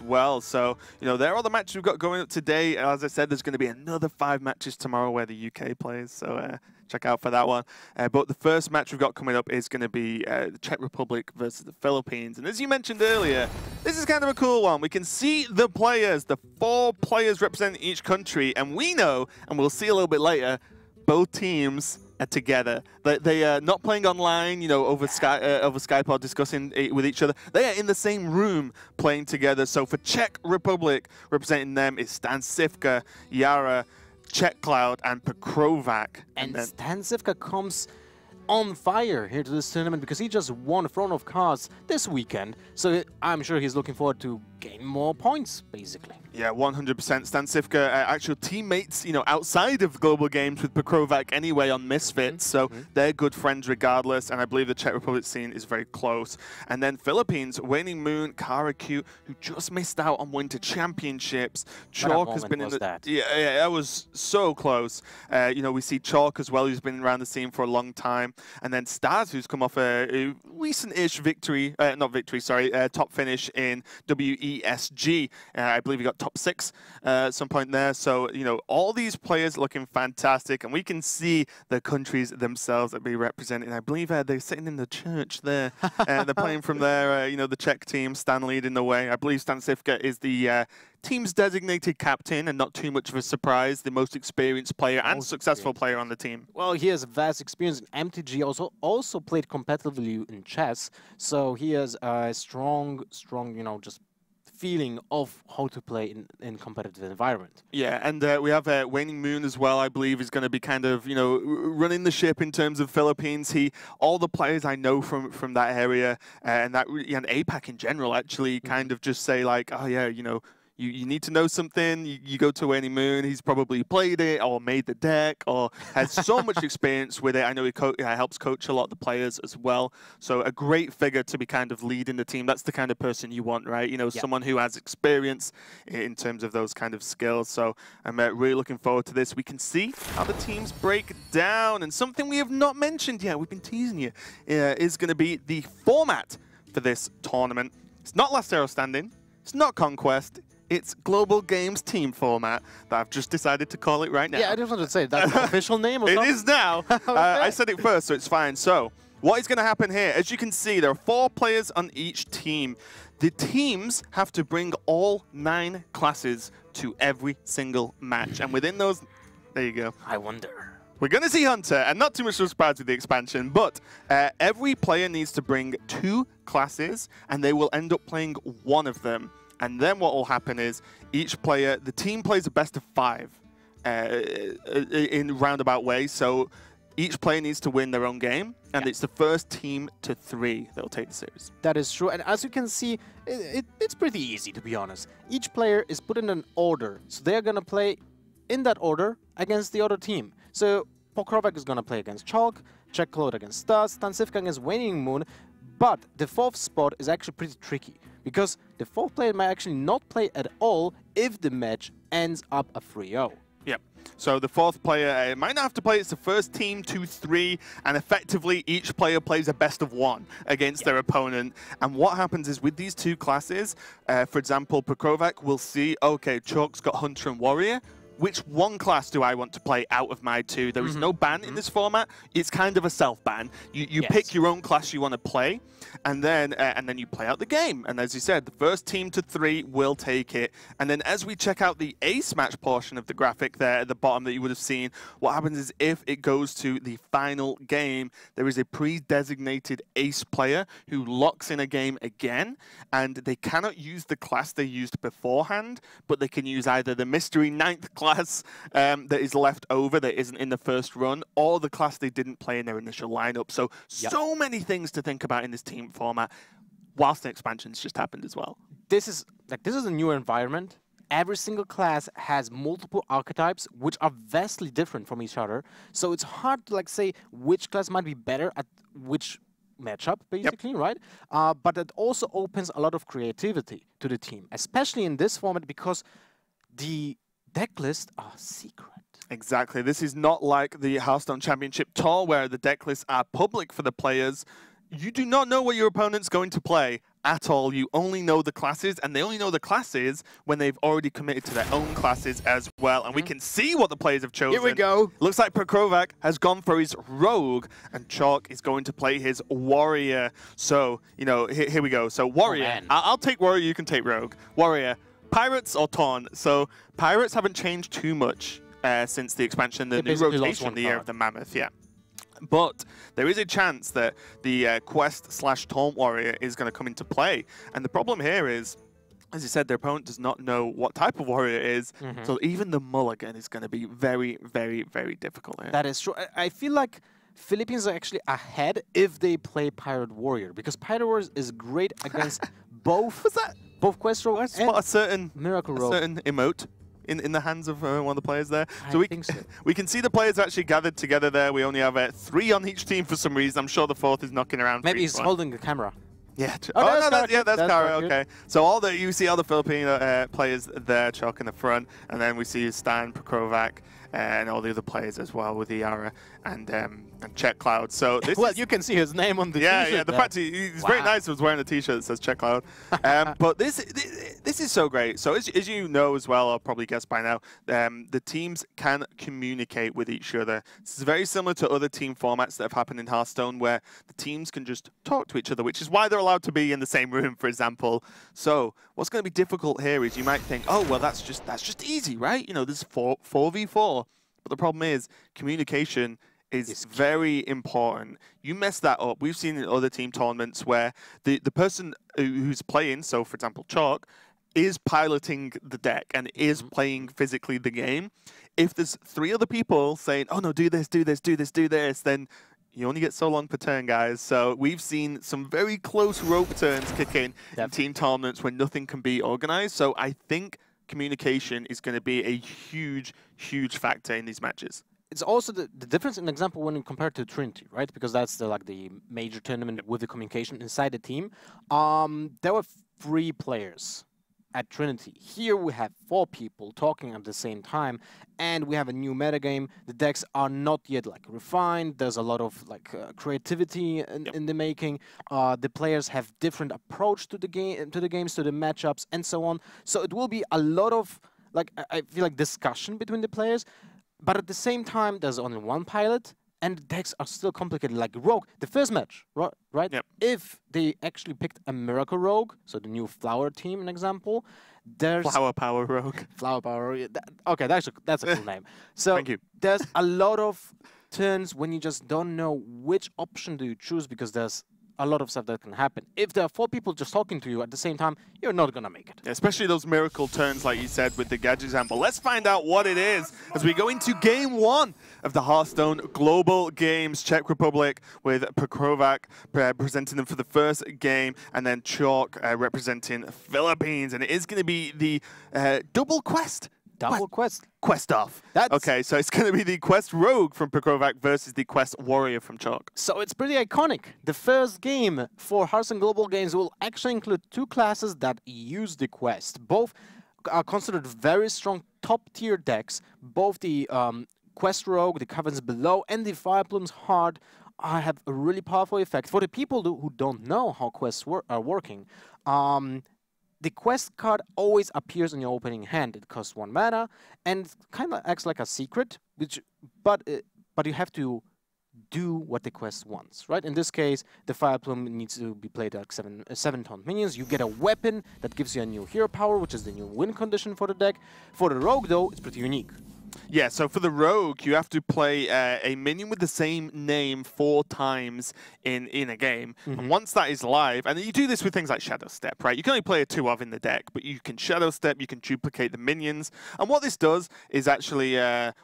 well. So, you know, there are all the matches we've got going up today. As I said, there's going to be another 5 matches tomorrow where the UK plays. So, check out for that one. But the first match we've got coming up is going to be the Czech Republic versus the Philippines. And as you mentioned earlier, this is kind of a cool one. We can see the players, the 4 players representing each country. And we know, and we'll see a little bit later, both teams are together. They are not playing online, you know, over Skype or discussing it with each other. They are in the same room playing together. So for Czech Republic, representing them is StanCifka, Jara, CzechCloud, and pokrovac. And StanCifka comes on fire here to this tournament because he just won Throne of Cards this weekend. So I'm sure he's looking forward to gain more points, basically. Yeah, 100%. StanCifka, actual teammates, you know, outside of global games with pokrovac anyway on Misfits, so they're good friends regardless, and I believe the Czech Republic scene is very close. And then Philippines, WaningMoon, CaraCute, who just missed out on Winter Championships. Chalk has been in the... Yeah, that was so close. You know, we see Chalk as well, who's been around the scene for a long time. And then Staz, who's come off a recent-ish victory, top finish in WESG. I believe he got top 6 at some point there. So, you know, all these players looking fantastic, and we can see the countries themselves that be represented. I believe they're sitting in the church there. They're playing from there. You know, the Czech team, Stan leading the way. I believe StanCifka is the team's designated captain, and not too much of a surprise, the most experienced player and successful player on the team. Well, he has vast experience in MTG, also played competitively in chess, so he has a strong, you know, just feeling of how to play in competitive environment. Yeah, and we have WaningMoon as well, I believe, is going to be kind of, you know, running the ship in terms of Philippines. All the players I know from that area and APAC in general actually kind of just say like, oh yeah, you know, you need to know something, you go to WaningMoon, he's probably played it or made the deck or has so much experience with it. I know he helps coach a lot of the players as well. So a great figure to be kind of leading the team. That's the kind of person you want, right? You know, someone who has experience in terms of those kind of skills. So I'm really looking forward to this. We can see how the teams break down. And something we have not mentioned yet, we've been teasing you, is going to be the format for this tournament. It's not Last Hero Standing. It's not Conquest. It's Global Games Team Format that I've just decided to call it right now. Yeah, I just wanted to say, that's the official name or something? It is now. Okay. I said it first, so it's fine. So, what is going to happen here? As you can see, there are 4 players on each team. The teams have to bring all 9 classes to every single match. And within those, there you go. I wonder. We're going to see Hunter, and not too much of a surprise with the expansion, but every player needs to bring 2 classes, and they will end up playing 1 of them. And then what will happen is each player, the team plays a best of 5 in roundabout ways. So each player needs to win their own game, and it's the first team to 3 that will take the series. That is true. And as you can see, it's pretty easy, to be honest. Each player is put in an order. So they're going to play in that order against the other team. So pokrovac is going to play against Chalk, CzechCloud against Staz, StanCifka against WaningMoon. But the 4th spot is actually pretty tricky, because the 4th player might actually not play at all if the match ends up a 3-0. Yep. So the 4th player might not have to play. It's the first team to 3, and effectively each player plays a best of 1 against their opponent. And what happens is with these 2 classes, for example, pokrovac will see, okay, Chalk's got Hunter and Warrior. Which one class do I want to play out of my 2? There is no ban in this format. It's kind of a self-ban. You pick your own class you want to play, and then you play out the game. And as you said, the first team to 3 will take it. And then as we check out the ace match portion of the graphic there at the bottom that you would have seen, what happens is if it goes to the final game, there is a pre-designated ace player who locks in a game again, and they cannot use the class they used beforehand, but they can use either the mystery 9th class that is left over that isn't in the first run, or the class they didn't play in their initial lineup. So, so many things to think about in this team format, whilst the expansions just happened as well. This is a new environment. Every single class has multiple archetypes, which are vastly different from each other. So it's hard to say which class might be better at which matchup, basically, right? But it also opens a lot of creativity to the team, especially in this format, because the deck lists are secret. Exactly. This is not like the Hearthstone Championship Tour where the deck lists are public for the players. You do not know what your opponent's going to play at all. You only know the classes, and they only know the classes when they've already committed to their own classes as well. And we can see what the players have chosen. Here we go. Looks like pokrovac has gone for his rogue, and Chalk is going to play his warrior. So, you know, here we go. So warrior, I'll take warrior, you can take rogue. Warrior, pirates or taunt. So pirates haven't changed too much since the expansion, the new rotation, the year of the mammoth, yeah. But there is a chance that the quest/taunt warrior is going to come into play. And the problem here is, as you said, their opponent does not know what type of warrior it is. So even the mulligan is going to be very, very, very difficult here. That is true. I feel like Philippines are actually ahead if they play Pirate Warrior, because Pirate Warrior is great against both. What's that? Both Quest Rogue and a certain Miracle Rogue. A certain emote in the hands of one of the players there. So I think so. We can see the players actually gathered together there. We only have 3 on each team for some reason. I'm sure the 4th is knocking around. Maybe he's holding the camera. Yeah. Oh, no, that's Cara. Okay. So you see all the Filipino players there, Chalk in the front, and then we see Stan, pokrovac, and all the other players as well with the Yara and CzechCloud. So this well, you can see his name on the t-shirt. Yeah. The fact he's very nice. He was wearing a t-shirt that says CzechCloud. But this is so great. So as you know as well, I'll probably guess by now, the teams can communicate with each other. This is very similar to other team formats that have happened in Hearthstone, where the teams can just talk to each other, which is why they're allowed to be in the same room, for example. So what's going to be difficult here is you might think, oh well, that's just easy, right? You know, there's 4v4. But the problem is communication is very important. You mess that up. We've seen in other team tournaments where the person who's playing, so for example Chalk, is piloting the deck and is playing physically the game. If there's 3 other people saying, oh no, do this, do this, do this, do this, then you only get so long per turn, guys. So we've seen some very close rope turns kick in team tournaments when nothing can be organized. So I think communication is going to be a huge, huge factor in these matches. It's also the difference in example when you compare to Trinity, right? Because that's the major tournament with the communication inside the team. There were 3 players at Trinity. Here we have 4 people talking at the same time, and we have a new metagame. The decks are not yet refined. There's a lot of creativity in the making. The players have different approach to the game, to the games, to the matchups, and so on. So it will be a lot of I feel like discussion between the players. But at the same time, there's only 1 pilot, and the decks are still complicated. Like Rogue, the first match, right? Yep. If they actually picked a Miracle Rogue, so the new Flower team, an example, there's Flower Power Rogue. Flower Power. Okay, that's a cool name. So Thank you. There's a lot of turns when you just don't know which option do you choose, because there's a lot of stuff that can happen. If there are 4 people just talking to you at the same time, you're not going to make it. Especially those miracle turns, like you said, with the gadget example. Let's find out what it is as we go into Game 1 of the Hearthstone Global Games. Czech Republic with pokrovac presenting them for the first game, and then Chalk representing Philippines. And it is going to be the double quest. Double quest. Quest off. Okay, so it's going to be the Quest Rogue from pokrovac versus the Quest Warrior from Chalk. So it's pretty iconic. The first game for Hearthstone Global Games will actually include 2 classes that use the Quest. Both are considered very strong top-tier decks. Both the Quest Rogue, the Caverns Below, and the Fireplume's Heart have a really powerful effect. For the people who don't know how quests are working, the quest card always appears in your opening hand. It costs 1 mana and kind of acts like a secret, but you have to do what the quest wants, right? In this case, the Fireplume needs to be played like 7 taunt minions. You get a weapon that gives you a new hero power, which is the new win condition for the deck. For the Rogue, though, it's pretty unique. Yeah, so for the Rogue, you have to play a minion with the same name 4 times in a game. And once that is live, and you do this with things like Shadow Step, right? You can only play a 2 of in the deck, but you can Shadow Step, you can duplicate the minions. And what this does is actually,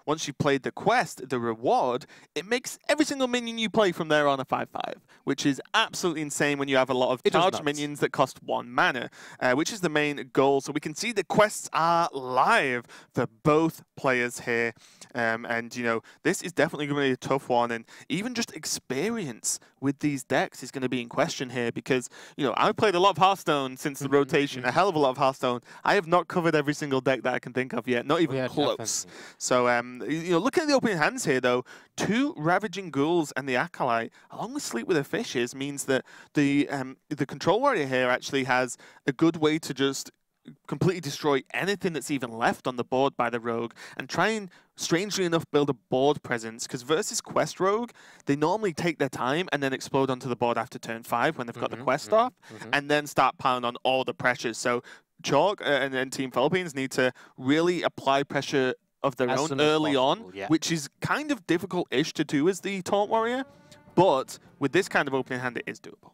once you've played the quest, the reward, it makes every single minion you play from there on a 5/5, which is absolutely insane when you have a lot of charged minions that cost 1 mana, which is the main goal. So we can see the quests are live for both players here. And, you know, this is definitely going to be a tough one. And even just experience with these decks is going to be in question here because, you know, I've played a lot of Hearthstone since the rotation, a hell of a lot of Hearthstone. I have not covered every single deck that I can think of yet, not even close. Definitely. So, you know, looking at the opening hands here, though, 2 Ravaging Ghouls and the Acolyte, along with Sleep with the Fishes, means that the Control Warrior here actually has a good way to just completely destroy anything that's even left on the board by the Rogue and try and, strangely enough, build a board presence. Because versus Quest Rogue, they normally take their time and then explode onto the board after turn 5 when they've got the quest off, and then start piling on all the pressures. So Chalk and Team Philippines need to really apply pressure of their own early on, which is kind of difficult-ish to do as the Taunt Warrior. But with this kind of opening hand, it is doable.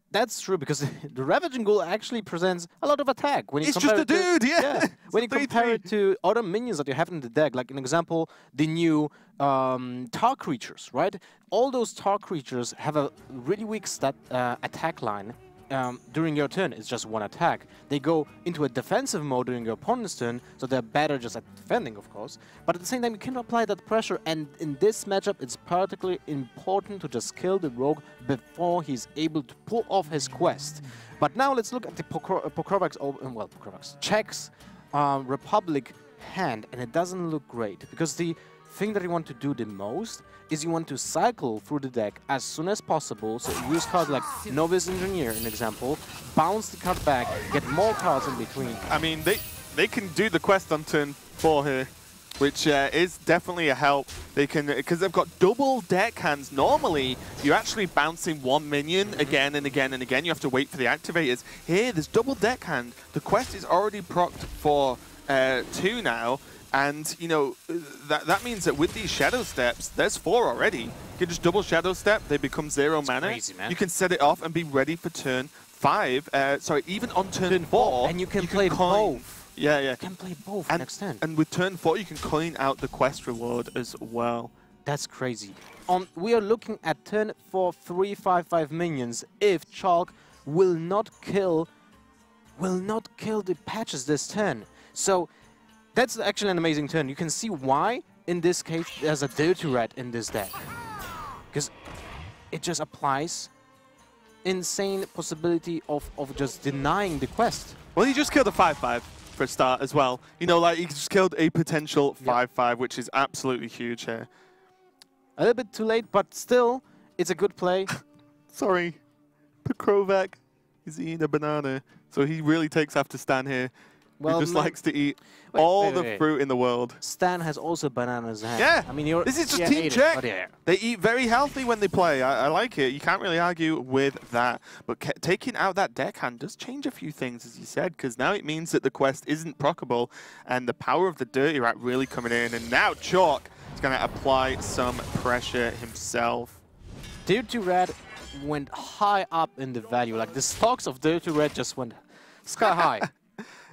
That's true, because the Ravaging Ghoul actually presents a lot of attack. When you it's just a dude, yeah. When you compare it to other minions that you have in the deck, like, an example, the new Tar creatures, right? All those Tar creatures have a really weak attack line. During your turn, it's just 1 attack. They go into a defensive mode during your opponent's turn, so they're better just at defending, of course. But at the same time, you can apply that pressure, and in this matchup, it's particularly important to just kill the Rogue before he's able to pull off his quest. But now let's look at the pokrovac, Czech's Republic hand, and it doesn't look great, because the thing that you want to do the most is you want to cycle through the deck as soon as possible. So use cards like Novice Engineer, an example, bounce the card back, get more cards in between. I mean, they can do the quest on turn 4 here, which is definitely a help. They can, because they've got double deck hands. Normally, you're actually bouncing 1 minion again and again and again. You have to wait for the activators. Here, there's double deck hand. The quest is already procced for 2 now. And, you know, that means that with these Shadow Steps, there's 4 already. You can just double Shadow Step, they become 0 mana. Crazy, man. You can set it off and be ready for turn 5. Sorry, even on turn 4. And you can play both. Yeah, yeah. You can play both and, next turn. And with turn 4, you can coin out the quest reward as well. That's crazy. We are looking at turn 4 3/5/5 minions if Chalk will not kill the patches this turn. So that's actually an amazing turn. You can see why, in this case, there's a Dirty Rat in this deck. Because it just applies insane possibility of just denying the quest. Well, he just killed a 5/5 for a start as well. You know, like, he just killed a potential 5/5, which is absolutely huge here. A little bit too late, but still, it's a good play. Sorry. Pokrovac is eating a banana. So he really takes after Stan here. Well, he just likes to eat all the fruit in the world. Stan has also bananas in hand. Yeah, I mean, this is just Team Czech. They eat very healthy when they play. I like it. You can't really argue with that. But taking out that deck hand does change a few things, as you said, because now it means that the quest isn't proccable, and the power of the Dirty Rat really coming in. And now Chalk is going to apply some pressure himself. Dirty Rat went high up in the value. Like, the stocks of Dirty Rat just went sky high.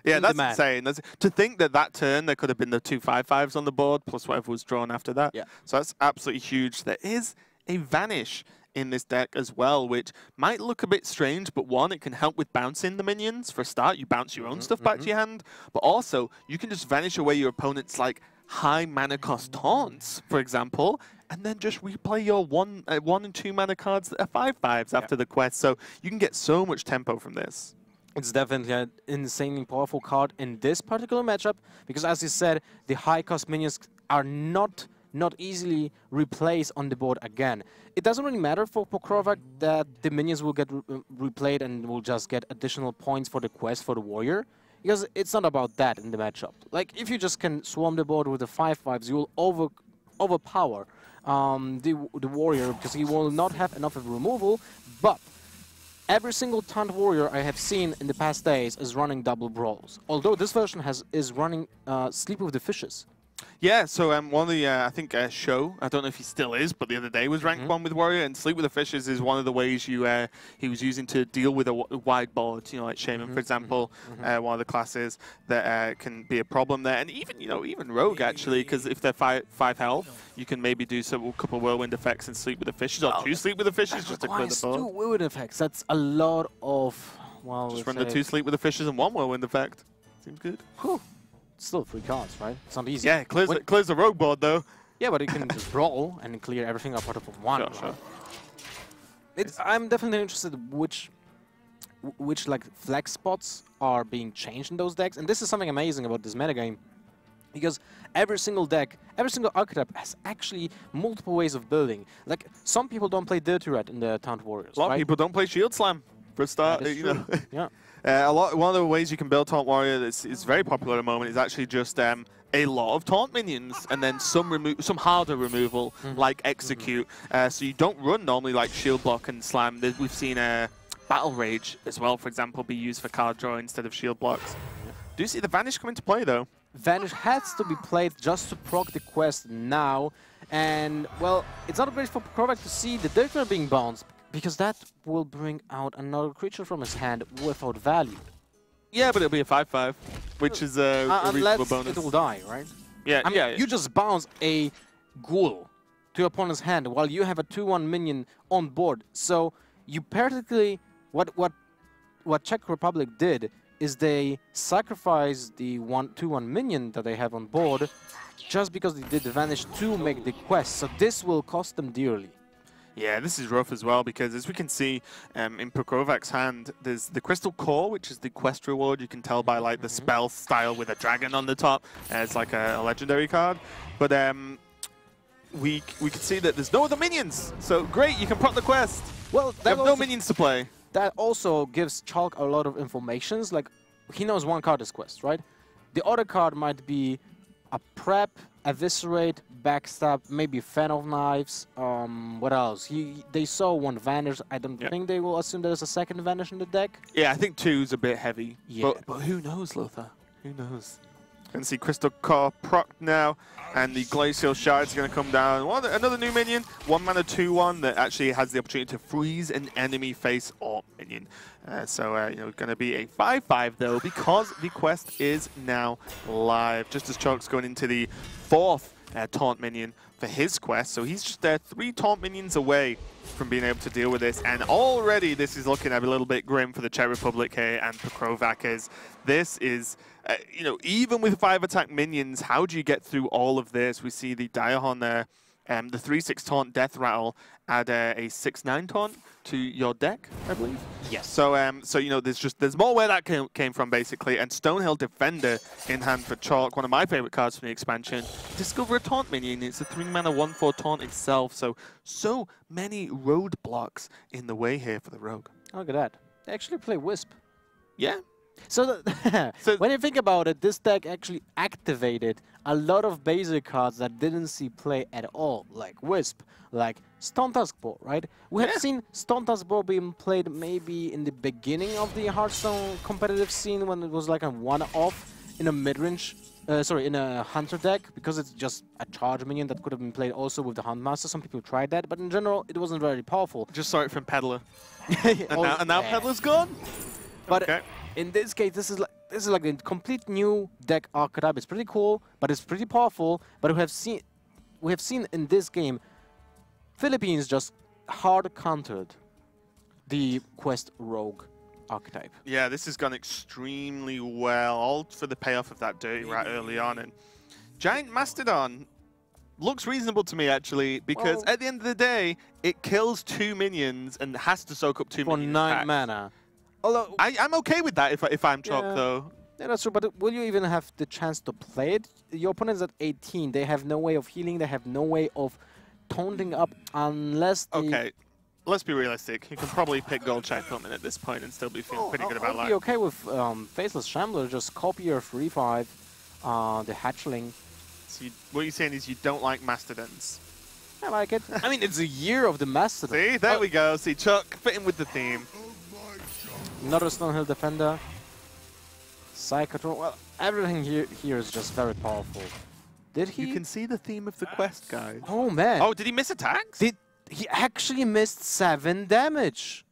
Yeah, that's insane. To think that turn there could have been the 2 5/5s on the board, plus whatever was drawn after that. Yeah. So that's absolutely huge. There is a Vanish in this deck as well, which might look a bit strange, but one, it can help with bouncing the minions. For a start, you bounce your own stuff back to your hand, but also, you can just vanish away your opponent's, like, high mana cost taunts, for example, and then just replay your 1 and 2 mana cards that are 5/5s after the quest. So you can get so much tempo from this. It's definitely an insanely powerful card in this particular matchup, because, as you said, the high-cost minions are not easily replaced on the board again. It doesn't really matter for Pokrovac that the minions will get replayed and will just get additional points for the quest for the warrior, because it's not about that in the matchup. Like, if you just can swarm the board with the 5/5s, you will overpower the warrior, because he will not have enough of removal, but every single Taunt Warrior I have seen in the past days is running double Brawls. Although this version is running Sleep with the Fishes. Yeah, so one of the, I think, Show, I don't know if he still is, but the other day was ranked 1 with Warrior, and Sleep with the Fishes is one of the ways he was using to deal with a wide board, you know, like Shaman, for example, one of the classes that can be a problem there. And even, you know, even Rogue, actually, because if they're 5 health, you can maybe do a couple of Whirlwind effects and Sleep with the Fishes, or 2 Sleep with the Fishes just to clear the board. 2 Whirlwind effects, that's a lot of, well, just run the 2 Sleep with the Fishes and 1 Whirlwind effect. Seems good. Whew. still 3 cards, right? It's not easy. Yeah, it clears the rogue board, though. Yeah, but you can just brawl and clear everything apart from 1. Sure, right? sure. I'm definitely interested which like flex spots are being changed in those decks, and this is something amazing about this metagame, because every single deck, every single archetype has actually multiple ways of building. Like, some people don't play Dirty Red in the Taunt Warriors. A lot of people don't play Shield Slam for a start. You know. Yeah. One of the ways you can build Taunt Warrior that's is very popular at the moment is actually just a lot of taunt minions and then some harder removal like Execute. So you don't run normally like Shield Block and Slam. We've seen Battle Rage as well, for example, be used for card draw instead of Shield Blocks. Do you see the Vanish come into play though? Vanish has to be played just to proc the quest now, and well, it's not great for pokrovac to see the Dirtler being bounced, because that will bring out another creature from his hand without value. Yeah, but it'll be a 5/5, which is a reasonable bonus. It will die, right? Yeah, I mean, you just bounce a ghoul to your opponent's hand while you have a 2/1 minion on board. So you practically, what Czech Republic did is they sacrificed the 2/1 minion that they have on board just because they did the Vanish to make the quest. So this will cost them dearly. Yeah, this is rough as well, because as we can see in pokrovac's hand, there's the Crystal Core, which is the quest reward. You can tell by like the spell style with a dragon on the top. It's like a legendary card. But we can see that there's no other minions. So great, you can proc the quest. Well, you have no minions to play. That also gives Chalk a lot of informations. Like, he knows one card is quest, right? The other card might be a prep, eviscerate, backstab, maybe fan of knives. What else? They saw 1 vanish. I don't think they will assume there's a second vanish in the deck. Yeah, I think 2's a bit heavy. Yeah. But who knows, Lothar? Who knows? Can see Crystal Core proc now, and the Glacial Shard's going to come down. What, another new minion, 1 mana 2/1 that actually has the opportunity to freeze an enemy face or minion. You know, going to be a 5/5 though, because the quest is now live. Just as Chalk's going into the 4th taunt minion for his quest, so he's just 3 taunt minions away from being able to deal with this, and already this is looking a little bit grim for the Czech Republic here and pokrovac. This is, you know, even with 5 attack minions, how do you get through all of this? We see the Diahon there, the 3/6 taunt Death Rattle, add a 6/9 taunt to your deck, I believe. Yes. So you know, there's more where that came from basically, and Stonehill Defender in hand for Chalk, one of my favorite cards from the expansion. Discover a taunt minion. It's a 3 mana 1/4 taunt itself. So many roadblocks in the way here for the rogue. Look at that. They actually play Wisp. Yeah. So, when you think about it, this deck actually activated a lot of basic cards that didn't see play at all, like Wisp, like Stone Taskball, right? We have seen Stone Taskball being played maybe in the beginning of the Hearthstone competitive scene when it was like a one-off in a mid-range, in a Hunter deck, because it's just a charge minion that could have been played also with the Huntmaster. Some people tried that, but in general, it wasn't very powerful. Just saw it from Peddler. and now Peddler's gone? But okay. In this case, this is like a complete new deck archetype. It's pretty cool, but it's pretty powerful. But we have seen in this game, Philippines just hard countered the quest rogue archetype. Yeah, this has gone extremely well, all for the payoff of that Dirty Rat early on. And Giant Mastodon looks reasonable to me, actually, because at the end of the day, it kills 2 minions and has to soak up 2 minions. For 9 mana. Although I'm okay with that if I'm Chalk, though. Yeah, that's true, but will you even have the chance to play it? Your opponent's at 18. They have no way of healing. They have no way of taunting up unless they... Okay, let's be realistic. You can probably pick Gold Checkpoint at this point and still be feeling pretty good about life. I'd be okay with Faceless Shambler, just copy your 3/5, the Hatchling. So what you're saying is you don't like Mastodons? I like it. I mean, it's a year of the Mastodon. See, there we go. See, Chuck fitting with the theme. Another Stonehill Defender. Psychotron. Well, everything here is just very powerful. Did he? You can see the theme of the quest, guys. Oh, man. Oh, did he miss attacks? He actually missed 7 damage.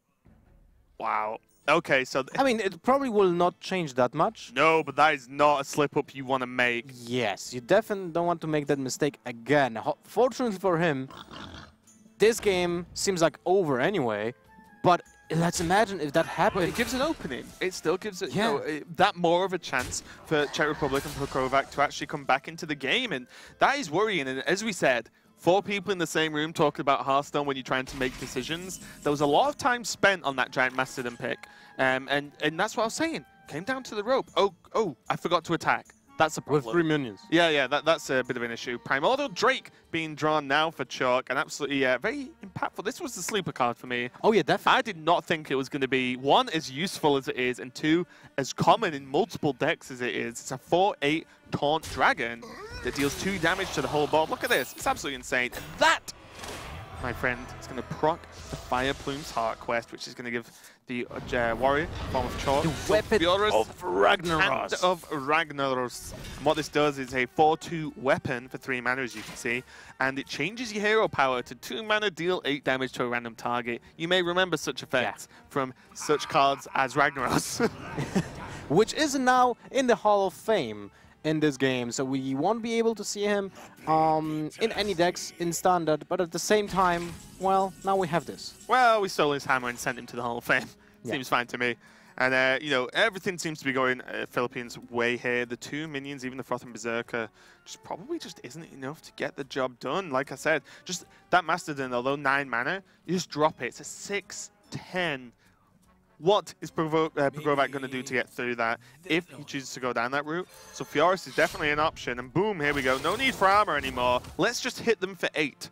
Wow. Okay, so... I mean, it probably will not change that much. No, but that is not a slip-up you want to make. Yes, you definitely don't want to make that mistake again. Fortunately for him, this game seems like over anyway, but let's imagine if that happened. But it gives an opening. It still gives it, you know, that more of a chance for Czech Republic and pokrovac to actually come back into the game. And that is worrying. And as we said, 4 people in the same room talking about Hearthstone when you're trying to make decisions. There was a lot of time spent on that Giant Mastodon pick. And that's what I was saying. Came down to the rope. Oh, I forgot to attack. That's a problem. With 3 minions. Yeah, that's a bit of an issue. Primordial Drake being drawn now for Chalk, and absolutely very impactful. This was the sleeper card for me. Oh yeah, definitely. I did not think it was going to be, 1, as useful as it is, and 2, as common in multiple decks as it is. It's a 4/8 Taunt Dragon that deals 2 damage to the whole board. Look at this. It's absolutely insane. And that, my friend, is going to proc the Fire Plume's Heart quest, which is going to give the warrior, form of Chalk, the weapon of Ragnaros. Hand of Ragnaros. And what this does is a 4/2 weapon for 3 mana, as you can see, and it changes your hero power to 2 mana, deal 8 damage to a random target. You may remember such effects from such cards as Ragnaros. Which is now in the Hall of Fame in this game, so we won't be able to see him in any decks in Standard, but at the same time, well, now we have this. Well, we stole his hammer and sent him to the Hall of Fame. Seems fine to me. And, you know, everything seems to be going Philippines' way here. The 2 minions, even the Frothing Berserker, probably just isn't enough to get the job done. Like I said, just that Mastodon, although 9 mana, you just drop it. It's a 6/10. What is pokrovac going to do to get through that if he chooses to go down that route? So Fioris is definitely an option. And boom, here we go. No need for armor anymore. Let's just hit them for 8.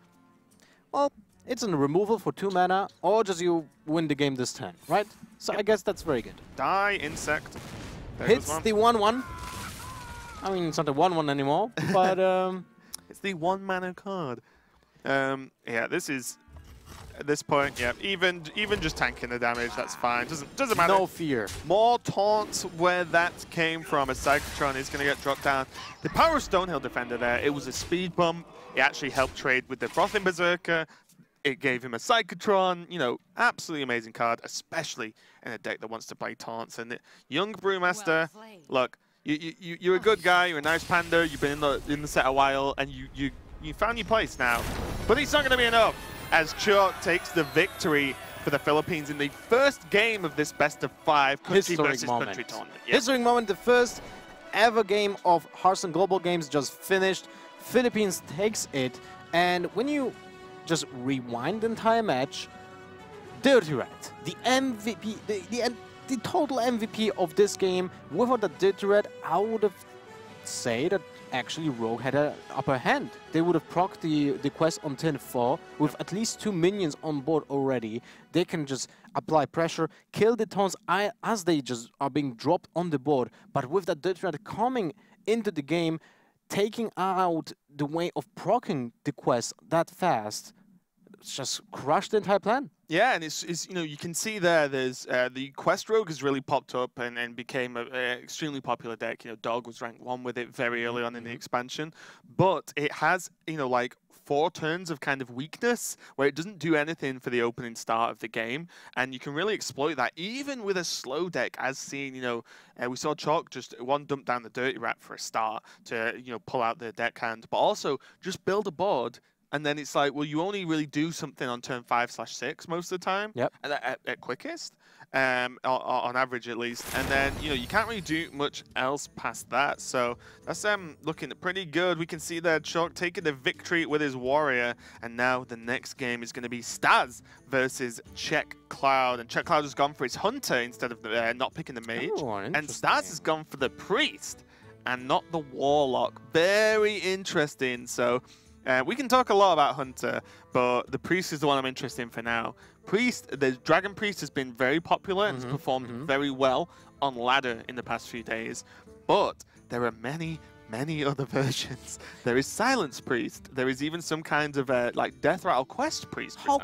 Well, it's a removal for 2 mana, or just you win the game this turn, right? So I guess that's very good. Die, Insect. There hits the 1/1. I mean, it's not a 1/1 anymore, but... it's the 1 mana card. Yeah, this is... At this point, yeah, even just tanking the damage, that's fine. Doesn't matter. No fear. More taunts where that came from. A Psychotron is going to get dropped down. The power of Stonehill Defender there, it was a speed bump. It actually helped trade with the Frothing Berserker. It gave him a Psychotron. You know, absolutely amazing card, especially in a deck that wants to play taunts. And young Brewmaster, look, you're a good guy. You're a nice panda. You've been in the set a while, and you found your place now. But it's not going to be enough, as Chalk takes the victory for the Philippines in the first game of this best-of-5 country versus country tournament. Yep. Historic moment, the first ever game of Hearthstone Global Games just finished. Philippines takes it, and when you just rewind the entire match, Dirty Rat, the MVP, the total MVP of this game, without the Dirty Rat, I would have said that actually Rogue had an upper hand. They would have procced the quest on turn 4 with at least 2 minions on board already. They can just apply pressure, kill the taunts as they just are being dropped on the board. But with that Dirty Rat coming into the game, taking out the way of proccing the quest that fast, it's just crushed the entire plan. Yeah, and it's you know, you can see there's the Quest Rogue has really popped up and became an extremely popular deck. You know, Dog was ranked 1 with it very early on in the expansion, but it has, you know, like 4 turns of kind of weakness where it doesn't do anything for the opening start of the game, and you can really exploit that even with a slow deck, as seen. You know, we saw Chalk just 1 dump down the Dirty Rat for a start to, you know, pull out the deck hand, but also just build a board. And then it's like, well, you only really do something on turn 5/6 most of the time. Yep. At quickest, on average at least. And then, you know, you can't really do much else past that. So that's looking pretty good. We can see there Chalk taking the victory with his warrior. And now the next game is going to be Staz versus CzechCloud. And CzechCloud has gone for his hunter instead of not picking the mage. Oh, and Staz has gone for the priest and not the warlock. Very interesting. So... we can talk a lot about Hunter, but the Priest is the one I'm interested in for now. The Dragon Priest has been very popular and has performed very well on ladder in the past few days, but there are many, many other versions. There is Silence Priest. There is even some kinds of like Death Rattle Quest Priest. How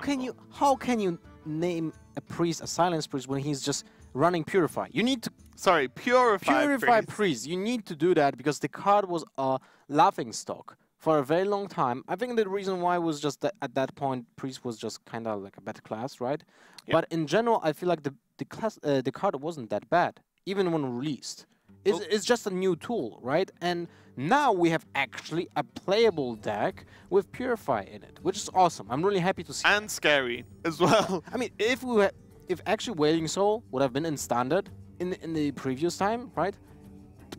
can you name a priest a Silence Priest when he's just running Purify? You need to... Sorry, Purify Priest. You need to do that because the card was a laughingstock for a very long time. I think the reason why was just that at that point, Priest was just kind of like a better class, right? Yep. But in general, I feel like the card wasn't that bad, even when released. It's just a new tool, right? And now we have actually a playable deck with Purify in it, which is awesome. I'm really happy to see. And scary as well. I mean, if actually Wailing Soul would have been in standard in the previous time, right?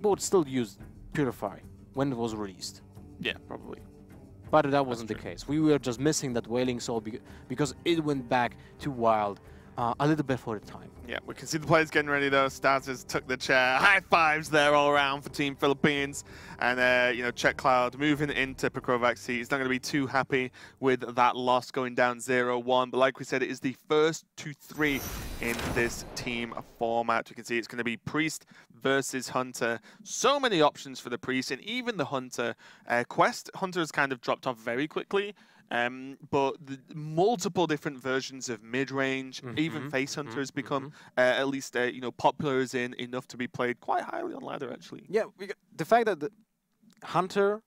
We would still use Purify when it was released. Yeah, probably. But that wasn't the case. We were just missing that Wailing Soul because it went back to Wild a little bit for the time. Yeah, we can see the players getting ready though. Staz has took the chair. High fives there all around for Team Philippines. And, you know, CzechCloud moving into pokrovac seat. He's not going to be too happy with that loss going down 0-1. But like we said, it is the first 2-3 in this team format. You can see it's going to be Priest versus Hunter. So many options for the Priest and even the Hunter. Quest Hunter has kind of dropped off very quickly. But the multiple different versions of mid-range, even Face Hunter has become at least you know, popular as in enough to be played quite highly on ladder actually. Yeah, the fact that the Hunter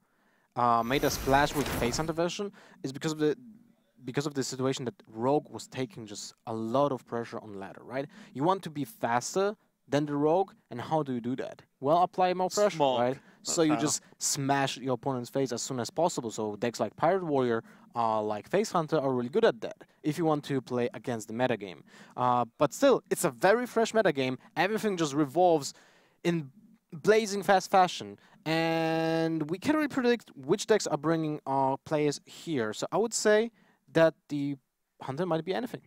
made a splash with the Face Hunter version is because of the situation that Rogue was taking just a lot of pressure on ladder, right? You want to be faster than the Rogue, and how do you do that? Well, apply more pressure, right? So you just smash your opponent's face as soon as possible. So decks like Pirate Warrior, like Face Hunter are really good at that if you want to play against the metagame. But still, it's a very fresh metagame. Everything just revolves in blazing fast fashion. And we can't really predict which decks are bringing our players here. So I would say that the Hunter might be anything.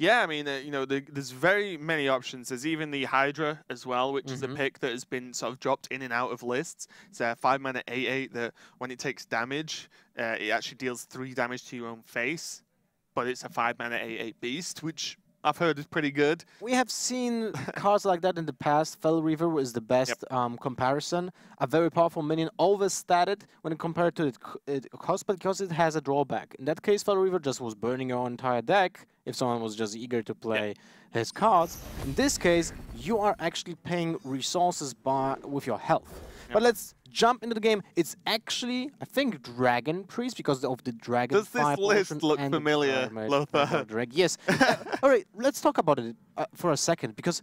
Yeah, I mean, you know, there's very many options. There's even the Hydra as well, which is a pick that has been sort of dropped in and out of lists. It's a 5-mana 8/8 that when it takes damage, it actually deals 3 damage to your own face. But it's a 5-mana 8/8 beast, which I've heard is pretty good. We have seen cards like that in the past. Fell Reaver is the best comparison. A very powerful minion, overstated when compared to its cost, but because it has a drawback. In that case, Fell Reaver just was burning your entire deck if someone was just eager to play his cards. In this case, you are actually paying resources with your health. But let's jump into the game. It's actually, I think, Dragon Priest because of the Dragon. Does this list look familiar, Lothar? Yes. All right, let's talk about it for a second because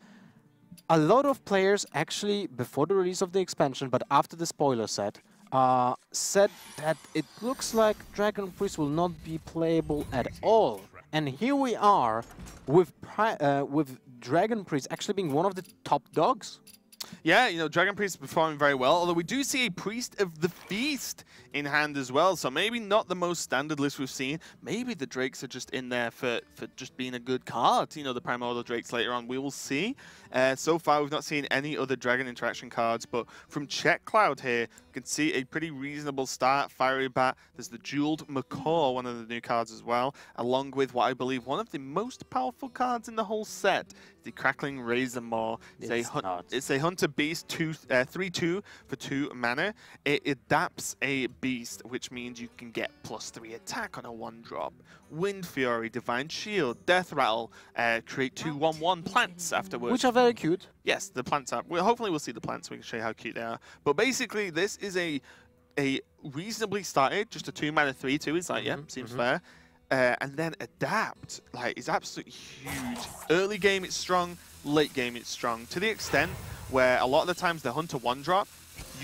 a lot of players actually, before the release of the expansion, but after the spoiler set, said that it looks like Dragon Priest will not be playable at all. And here we are with Dragon Priest actually being one of the top dogs. Yeah, you know, Dragon Priest is performing very well, although we do see a Priest of the Feast in hand as well, so maybe not the most standard list we've seen. Maybe the Drakes are just in there for just being a good card. You know, the Primordial Drakes later on, we will see. So far, we've not seen any other Dragon interaction cards, but from CzechCloud here, you can see a pretty reasonable start. Fiery Bat, there's the Jeweled Macaw, one of the new cards as well, along with what I believe one of the most powerful cards in the whole set, the Crackling Razor Maw. It's a Hunter Beast, 3/2 for 2 mana. It adapts a beast, which means you can get +3 attack on a 1-drop. Wind Fury, Divine Shield, Death Rattle, create 2 1/1 plants afterwards. Which are very cute. Yes, the plants are. Well, hopefully we'll see the plants so we can show you how cute they are. But basically, this is a reasonably started, just a 2-mana 3/2. It's like, yeah, seems fair. And then Adapt, like, is absolutely huge. Early game, it's strong. Late game, it's strong. To the extent where a lot of the times the Hunter 1-drop,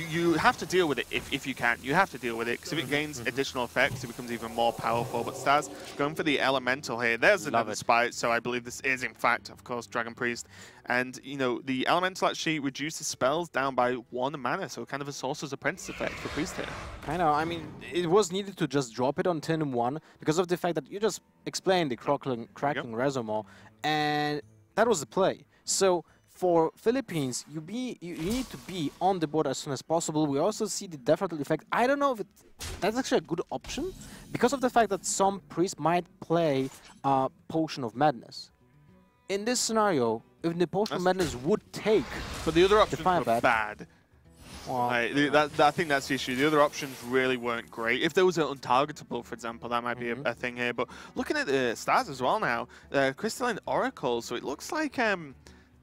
you have to deal with it if you can. You have to deal with it, because if it gains additional effects, it becomes even more powerful. But Staz going for the Elemental here. There's another Spite, so I believe this is, in fact, of course, Dragon Priest. And, you know, the Elemental actually reduces spells down by 1 mana, so kind of a Sorcerer's Apprentice effect for Priest here. I know, I mean, it was needed to just drop it on turn 1 because of the fact that you just explained the Crackling Reservoir, and that was the play. So for Philippines, you need to be on the board as soon as possible. We also see the Death Rattle effect. I don't know if that's actually a good option because of the fact that some priests might play Potion of Madness. In this scenario, if the Potion of Madness would take, but the other options were bad. Well, I think that's the issue. The other options really weren't great. If there was an untargetable, for example, that might be a thing here. But looking at the Staz as well now, Crystalline Oracle, so it looks like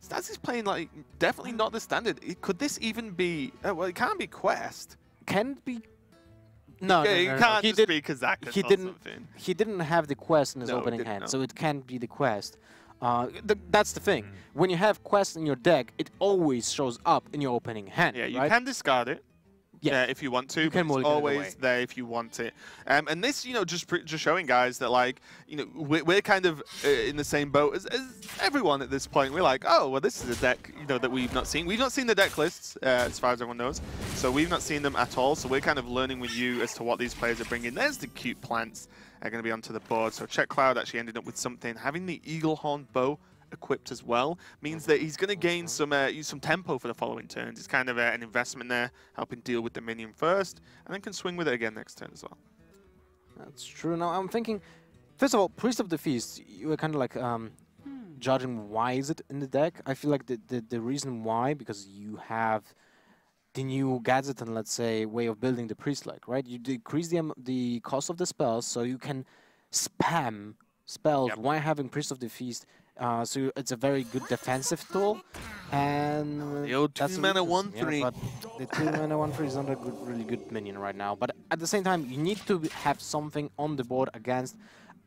Staz is playing like definitely not the standard. Could this even be? Well, it can't be Quest. Can it be? No, it can't just be Kazakh. He didn't have the Quest in his opening hand, so it can't be the Quest. That's the thing. When you have Quest in your deck, it always shows up in your opening hand. Yeah, you right? can discard it, if you want to. You can, but it's always there if you want it. And this, you know, just showing guys that, like, you know, we're kind of in the same boat as everyone at this point. We're like, oh, well, this is a deck, you know, that we've not seen. We've not seen the deck lists, as far as everyone knows. So we've not seen them at all. So we're kind of learning with you as to what these players are bringing. There's the cute plants are going to be onto the board. So CzechCloud actually ended up with something. Having the eagle horn bow equipped as well means that he's going to gain some tempo for the following turns. It's kind of an investment there, helping deal with the minion first, and then can swing with it again next turn as well. That's true. Now I'm thinking, first of all, Priest of the Feast, you were kind of like judging why is it in the deck. I feel like the reason why, because you have the new gadget and, let's say, way of building the priest, like, right? You decrease the cost of the spells, so you can spam spells while having Priest of the Feast. So it's a very good defensive tool, and the old 2-mana 1/3. But the 2-mana 1/3 is not a really good minion right now. But at the same time, you need to have something on the board against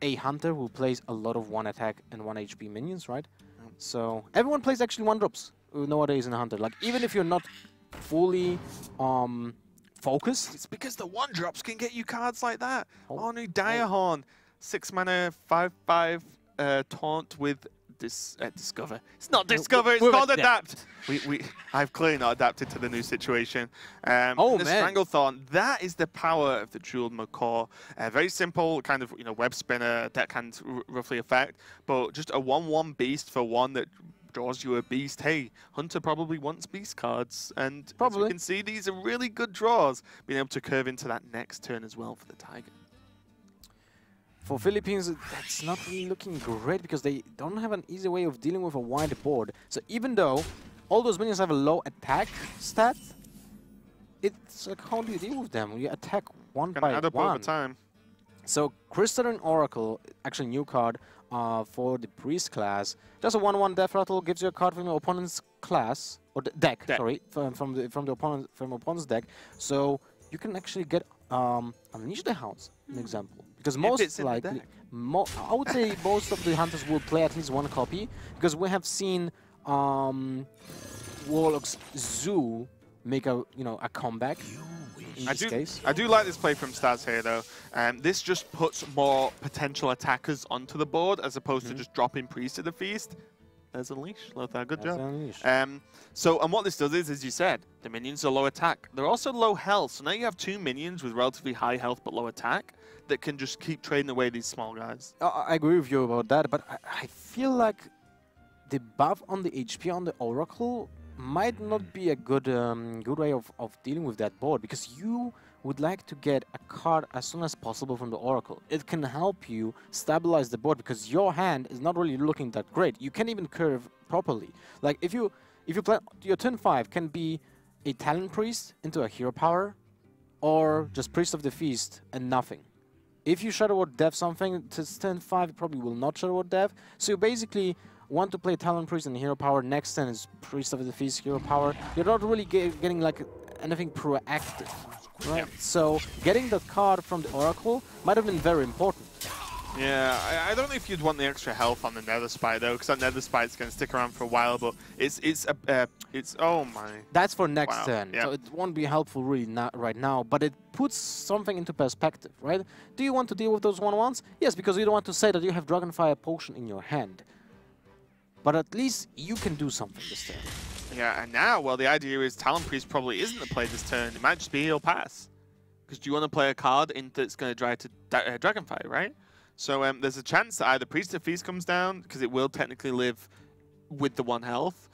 a hunter who plays a lot of 1 attack and 1 HP minions, right? So everyone plays actually 1-drops nowadays in a hunter. Like, even if you're not fully focused, it's because the 1-drops can get you cards like that. Onu Direhorn, 6-mana 5/5 taunt with discover. It's not discover, it's called adapt. I've clearly not adapted to the new situation. The Stranglethorn, that is the power of the Jeweled Macaw. Very simple, kind of, you know, web spinner, deckhand roughly effect, but just a 1/1 beast for 1 that draws you a beast. Hey, Hunter probably wants beast cards, and as you can see, these are really good draws, being able to curve into that next turn as well for the Tiger. For Philippines, that's not really looking great because they don't have an easy way of dealing with a wide board. So even though all those minions have a low attack stat, it's like, how do you deal with them? You attack one by add up one. Over time. So Crystalline Oracle, actually new card for the Priest class. Just a 1/1 Death Rattle, gives you a card from your opponent's class or deck. Sorry, from the opponent's deck. So you can actually get Unleash the Hounds, an example. Because most likely, I would say most of the hunters will play at least 1 copy, because we have seen Warlock's Zoo make a comeback. I do like this play from Staz here, though. This just puts more potential attackers onto the board as opposed to just dropping Priest to the Feast. There's Unleash, Lothar, good job. And what this does is, as you said, the minions are low attack. They're also low health, so now you have 2 minions with relatively high health but low attack that can just keep trading away these small guys. I agree with you about that, but I feel like the buff on the HP on the Oracle might not be a good way of dealing with that board, because you would like to get a card as soon as possible from the Oracle. It can help you stabilize the board because your hand is not really looking that great. You can't even curve properly. Like if you play your turn 5 can be a Talent Priest into a Hero Power, or just Priest of the Feast and nothing. If you Shadow Word Death something to turn 5, you probably will not Shadow Word Death. So you basically want to play Talent Priest and Hero Power. Next turn is Priest of the Feast, Hero Power. You're not really getting like anything proactive. Right, so getting the card from the Oracle might have been very important. Yeah, I don't know if you'd want the extra health on the Nether Spite though, because that Nether Spite's going to stick around for a while. But it's oh my. That's for next turn, so it won't be helpful really right now. But it puts something into perspective, right? Do you want to deal with those 1/1s? Yes, because you don't want to say that you have Dragonfire Potion in your hand. But at least you can do something this turn. Yeah, and now, well, the idea is Talon Priest probably isn't the play this turn. It might just be he'll pass. Because do you want to play a card that's going to try to Dragonfire, right? So there's a chance that either Priest of Feast comes down, because it will technically live with the 1 health,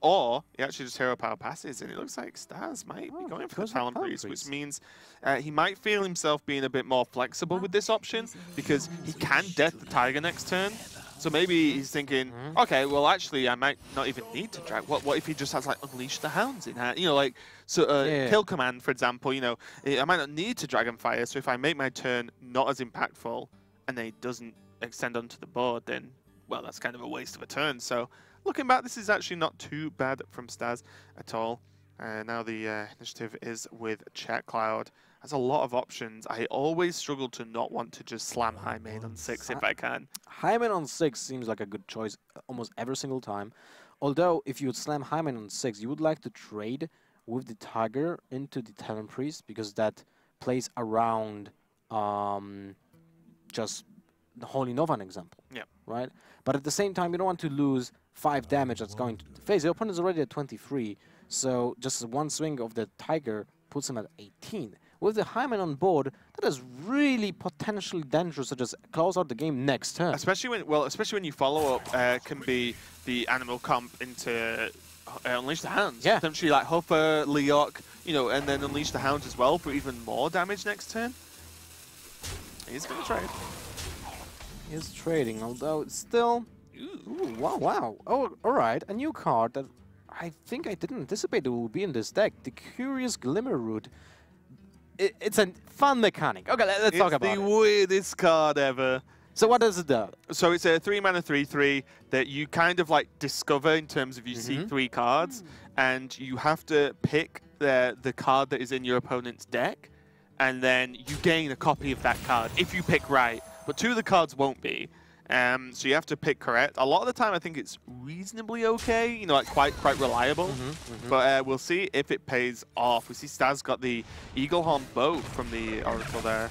or he actually just Hero Power passes, and it looks like Staz might be going for the Talon Priest, which means he might feel himself being a bit more flexible with this option, because he can Death the Tiger next turn. So maybe he's thinking, okay, well, actually, I might not even need to drag. What if he just has, like, Unleash the Hounds in hand? You know, like, so Kill Command, for example, you know, I might not need to Dragonfire, so if I make my turn not as impactful and then it doesn't extend onto the board, then, well, that's kind of a waste of a turn. So looking back, this is actually not too bad from Staz at all. Now the initiative is with CzechCloud. Has a lot of options. I always struggle to not want to just slam High Main on 6 if I can. High Main on 6 seems like a good choice almost every single time. Although, if you would slam High Main on 6, you would like to trade with the Tiger into the Talon Priest because that plays around just the Holy Nova, an example. Yeah. Right? But at the same time, you don't want to lose 5 damage that's going to the face. The opponent is already at 23, so just one swing of the Tiger puts him at 18. With the Hyman on board, that is really potentially dangerous to just close out the game next turn. Especially when you follow up can be the animal comp into Unleash the Hounds. Yeah. Potentially like Huffer, Leok, you know, and then Unleash the Hounds as well for even more damage next turn. He's going to trade. He's trading, although it's still... Ooh, wow. Oh, alright, a new card that I think I didn't anticipate it would be in this deck. The Curious Glimmer Root. It's a fun mechanic. Okay, let's talk about it. It's the weirdest card ever. So what does it do? So it's a 3-mana 3/3 that you kind of like discover in terms of you see 3 cards, and you have to pick the card that is in your opponent's deck, and then you gain a copy of that card if you pick right. But 2 of the cards won't be. So you have to pick correct. A lot of the time, I think it's reasonably okay, you know, like quite reliable. But we'll see if it pays off. We see Staz got the Eaglehorn bow from the Oracle there.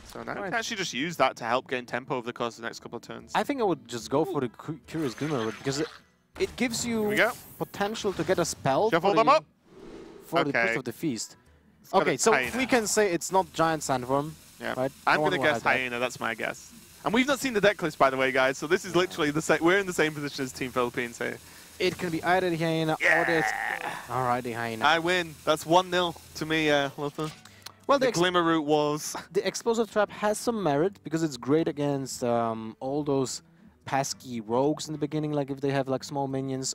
So now we can actually just use that to help gain tempo over the course of the next couple of turns. I think I would just go for the Curious Glimmer Root because it gives you potential to get a spell Shuffle them up. For the Priest of the Feast. Okay, so we can say it's not Giant Sandworm. Yeah. Right? I'm going to guess Hyena. That's my guess. And we've not seen the deck list, by the way, guys. So this is literally the same. We're in the same position as Team Philippines here. It can be either the Hyena or the... Alright, the Hyena. I win. That's 1-0 to me, Lothar. Well, the Glimmer Root was... The Explosive Trap has some merit because it's great against all those pesky rogues in the beginning. Like if they have like small minions,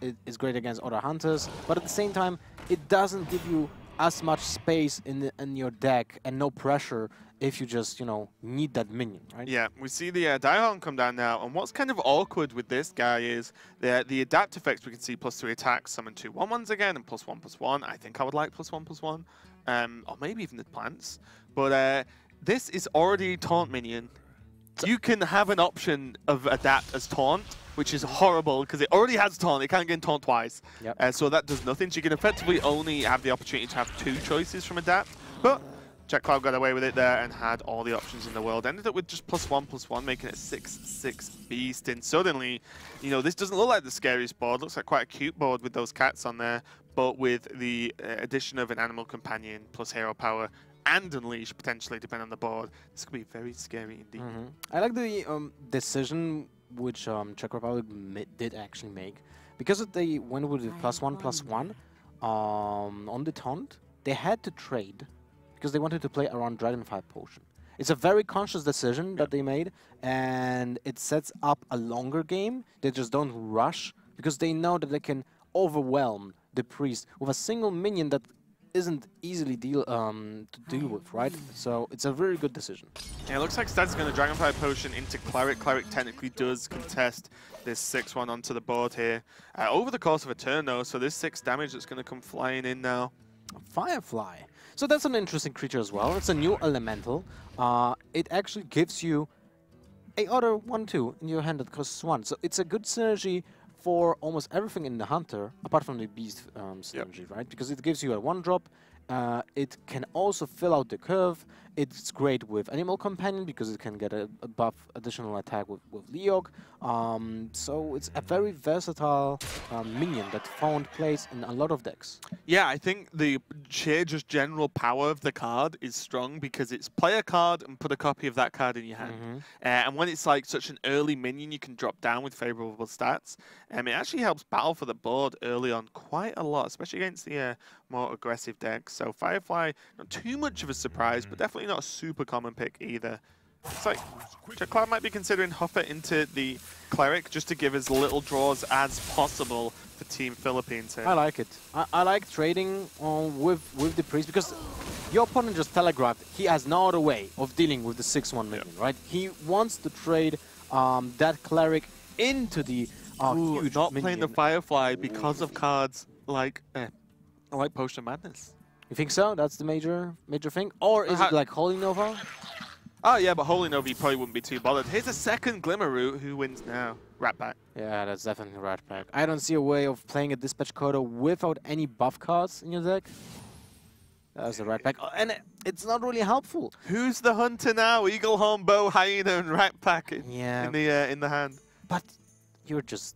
it's great against other hunters. But at the same time, it doesn't give you as much space in your deck and no pressure if you just, you know, need that minion, right? Yeah, we see the Diehorn come down now, and what's kind of awkward with this guy is the adapt effects. We can see +3 attacks, summon 2 1/1s again, and +1/1. I think I would like +1/1, or maybe even the plants. But this is already taunt minion. You can have an option of adapt as taunt, which is horrible because it already has taunt. It can't get taunt twice. Yep. So that does nothing. So you can effectively only have the opportunity to have 2 choices from adapt. But CzechCloud got away with it there and had all the options in the world. Ended up with just +1/1, making it a 6/6 beast. And suddenly, you know, this doesn't look like the scariest board. Looks like quite a cute board with those cats on there. But with the addition of an animal companion plus hero power and Unleash, potentially, depending on the board, this could be very scary indeed. I like the decision which Czech Republic did actually make. Because they went with the +1/1 on the taunt, they had to trade because they wanted to play around Dragonfire Potion. It's a very conscious decision that they made, and it sets up a longer game. They just don't rush because they know that they can overwhelm the priest with a single minion that isn't easily to deal with, right? So it's a very good decision. Yeah, it looks like Staz is going to Dragonfire Potion into Cleric. Cleric technically does contest this 6/1 onto the board here. Over the course of a turn, though, so there's 6 damage that's going to come flying in now. Firefly. So that's an interesting creature as well. It's a new elemental. It actually gives you a other 1/2 in your hand that costs 1. So it's a good synergy for almost everything in the Hunter, apart from the Beast synergy, right? Because it gives you a 1-drop. It can also fill out the curve. It's great with Animal Companion because it can get a buff additional attack with Leok. So it's a very versatile minion that found place in a lot of decks. Yeah, I think the sheer just general power of the card is strong because it's play a card and put a copy of that card in your hand. And when it's like such an early minion you can drop down with favorable stats, it actually helps battle for the board early on quite a lot, especially against the more aggressive decks. So Firefly, not too much of a surprise, but definitely not a super common pick either. It's like CzechCloud might be considering Huffer into the Cleric just to give as little draws as possible for Team Philippines here. I like it. I like trading with the Priest because your opponent just telegraphed he has no other way of dealing with the 6/1 minion, right? He wants to trade that Cleric into the huge not minion. playing the Firefly because of cards like Potion Madness. You think so? That's the major thing? Or is it like Holy Nova? Oh yeah, but Holy Nova probably wouldn't be too bothered. Here's a second Glimmer Root. Who wins now? Rat Pack. Yeah, that's definitely Rat Pack. I don't see a way of playing a Dispatch Coder without any buff cards in your deck. That's a Rat Pack, and it's not really helpful. Who's the hunter now? Eagle Horn, Bow, Hyena, and Rat Pack in the hand. But you're just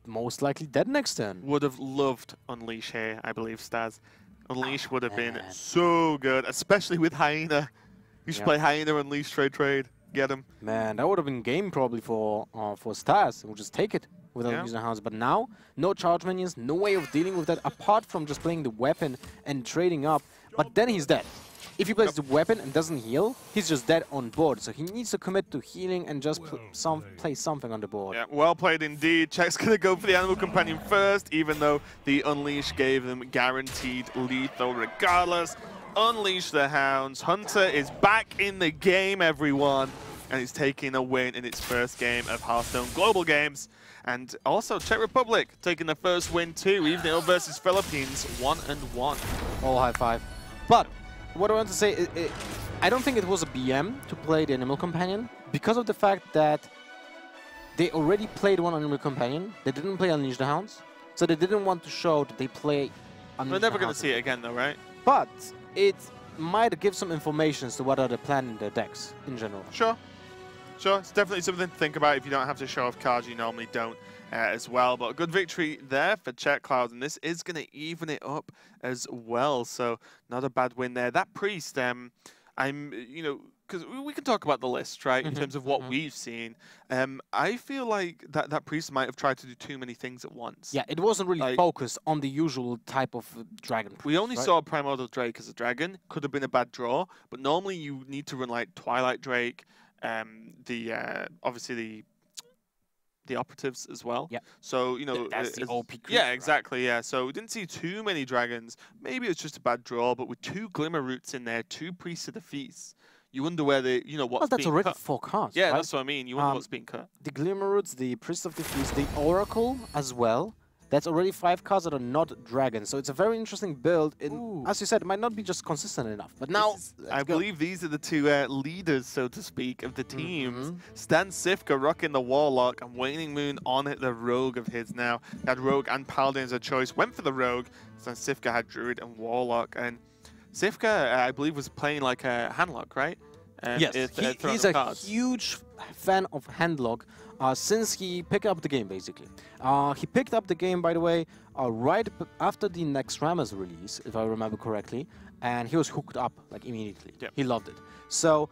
most likely dead next turn. Would have loved Unleash here, I believe, Staz. Unleash would have been so good, especially with Hyena. You should play Hyena, Unleash, trade. Get him. Man, that would have been game probably for Staz. We'll just take it without using a house. But now, no charge minions, no way of dealing with that apart from just playing the weapon and trading up. But then he's dead. If he plays the weapon and doesn't heal, he's just dead on board. So he needs to commit to healing and just play something on the board. Yeah, well played indeed. Czech's going to go for the Animal Companion first, even though the Unleash gave them guaranteed lethal regardless. Unleash the Hounds. Hunter is back in the game, everyone. And he's taking a win in its first game of Hearthstone Global Games. And also Czech Republic taking the first win too, even though versus Philippines 1-1. All high five. But what I want to say, I don't think it was a BM to play the Animal Companion because of the fact that they already played one Animal Companion. They didn't play Unleash the Hounds, so they didn't want to show that they play Unleash the Hounds. We're never going to see it again though, right? But it might give some information as to what are the plan in their decks in general. Sure. It's definitely something to think about if you don't have to show off cards you normally don't as well. But a good victory there for CzechCloud, and this is going to even it up as well. So not a bad win there. That Priest, because we can talk about the list, right, in terms of what we've seen. I feel like that Priest might have tried to do too many things at once. Yeah, it wasn't really focused on the usual type of dragon priest. We only saw Primordial Drake as a dragon. Could have been a bad draw, but normally you need to run like Twilight Drake, obviously the operatives as well. Yeah. So, that's the OP creature, yeah, exactly, yeah. So we didn't see too many dragons. Maybe it's just a bad draw, but with 2 Glimmer Roots in there, 2 Priests of the Feast, you wonder where what's being cut. Well, that's already 4 cards, yeah, right? that's what I mean. You wonder what's being cut. The Glimmer Roots, the Priest of the Feast, the Oracle as well. That's already 5 cards that are not dragons. So it's a very interesting build. As you said, it might not be just consistent enough. But now, I believe these are the 2 leaders, so to speak, of the teams. StanCifka rocking the Warlock and WaningMoon on it, the Rogue of his now. He had Rogue and Paladin as a choice. Went for the Rogue. StanCifka had Druid and Warlock. And Cifka, I believe, was playing like a Handlock, right? Yes, he's a huge fan of Handlock since he picked up the game, basically. He picked up the game, by the way, right after the next Rammer's release, if I remember correctly, and he was hooked up, like, immediately. Yep. He loved it. So,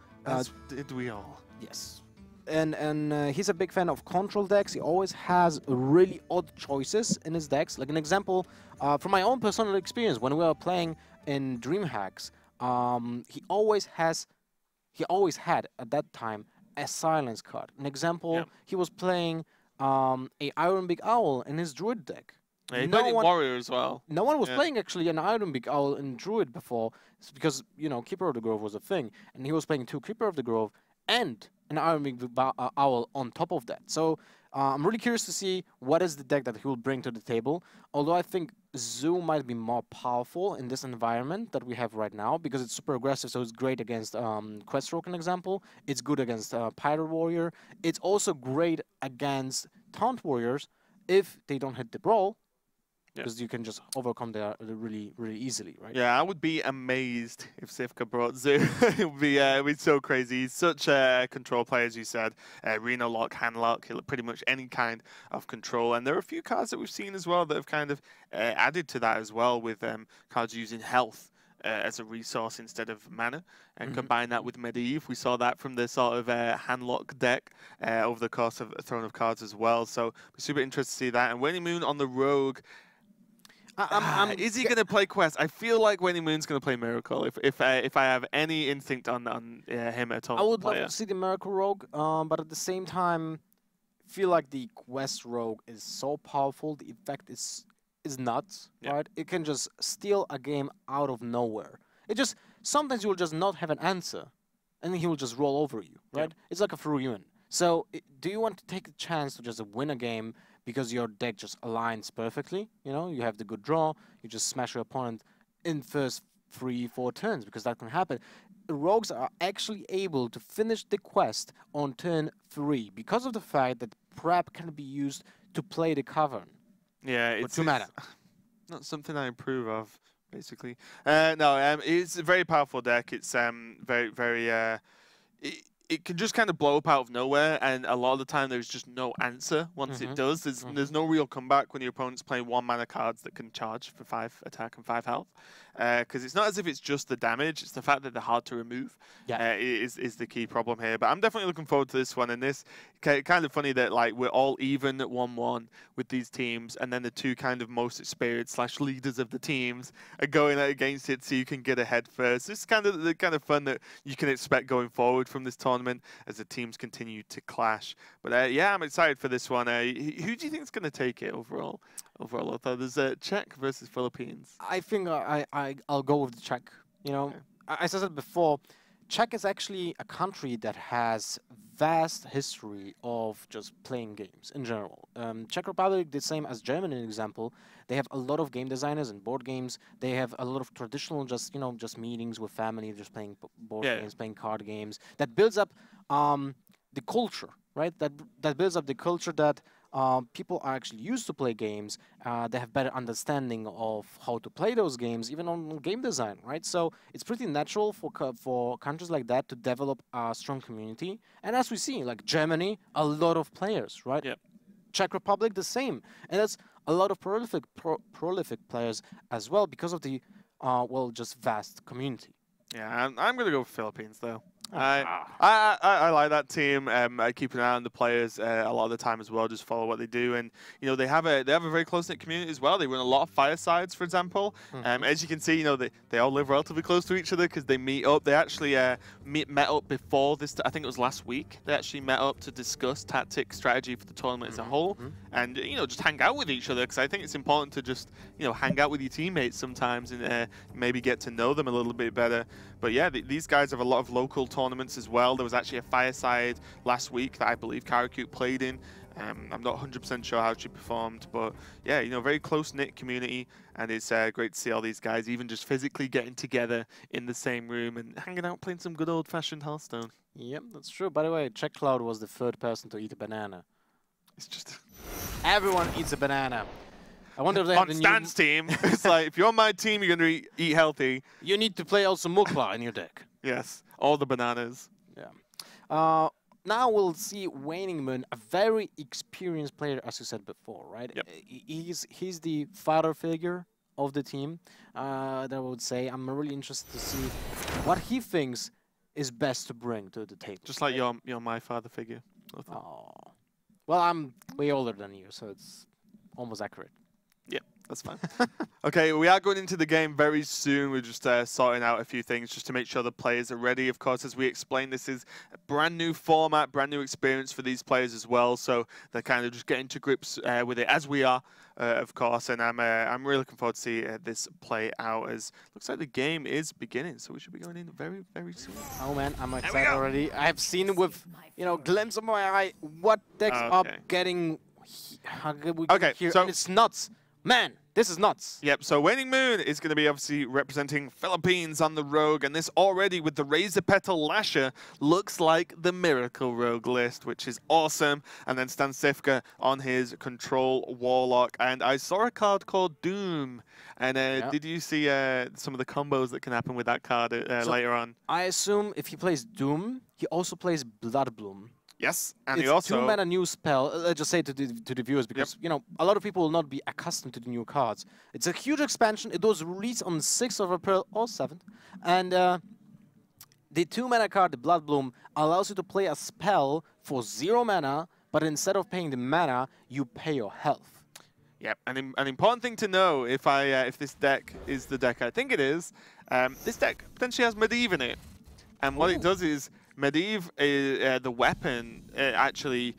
did we all? Yes. And he's a big fan of control decks. He always has really odd choices in his decks. Like an example, from my own personal experience, when we were playing in DreamHacks, he always had, at that time, a silence card. An example, he was playing a Iron Big Owl in his Druid deck. Yeah, he played Warrior as well. No one was playing, actually, an Iron Big Owl in Druid before, because, Keeper of the Grove was a thing. And he was playing 2 Keeper of the Grove and an Iron Big Owl on top of that. So I'm really curious to see what is the deck that he will bring to the table. Although I think Zoo might be more powerful in this environment that we have right now because it's super aggressive, so it's great against Quest Rogue, an example. It's good against Pirate Warrior. It's also great against Taunt Warriors if they don't hit the brawl, because you can just overcome that really, really easily, right? Yeah, I would be amazed if Cifka brought Zoo. It would be so crazy. He's such a control player, as you said. Reno Lock, Hand Lock, pretty much any kind of control. And there are a few cards that we've seen as well that have kind of added to that as well, with cards using health as a resource instead of mana, and combine that with Medivh. We saw that from the sort of Handlock deck over the course of Throne of Cards as well. So we're super interested to see that. And WaningMoon on the Rogue. Is he going to play Quest? I feel like WaningMoon's going to play Miracle if I have any instinct on him at all. I would love to see the Miracle Rogue, but at the same time, feel like the Quest Rogue is so powerful. The effect is nuts, right? It can just steal a game out of nowhere. It just sometimes you will just not have an answer, and then he will just roll over you, right? It's like a Furyun. So do you want to take a chance to just win a game because your deck just aligns perfectly? You have the good draw, you just smash your opponent in first 3-4 turns, because that can happen. The Rogues are actually able to finish the quest on turn 3 because of the fact that prep can be used to play the Cavern. Yeah, it's 2 mana. Not something I approve of, basically. No, it's a very powerful deck. It's very. It can just kind of blow up out of nowhere, and a lot of the time there's just no answer once it does. There's no real comeback when your opponent's playing 1 mana cards that can charge for 5 attack and 5 health. Because it's not as if it's just the damage, it's the fact that they're hard to remove is the key problem here. But I'm definitely looking forward to this one, and this kind of funny that like we're all even at 1-1 with these teams, and then the 2 kind of most experienced / leaders of the teams are going out against it so you can get ahead first. This is kind of the kind of fun that you can expect going forward from this tournament as the teams continue to clash. But yeah, I'm excited for this one. Who do you think is going to take it overall? Overall, I thought there's Czech versus Philippines. I think I'll go with the Czech. You know, as I said before, Czech is actually a country that has vast history of just playing games in general. Czech Republic, the same as Germany, an example. They have a lot of game designers and board games. They have a lot of traditional, just meetings with family, just playing board games, playing card games. That builds up the culture, right? That builds up the culture that people are actually used to play games. They have better understanding of how to play those games, even on game design, right? So it's pretty natural for countries like that to develop a strong community. And as we see, like Germany, a lot of players, right? Yep. Czech Republic, the same. And that's a lot of prolific players as well because of the, just vast community. Yeah, I'm going to go with Philippines, though. I like that team. I keep an eye on the players a lot of the time as well. Just follow what they do, and they have a very close knit community as well. They run a lot of firesides, for example. As you can see, they all live relatively close to each other because they meet up. They actually met up before this. I think it was last week. They actually met up to discuss tactic strategy for the tournament as a whole, and just hang out with each other. Because I think it's important to just hang out with your teammates sometimes and maybe get to know them a little bit better. But yeah, these guys have a lot of local tournaments as well. There was actually a fireside last week that I believe CaraCute played in. I'm not 100% sure how she performed, but yeah, very close-knit community, and it's great to see all these guys even just physically getting together in the same room and hanging out playing some good old-fashioned Hearthstone. Yep, that's true. By the way, CzechCloud was the 3rd person to eat a banana. It's just... Everyone eats a banana. I wonder if they have on Stan's team, it's like, if you're on my team, you're going to eat healthy. You need to play also Mukla in your deck. Yes, all the bananas. Yeah. Now we'll see WaningMoon, a very experienced player, as you said before, right? Yep. He's the father figure of the team, that I would say. I'm really interested to see what he thinks is best to bring to the table. Just like you're my father figure. Oh. Well, I'm way older than you, so it's almost accurate. Yep, that's fine. Okay, we are going into the game very soon. We're just sorting out a few things just to make sure the players are ready. Of course, as we explained, this is a brand new format, brand new experience for these players as well. So they're kind of just getting to grips with it as we are, of course. And I'm really looking forward to see this play out, as looks like the game is beginning. So we should be going in very, very soon. Oh man, I'm excited already. I've seen with glimpse of my eye what decks are getting. Okay, so it's nuts. Man, this is nuts. Yep, so WaningMoon is going to be obviously representing Philippines on the Rogue, and this already with the Razor Petal Lasher looks like the Miracle Rogue list, which is awesome. And then StanCifka on his Control Warlock, and I saw a card called Doom. And did you see some of the combos that can happen with that card later on? I assume if he plays Doom, he also plays Bloodbloom. Yes, and it's he also... 2 mana new spell. Let's just say to the viewers, because a lot of people will not be accustomed to the new cards. It's a huge expansion. It was released on the 6th of April or 7th, and the 2 mana card, the Bloodbloom, allows you to play a spell for 0 mana, but instead of paying the mana, you pay your health. Yep, and an important thing to know if this deck is the deck I think it is, this deck potentially has Medivh in it, and what it does is. Medivh, the weapon, actually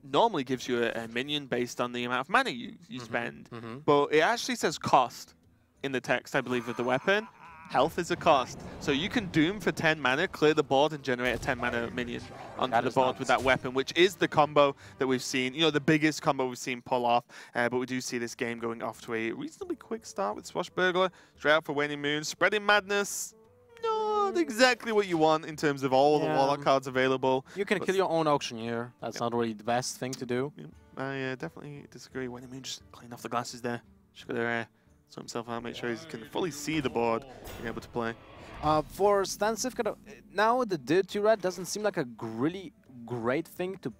normally gives you a minion based on the amount of mana you spend. But it actually says cost in the text, I believe, of the weapon. Health is a cost. So you can Doom for 10 mana, clear the board, and generate a 10 mana minion onto the board with that weapon, which is the combo that we've seen, the biggest combo we've seen pull off. But we do see this game going off to a reasonably quick start with Swashbuckler. Straight out for WaningMoon. Spreading Madness. not exactly what you want in terms of all the Warlock cards available. You can kill your own Auctioneer. That's not really the best thing to do. I definitely disagree. WaningMoon just clean off the glasses there. Just gotta sort himself out, make sure he can fully see the board, being able to play. For StanCifka, now the Dirty Rat doesn't seem like a really great thing to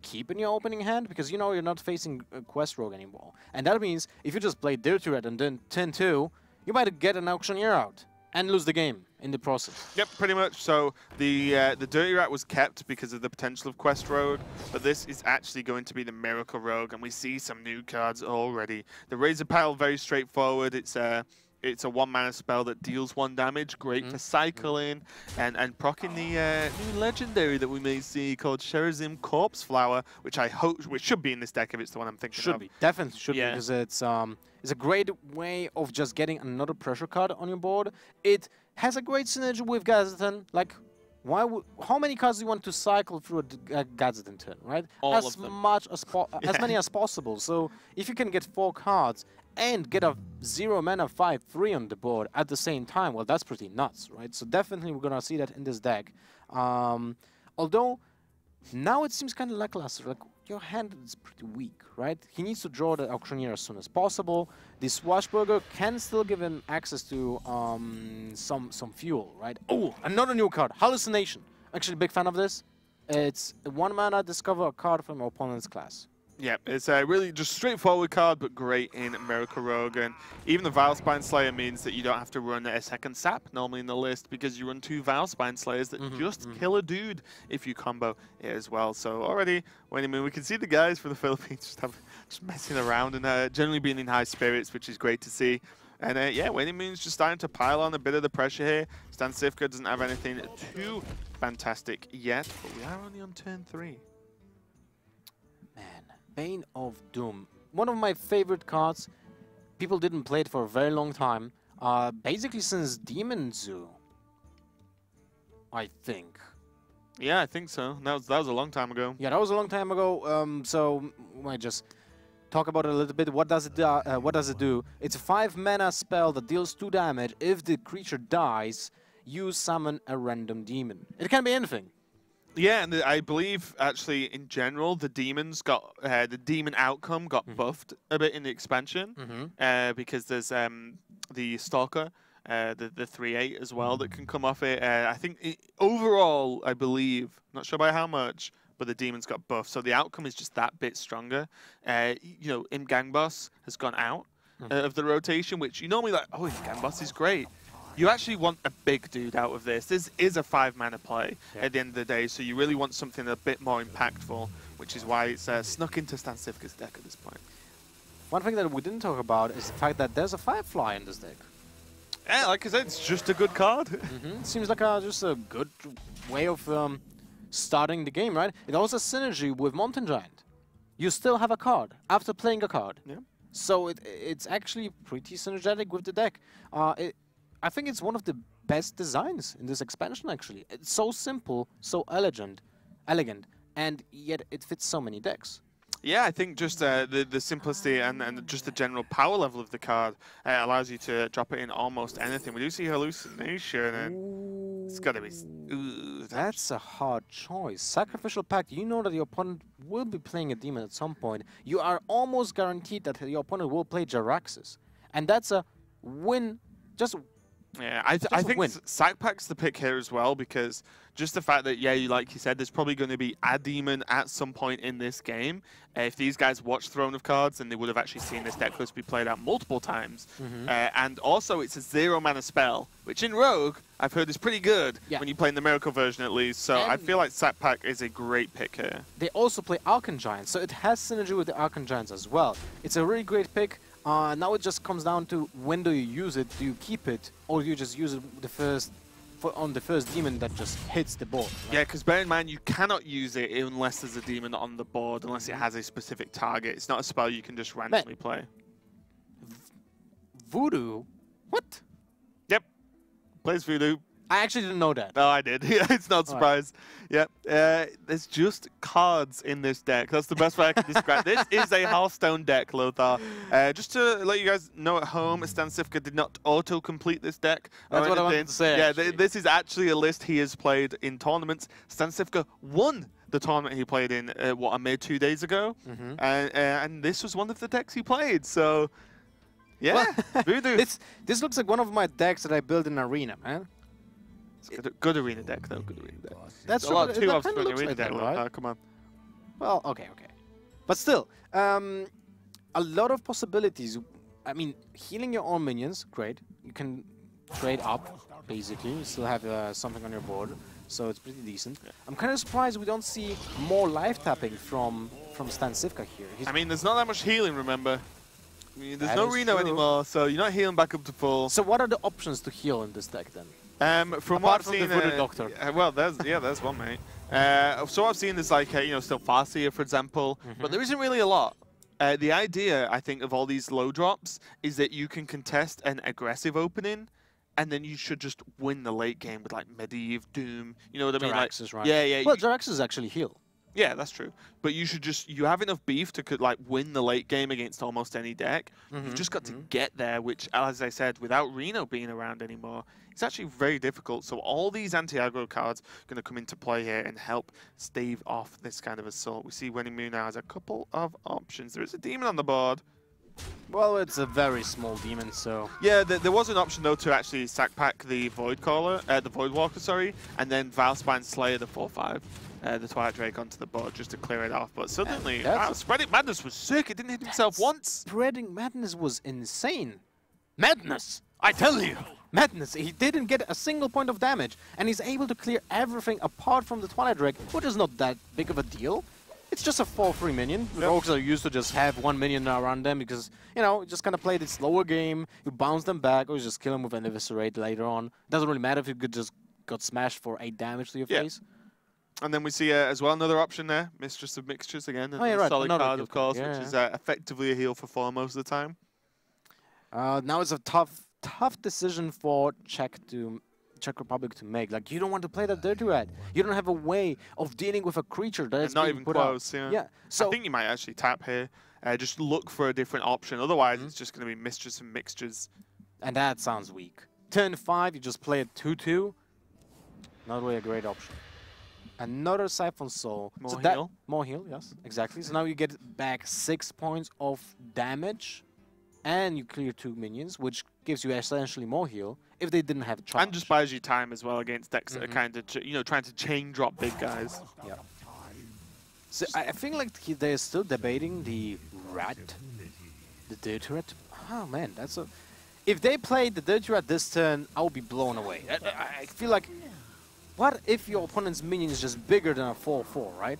keep in your opening hand, because you know you're not facing a Quest Rogue anymore. And that means if you just play Dirty Rat and then 10-2, you might get an Auctioneer out and lose the game in the process. Yep, pretty much. So the Dirty Rat was kept because of the potential of Quest Rogue, but this is actually going to be the Miracle Rogue, and we see some new cards already. The Razor Pile, very straightforward. It's a 1-mana spell that deals 1 damage, great for cycling, and procking the new legendary that we may see called Sherazim Corpse Flower, which I hope should be in this deck if it's the one I'm thinking of. Should be, definitely should be, because it's a great way of just getting another pressure card on your board. It has a great synergy with Gazetan. Like, how many cards do you want to cycle through a Gazetan turn, right? All of them. As many as possible. So if you can get 4 cards and get a 0-mana 5/3 on the board at the same time, well, that's pretty nuts, right? So definitely we're gonna see that in this deck. Although now it seems kind of lackluster. Like, your hand is pretty weak, right? He needs to draw the Auctioneer as soon as possible. The Swashburger can still give him access to some fuel, right? Oh, another new card, Hallucination. Actually, big fan of this. It's a 1-mana, discover a card from your opponent's class. Yeah, it's a really just straightforward card, but great in Miracle Rogue. And even the Vilespine Slayer means that you don't have to run a second sap normally in the list, because you run 2 Vilespine Slayers that just kill a dude if you combo it as well. So already, WaningMoon, we can see the guys from the Philippines just messing around and generally being in high spirits, which is great to see. And yeah, WaningMoon's just starting to pile on a bit of the pressure here. StanCifka doesn't have anything too fantastic yet, but we are only on turn 3. Bane of Doom. One of my favorite cards. People didn't play it for a very long time. Basically since Demon Zoo, I think. Yeah, I think so. That was a long time ago. Yeah, that was a long time ago. So I might just talk about it a little bit. What does it do? It's a 5-mana spell that deals 2 damage. If the creature dies, you summon a random demon. It can be anything. Yeah, and I believe actually in general the demons got the demon outcome got buffed a bit in the expansion because there's the Stalker, the 3/8 as well that can come off it. I think overall, I believe, not sure by how much, but the demons got buffed, so the outcome is just that bit stronger. You know, Gang Boss has gone out of the rotation, which you normally like. Oh, Gang Boss is great. You actually want a big dude out of this. This is a 5-mana play at the end of the day, so you really want something a bit more impactful, which is why it's snuck into StanCifka's deck at this point. One thing that we didn't talk about is the fact that there's a Firefly in this deck. Yeah, like I said, it's just a good card. It seems like just a good way of starting the game, right? It also has synergy with Mountain Giant. You still have a card after playing a card. Yeah. So it's actually pretty synergetic with the deck. I think it's one of the best designs in this expansion, actually. It's so simple, so elegant, and yet it fits so many decks. Yeah, I think just the simplicity and just the general power level of the card allows you to drop it in almost anything. We do see Hallucination, and it's got to be... Ooh, that's a hard choice. Sacrificial Pact, you know that your opponent will be playing a demon at some point. You are almost guaranteed that your opponent will play JaraVzskocil. And that's a win, just... Yeah, I think Sack Pack's the pick here as well, because just the fact that, yeah, like you said, there's probably going to be a demon at some point in this game. If these guys watch Throne of Cards, then they would have actually seen this deck list be played out multiple times. And also, it's a 0-mana spell, which in Rogue, I've heard is pretty good when you play in the Miracle version at least. So I feel like Sack Pack is a great pick here. They also play Archon Giants, so it has synergy with the Archon Giants as well. It's a really great pick. Now it just comes down to when do you use it? Do you keep it, or do you just use it on the first demon that just hits the board? Right? Yeah, because bear in mind you cannot use it unless there's a demon on the board, unless it has a specific target. It's not a spell you can just randomly play. Voodoo? What? Yep. Plays Voodoo. I actually didn't know that. No, I did. Yeah, it's not a surprise. Right. Yep. There's just cards in this deck. That's the best way I can describe. This is a Hearthstone deck, Lothar. Just to let you guys know at home, StanCifka did not auto-complete this deck. That's what I wanted to say. Yeah, this is actually a list he has played in tournaments. StanCifka won the tournament he played in, what, I made 2 days ago? And this was one of the decks he played, so... Yeah, well, Voodoo. This looks like one of my decks that I built in Arena, man. Good arena deck, though. Good arena deck. That's a lot of 2-ups for an arena like deck. that, right? Come on. Well, okay. But still, a lot of possibilities. I mean, healing your own minions, great. You can trade up, basically. You still have something on your board, so it's pretty decent. Yeah. I'm kind of surprised we don't see more life tapping from StanCifka here. I mean, there's not that much healing, remember? I mean, there's no Reno anymore, so you're not healing back up to full. So what are the options to heal in this deck then? From Apart what I've from seen, the Voodoo Doctor. Well, there's one, mate. So what I've seen is like still Farseer, for example, but there isn't really a lot. The idea, I think, of all these low drops is that you can contest an aggressive opening, and then you should just win the late game with like Medivh, Doom. You know what I mean? JaraVzskocil, right? Yeah. Well, JaraVzskocil actually heal. Yeah, that's true. But you should you have enough beef to like win the late game against almost any deck. You've just got to get there, which, as I said, without Reno being around anymore, it's actually very difficult. So all these anti-aggro cards are going to come into play here and help stave off this kind of assault. We see WaningMoon now has a couple of options. There is a demon on the board. Well, it's a very small demon, so... Yeah, there was an option, though, to actually sack pack the Void Walker, sorry, and then Valspine Slayer, the 4/5. The Twilight Drake onto the board just to clear it off, but suddenly, Spreading Madness was sick. It didn't hit himself once. Spreading Madness was insane. Madness, I tell you. Madness. He didn't get a single point of damage, and he's able to clear everything apart from the Twilight Drake, which is not that big of a deal. It's just a 4/3 minion. The Rogues are used to just have one minion around them because, you just kind of play the slower game. You bounce them back, or you just kill them with an Eviscerate later on. Doesn't really matter if you just got smashed for 8 damage to your face. And then we see as well another option there, Mistress of Mixtures again. Right. Solid another card, of course, which is effectively a heal for 4 most of the time. Now it's a tough decision for Czech Republic to make. Like, you don't want to play that Dirty Rat. You don't have a way of dealing with a creature that is not even close. Yeah. So I think you might actually tap here. Just look for a different option. Otherwise, it's just going to be Mistress of Mixtures. And that sounds weak. Turn 5, you just play a 2/2. Not really a great option. Another Siphon Soul. More heal. More heal, yes, exactly. So now you get back 6 points of damage, and you clear 2 minions, which gives you essentially more heal if they didn't have charge. And just buys you time as well against decks that are kind of, trying to chain drop big guys. Yeah. So I feel like they're still debating the rat, the Dirty Rat. Oh man, that's a... If they played the Dirty Rat this turn, I would be blown away. I feel like... What if your opponent's minion is just bigger than a 4/4, right?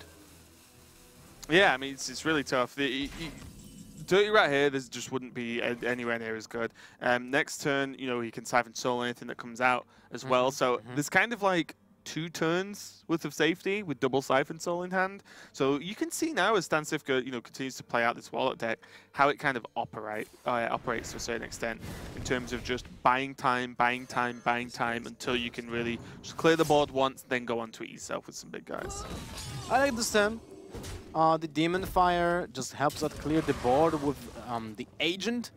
Yeah, I mean, it's really tough. Dirty Rat here, this just wouldn't be anywhere near as good. Next turn, he can Siphon Soul anything that comes out as well. So there's kind of like 2 turns worth of safety with double Siphon Soul in hand. So you can see now as StanCifka, continues to play out this Warlock deck, how it kind of operates to a certain extent in terms of just buying time until you can really just clear the board once, then go on to it yourself with some big guys. I like this turn. The Demon Fire just helps us clear the board with the Agent.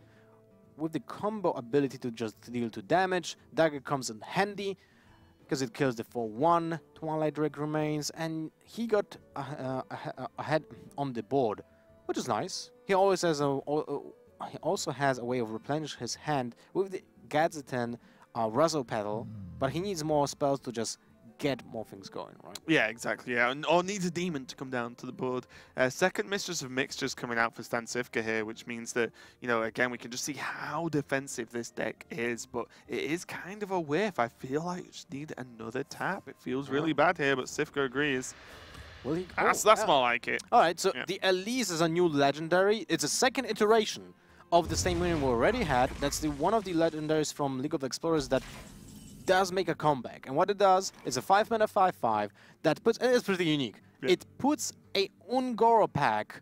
With the combo ability to just deal 2 damage, Dagger comes in handy, because it kills the 4/1, Twilight Drake remains, and he got ahead on the board, which is nice. He always has he also has a way of replenishing his hand with the Gadgeton Ruzzle Pedal, but he needs more spells to just get more things going, right? Yeah, exactly. Yeah, or needs a demon to come down to the board. Second Mistress of Mixtures coming out for StanCifka here, which means that, again, we can just see how defensive this deck is, but it is kind of a whiff. I feel like you just need another tap. It feels really bad here, but Cifka agrees. Well, that's more like it. All right, so the Elise is a new legendary. It's a second iteration of the same minion we already had. That's one of the legendaries from League of Explorers that does make a comeback, and what it does is a 5-mana 5/5 that puts, and it's pretty unique. Yeah. It puts a Ungoro pack.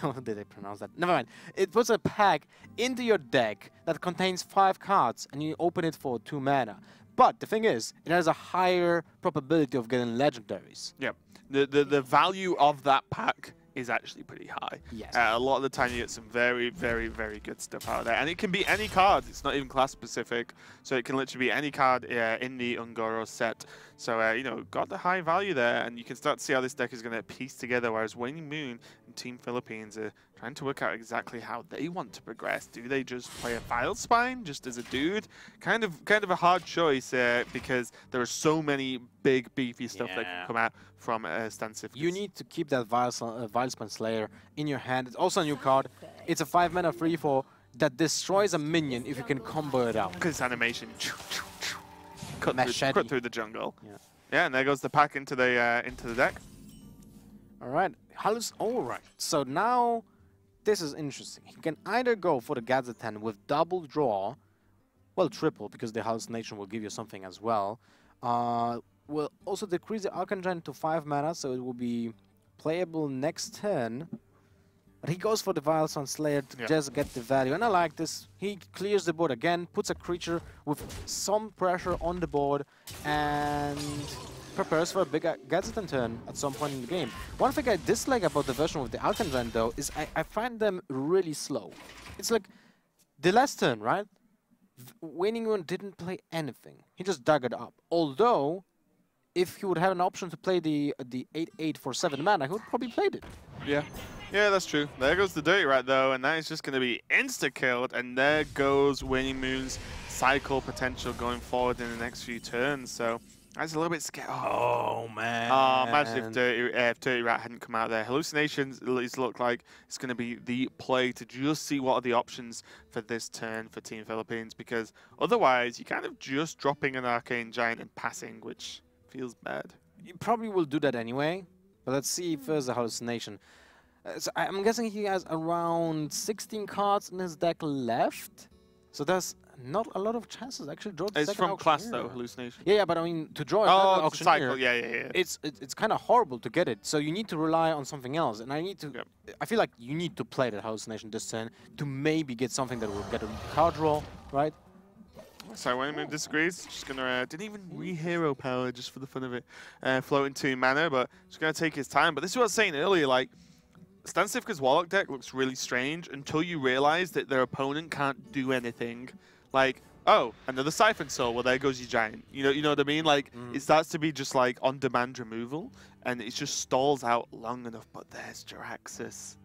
How did I pronounce that? Never mind. It puts a pack into your deck that contains 5 cards, and you open it for 2 mana. But the thing is, it has a higher probability of getting legendaries. Yep. The value of that pack is actually pretty high. Yes. A lot of the time you get some very, very, very good stuff out of there. And it can be any card. It's not even class specific. So it can literally be any card in the Ungoro set. So, you know, got the high value there. And you can start to see how this deck is going to piece together. Whereas WaningMoon and Team Philippines are trying to work out exactly how they want to progress. Do they just play a Vile Spine just as a dude? Kind of a hard choice because there are so many big, beefy stuff that can come out from StanCifka. You need to keep that Vile Spine Slayer in your hand. It's also a new card. It's a 5-mana 3/4 that destroys a minion if you can combo it out. Because animation. Cut through the jungle. Yeah, and there goes the pack into the deck. All right. All right. So now this is interesting. He can either go for the Gazetan with double draw, well, triple, because the hallucination will give you something as well. Will also decrease the Archangel to 5 mana, so it will be playable next turn. But he goes for the Vile Spine Slayer to just get the value. And I like this. He clears the board again, puts a creature with some pressure on the board, and prepares for a big Gazetan turn at some point in the game. One thing I dislike about the version with the Archangel, though, is I find them really slow. It's like the last turn, right? WaningMoon didn't play anything. He just dug it up. Although, if he would have an option to play the 8/8 for 7 mana, he would probably played it. Yeah, that's true. There goes the Dirty Rat, though, and that is just going to be insta-killed, and there goes WaningMoon's cycle potential going forward in the next few turns, so that's a little bit scary. Oh, man. Imagine if Dirty Rat hadn't come out there. Hallucinations at least look like it's going to be the play to just see what are the options for this turn for Team Philippines, because otherwise you're kind of just dropping an Arcane Giant and passing, which feels bad. You probably will do that anyway, but let's see first the Hallucination. So I'm guessing he has around 16 cards in his deck left, so there's not a lot of chances actually draw the It's second from class Auctioneer. though, Hallucination. Yeah, but I mean to draw Oh, it's it's a cycle. Yeah. It's kind of horrible to get it, so you need to rely on something else. And I need to. I feel like you need to play that Hallucination this turn to maybe get something that will get a card draw, right? So WaningMoon disagrees. Just gonna didn't even re-hero power just for the fun of it. Floating 2 mana, but just gonna take his time. But this is what I was saying earlier, like StanCifka's Warlock deck looks really strange until you realize that their opponent can't do anything. Like, oh, another Siphon Soul. Well, there goes your giant. You know what I mean? Like, it starts to be just like on-demand removal, and it just stalls out long enough. But there's JaraVzskocil.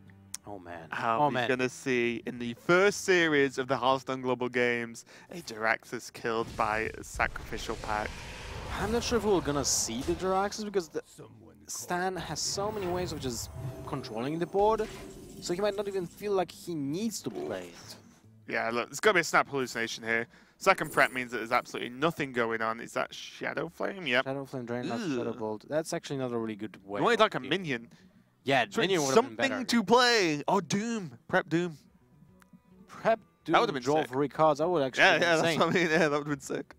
Oh man. How are we gonna see in the first series of the Hearthstone Global Games a JaraVzskocil killed by a sacrificial pack? I'm not sure if we're gonna see the JaraVzskocil because Stan has so many ways of just controlling the board, so he might not even feel like he needs to play it. Yeah, look, there's got to be a snap hallucination here. Second prep means that there's absolutely nothing going on. Is that Shadow Flame? Yep. Shadow Flame Drain, not Shadow Bolt. That's actually not a really good way. You wanted like a minion. Yeah, minion would have been better. Something to play. Oh, Doom. Prep Doom. Prep Doom. That would have been draw sick. 3 cards. I would actually. Yeah, that's what I mean. Yeah, that would have been sick.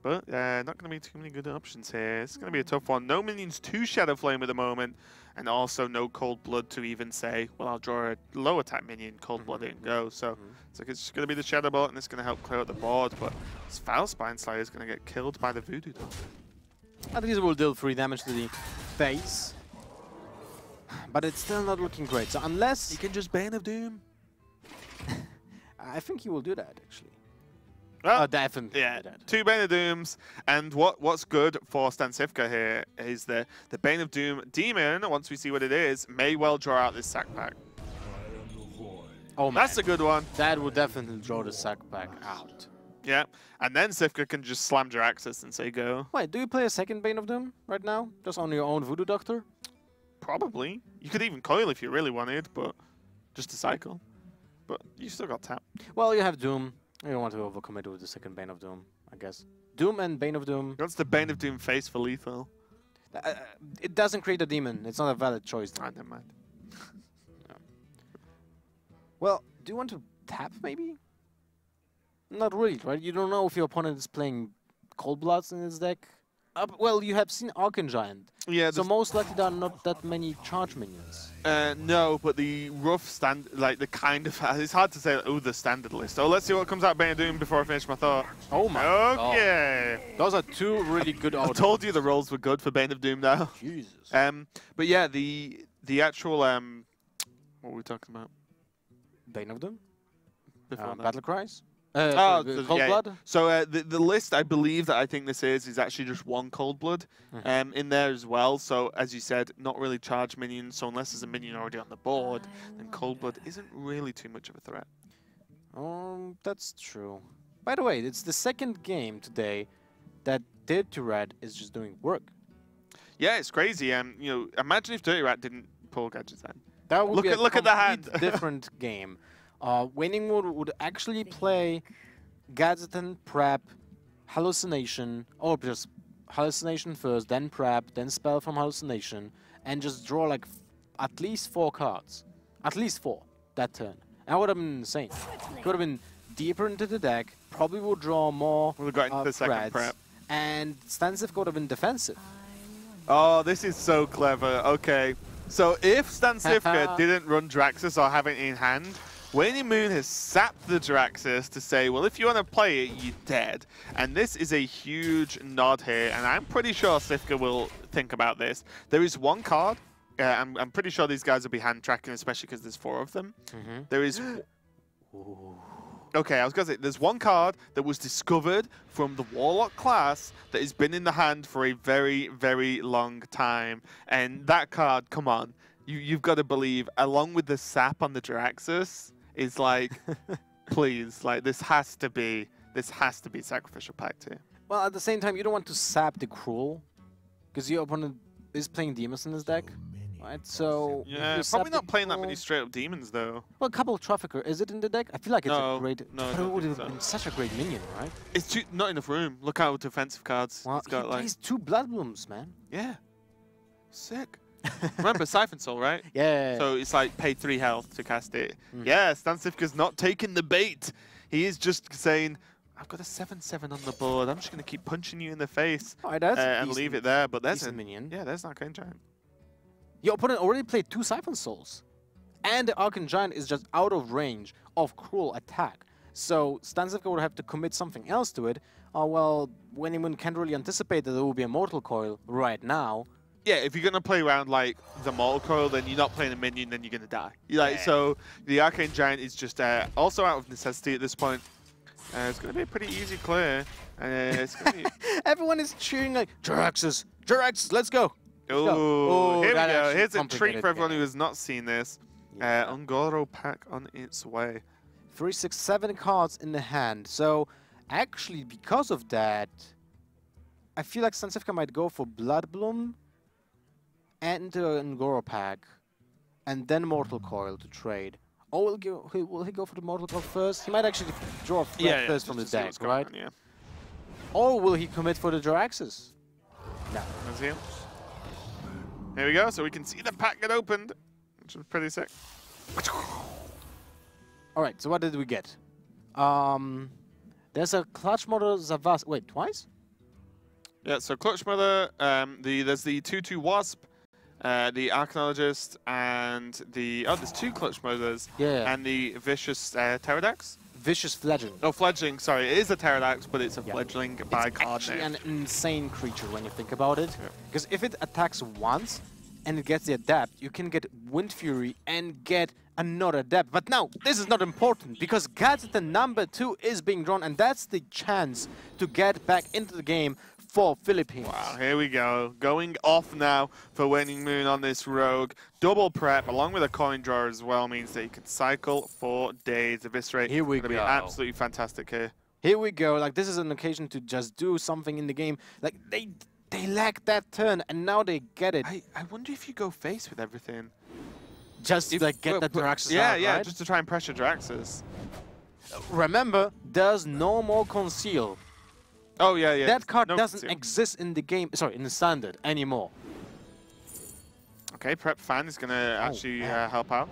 But not going to be too many good options here. It's going to be a tough one. No minions to Shadow Flame at the moment, and also no Cold Blood to even say, well, I'll draw a low attack minion, Cold Blood it and go. So it's like it's just going to be the Shadow Bolt, and it's going to help clear out the board. But this Vile Spine Slayer is going to get killed by the Voodoo Dog. At least it will deal 3 damage to the face, but it's still not looking great. So unless you can just Bane of Doom, I think he will do that actually. Well, definitely. Yeah, 2 Bane of Dooms, and what's good for StanCifka here is the Bane of Doom Demon, once we see what it is, may well draw out this sack pack. Oh man. That's a good one. That would definitely draw the sack pack out. Yeah, and then Cifka can just slam JaraVzskocil and say go. Wait, do you play a second Bane of Doom right now? Just on your own Voodoo Doctor? Probably. You could even coil if you really wanted, but just to cycle. But you still got tap. Well, you have Doom. You don't want to overcommit with the second Bane of Doom, I guess. Doom and Bane of Doom. What's the Bane of Doom face for lethal? It doesn't create a demon. It's not a valid choice. Ah, never mind. Yeah. Well, do you want to tap, maybe? Not really, right? You don't know if your opponent is playing Cold Bloods in his deck. Well, you have seen Arcangiant. Yeah. So most likely there are not that many charge minions. No, but the rough like the kind of, it's hard to say, oh, the standard list. Oh, let's see what comes out Bane of Doom before I finish my thought. Oh my Okay. God. Those are two really good I told you the rolls were good for Bane of Doom now. Jesus. But yeah, the actual, what were we talking about? Bane of Doom? Before Battle Cries? Cold Blood? So the list, I believe that I think this is actually just one Cold Blood in there as well. So as you said, not really charge minions. So unless there's a minion already on the board, then Cold Blood isn't really too much of a threat. That's true. By the way, it's the second game today that Dirty Rat is just doing work. Yeah, it's crazy. You know, imagine if Dirty Rat didn't pull Gadget's hand. That would be look at the hand. Different game. WaningMoon would actually play Gadgeton, Prep, Hallucination, or just Hallucination first, then Prep, then Spell from Hallucination, and just draw like at least 4 cards. At least 4 that turn. That would have been insane. Could have been deeper into the deck, probably would draw more We've got into the second Prep. And StanCifka would have been defensive. Oh, this is so clever. Okay. So if StanCifka didn't run Draxus or have it in hand, WaningMoon has sapped the Draxus to say, well, if you want to play it, you're dead. And this is a huge nod here, and I'm pretty sure Cifka will think about this. There is one card. I'm pretty sure these guys will be hand tracking, especially because there's 4 of them. There is... Okay, I was going to say, there's one card that was discovered from the Warlock class that has been in the hand for a very, very long time. And that card, come on, you've got to believe, along with the sap on the Draxus, is like, please, like this has to be Sacrificial Pact here. Well, at the same time, you don't want to sap the Cruel, because your opponent is playing Demons in his deck. Right, so yeah, probably not playing that many straight up demons though. Well, a couple of Trafficker, is it in the deck? I feel like it's a great. No, but it would have been such a great minion, right? It's not enough room. Look how defensive cards. Well, it's got he like plays 2 Blood Blooms, man. Yeah, sick. Remember Siphon Soul, right? Yeah. So it's like pay 3 health to cast it. Yeah, StanCifka's not taking the bait. He is just saying, I've got a 7/7 on the board. I'm just going to keep punching you in the face and leave it there. But there's a minion. Yeah, there's an Arcane Giant. Your opponent already played 2 Siphon Souls. And the Arcane Giant is just out of range of Cruel attack. So StanCifka would have to commit something else to it. Well, WaningMoon can't really anticipate that there will be a Mortal Coil right now. Yeah, if you're going to play around like the Mortal Coil, then you're not playing a minion, then you're going to die. So the Arcane Giant is just also out of necessity at this point. It's going to be a pretty easy clear. It's gonna be... Everyone is cheering like, Jaraxxus, Jaraxxus, let's go. Oh, here we go. Here's a treat for everyone who has not seen this. Ungoro pack on its way. 3, 6, 7 cards in the hand. So actually, because of that, I feel like StanCifka might go for Blood Bloom and Ungoro pack, and then Mortal Coil to trade. Or will he go for the Mortal Coil first? He might actually draw a threat first from the deck, right? On, Or will he commit for the Jaraxxus? No. Let's see him. Here we go, so we can see the pack get opened, which is pretty sick. Alright, so what did we get? There's a Clutch Mother Zavas. Wait, twice? Yeah, so Clutch Mother, there's the 2/2 Wasp, the Archaeologist, and the... Oh, there's 2 Clutch Mothers. Yeah. And the Vicious Pterodax. Vicious Fledgling. Oh, Fledgling, sorry. It is a Pterodax, but it's a Fledgling by card It's actually name. an insane creature when you think about it. Because if it attacks once and it gets the Adapt, you can get Wind Fury and get another Adapt. But now, this is not important because Gadgeton number 2 is being drawn, and that's the chance to get back into the game for Philippines. Wow, here we go. Going off now for WaningMoon on this rogue. Double prep, along with a coin drawer as well, means that you can cycle for days. Eviscerate. Here we go. Be absolutely fantastic here. Here we go. Like, this is an occasion to just do something in the game. Like, they lack that turn, and now they get it. I wonder if you go face with everything. Just to like, get that Jaraxxus out, yeah, right? just to try and pressure Jaraxxus. Remember, there's no more Conceal. Oh, yeah. That card doesn't exist in the game, sorry, in the standard anymore. Okay, Prep Fan is going to actually help out.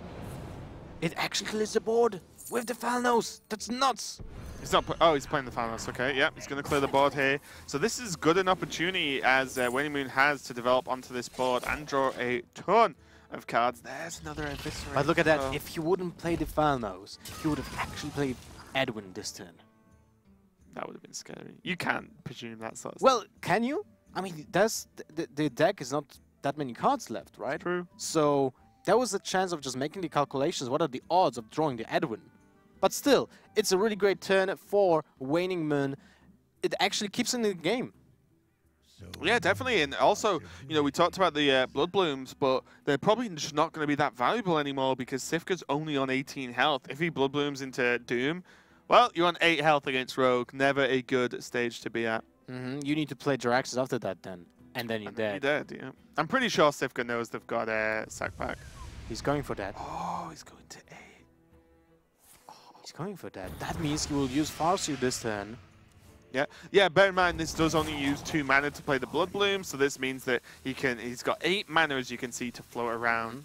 It actually clears the board with the Falnos. That's nuts. He's not. Oh, he's playing the Thanos. Okay, yep. He's going to clear the board here. So this is good an opportunity as WaningMoon has to develop onto this board and draw a ton of cards. There's another Eviscerate. But look at that. If he wouldn't play the Thanos, he would have actually played Edwin this turn. That would have been scary. You can't presume that sort of Well, can you? I mean, the deck is not that many cards left, right? True. So there was a chance of just making the calculations. What are the odds of drawing the Edwin? But still, it's a really great turn for WaningMoon. It actually keeps him in the game. Yeah, definitely. And also, you know, we talked about the Blood Blooms, but they're probably just not going to be that valuable anymore because Cifka's only on 18 health. If he Blood Blooms into Doom, well, you're on 8 health against Rogue. Never a good stage to be at. You need to play Jaraxxus after that then. And then you're dead. You're dead, yeah. I'm pretty sure Cifka knows they've got a sack pack. He's going for that. Oh, he's going to 8. He's going for that. That means he will use Farseer this turn. Yeah, bear in mind this does only use 2 mana to play the Blood Bloom, so this means that he's got 8 mana, as you can see, to float around.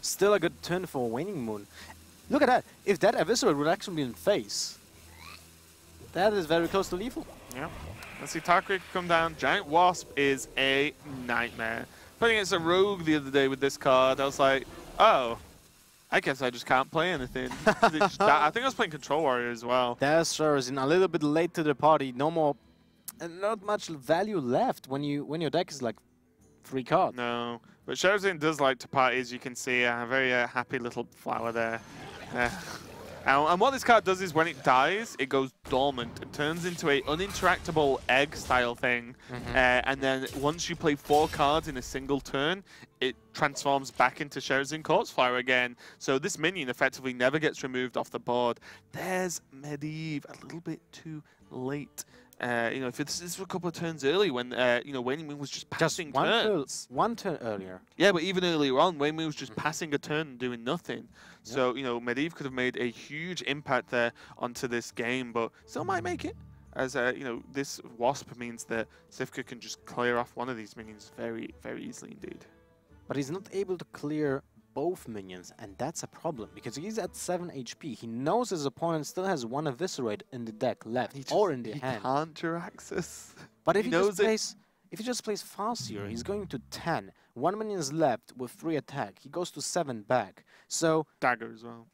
Still a good turn for WaningMoon. Look at that. If that Eviscerate would actually be in face, that is very close to lethal. Yeah. Let's see Tarkrik come down. Giant Wasp is a nightmare. Playing against a Rogue the other day with this card, I was like, oh, I guess I just can't play anything. I think I was playing Control Warrior as well. That's sure is a little bit late to the party. No more, and not much value left when your deck is like 3 cards. No, but Sherazin does like to party, as you can see. A very happy little flower there. And what this card does is when it dies, it goes dormant. It turns into a uninteractable egg-style thing. And then once you play 4 cards in a single turn, it transforms back into Sherazin Corpse Flower again. So this minion effectively never gets removed off the board. There's Medivh a little bit too late. You know, if this is a couple of turns early when, you know, WaningMoon was just passing turns. One turn earlier. Yeah, but even earlier on, WaningMoon was just passing a turn and doing nothing. So, you know, Medivh could have made a huge impact there onto this game, but still might make it. As, you know, this Wasp means that Cifka can just clear off one of these minions very, very easily indeed. But he's not able to clear both minions, and that's a problem, because he's at 7 HP. He knows his opponent still has 1 Eviscerate in the deck left, or in the hand. He can't Jaraxxus. But if he just plays Farseer, he's going to 10. 1 minion is left with 3 attack. He goes to 7 back. So Dagger as well.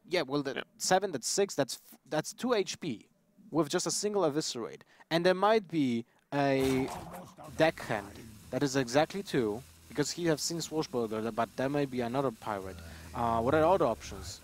Yeah, well, 7, that's 6, that's 2 HP with just a single Eviscerate. And there might be a deckhand that is exactly 2. Because he has seen Swashbuckler, but there may be another pirate. What are other options?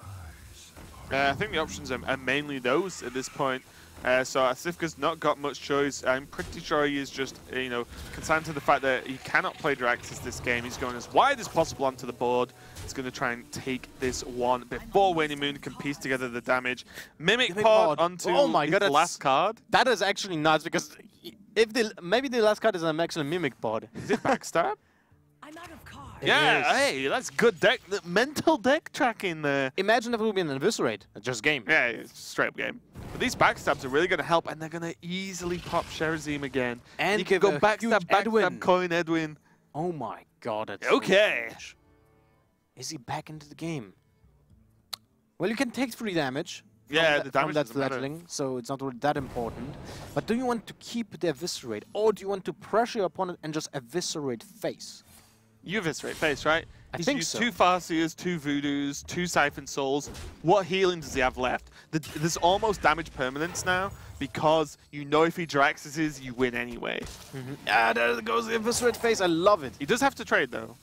I think the options are mainly those at this point. So Cifka's not got much choice. I'm pretty sure he is just, you know, consigned to the fact that he cannot play Jaraxxus this game. He's going as wide as possible onto the board. He's going to try and take this one before WaningMoon can piece together the damage. Mimic Pod onto his last card. That is actually nuts, because if maybe the last card is an actual Mimic Pod. Is it Backstab? I'm out of cards. Yeah, hey, that's good deck, mental deck tracking there. Imagine if it would be an Eviscerate, just game. Yeah, it's straight up game. But these backstabs are really going to help, and they're going to easily pop Sherazim again. And you can go backstab, coin Edwin. Oh my god, that's okay. So is he back into the game? Well, you can take 3 damage. Yeah, the damage from that fledgling, so it's not really that important. But do you want to keep the Eviscerate, or do you want to pressure your opponent and just Eviscerate face? You Eviscerate face, right? I think so. 2 Farseers, 2 Voodoos, 2 Siphon Souls. What healing does he have left? There's almost damage permanence now, because you know if he Jaraxxuses, you win anyway. Ah, there goes the Eviscerate face. I love it. He does have to trade, though.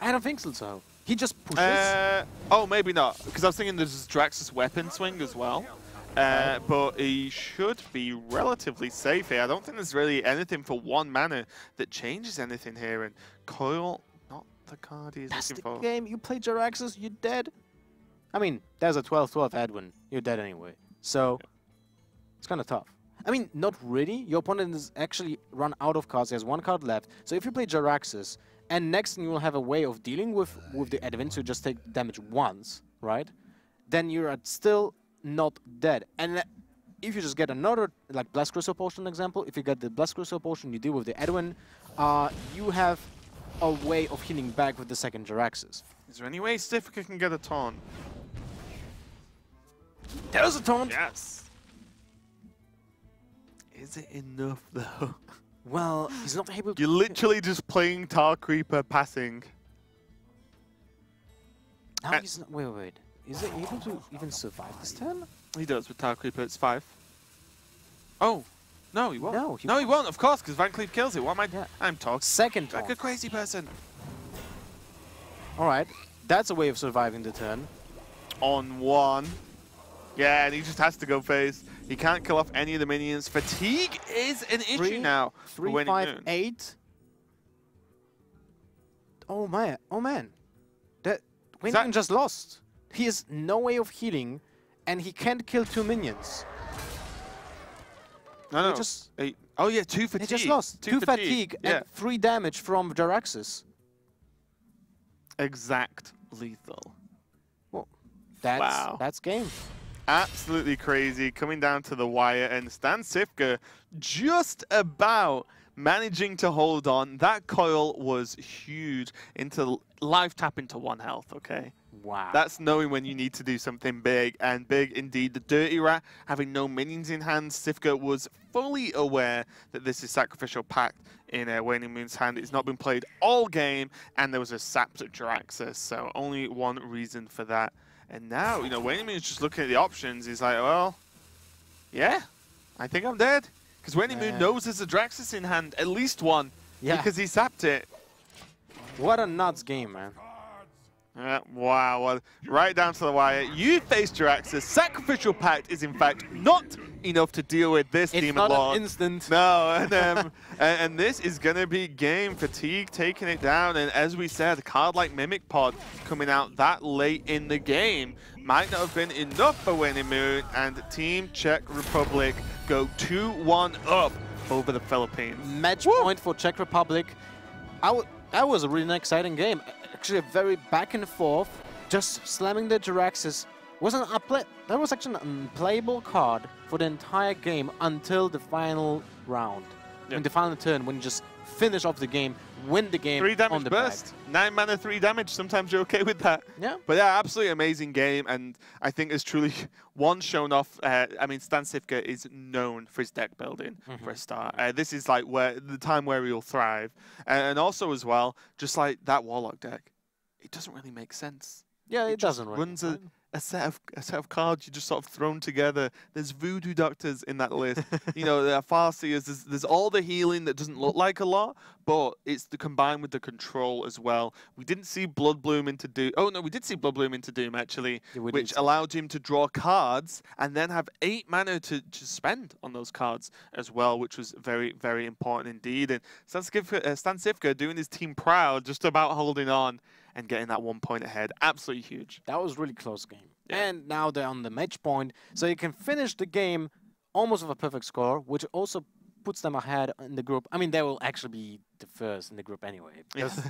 I don't think so. He just pushes. Oh, maybe not, because I was thinking there's Jaraxxus weapon swing as well. But he should be relatively safe here. I don't think there's really anything for 1 mana that changes anything here. And Coil, not the card he's looking for. That's the game. You play Jaraxxus, you're dead. I mean, there's a 12-12 Edwin. You're dead anyway. So, it's kind of tough. I mean, not really. Your opponent is actually run out of cards. He has 1 card left. So if you play Jaraxxus, and next you will have a way of dealing with the Edwin, so you just take damage once, right? Then you're still not dead. And if you just get another, like Blast Crystal Potion example, if you get the Blast Crystal Potion, you deal with the Edwin, you have a way of healing back with the second Jaraxxus. Is there any way Cifka can get a taunt? There's a taunt. Yes. Is it enough though? Well, he's not able to... You're literally just playing Tar Creeper passing. Now he's not... Wait. Is he able to even survive this turn? He does with Tar Creeper, it's 5. Oh, no, he won't. No, he won't, of course, because Van Cleef kills it. What am I... Yeah. I'm talking. Second taunt. Like a crazy person. Alright, that's a way of surviving the turn. On 1. Yeah, and he just has to go face. He can't kill off any of the minions. Fatigue is an issue now. 3, 5, 8. Oh man. That WaningMoon just lost. He has no way of healing, and he can't kill 2 minions. No. Just, oh yeah, 2 fatigue. He just lost 2 fatigue yeah. and 3 damage from JaraVzskocil. Exact lethal. Well, that's game. Absolutely crazy, coming down to the wire, and StanCifka just about managing to hold on. That coil was huge. Into life tap into 1 health, okay? Wow. That's knowing when you need to do something big, and big indeed. The Dirty Rat having no minions in hand. Cifka was fully aware that this is Sacrificial Pact in WaningMoon's hand. It's not been played all game, and there was a sapped JaraVzskocil, so only one reason for that. And now, you know, WaningMoon's just looking at the options. He's like, well, yeah, I think I'm dead. Because WaningMoon knows there's a JaraVzskocil in hand, at least one, because he sapped it. What a nuts game, man. Wow, well, right down to the wire. You faced JaraVzskocil. Sacrificial Pact is, in fact, not enough to deal with this Demon Lord. It's not an instant. No, and this is going to be game. Fatigue taking it down, and as we said, a card like Mimic Pod coming out that late in the game might not have been enough for WaningMoon, and Team Czech Republic go 2-1 up over the Philippines. Match point for Czech Republic. That was a really exciting game. Actually, a very back and forth, just slamming the JaraVzskocil. That was actually an unplayable card for the entire game until the final round. In the final turn, when you just finish off the game, win the game 3 damage on the burst. back. 9 mana, 3 damage. Sometimes you're okay with that. Yeah. But yeah, absolutely amazing game, and I think it's truly one shown off. I mean, StanCifka is known for his deck building for a start. This is like the time where he'll thrive, and also as well, just like that Warlock deck, it doesn't really make sense. Yeah, it doesn't really. Runs a set of cards you just sort of thrown together. There's voodoo doctors in that list. You know, there are Farseers. There's all the healing that doesn't look like a lot, but it's combined with the control as well. We didn't see Blood Bloom into Doom. Oh no, we did see Blood Bloom into Doom actually, which allowed him to draw cards and then have 8 mana to spend on those cards as well, which was very, very important indeed. And StanCifka doing his team proud, just about holding on and getting that 1 point ahead. Absolutely huge. That was a really close game. Yeah. And now they're on the match point, so you can finish the game almost with a perfect score, which also puts them ahead in the group. I mean, they will actually be the first in the group anyway. Because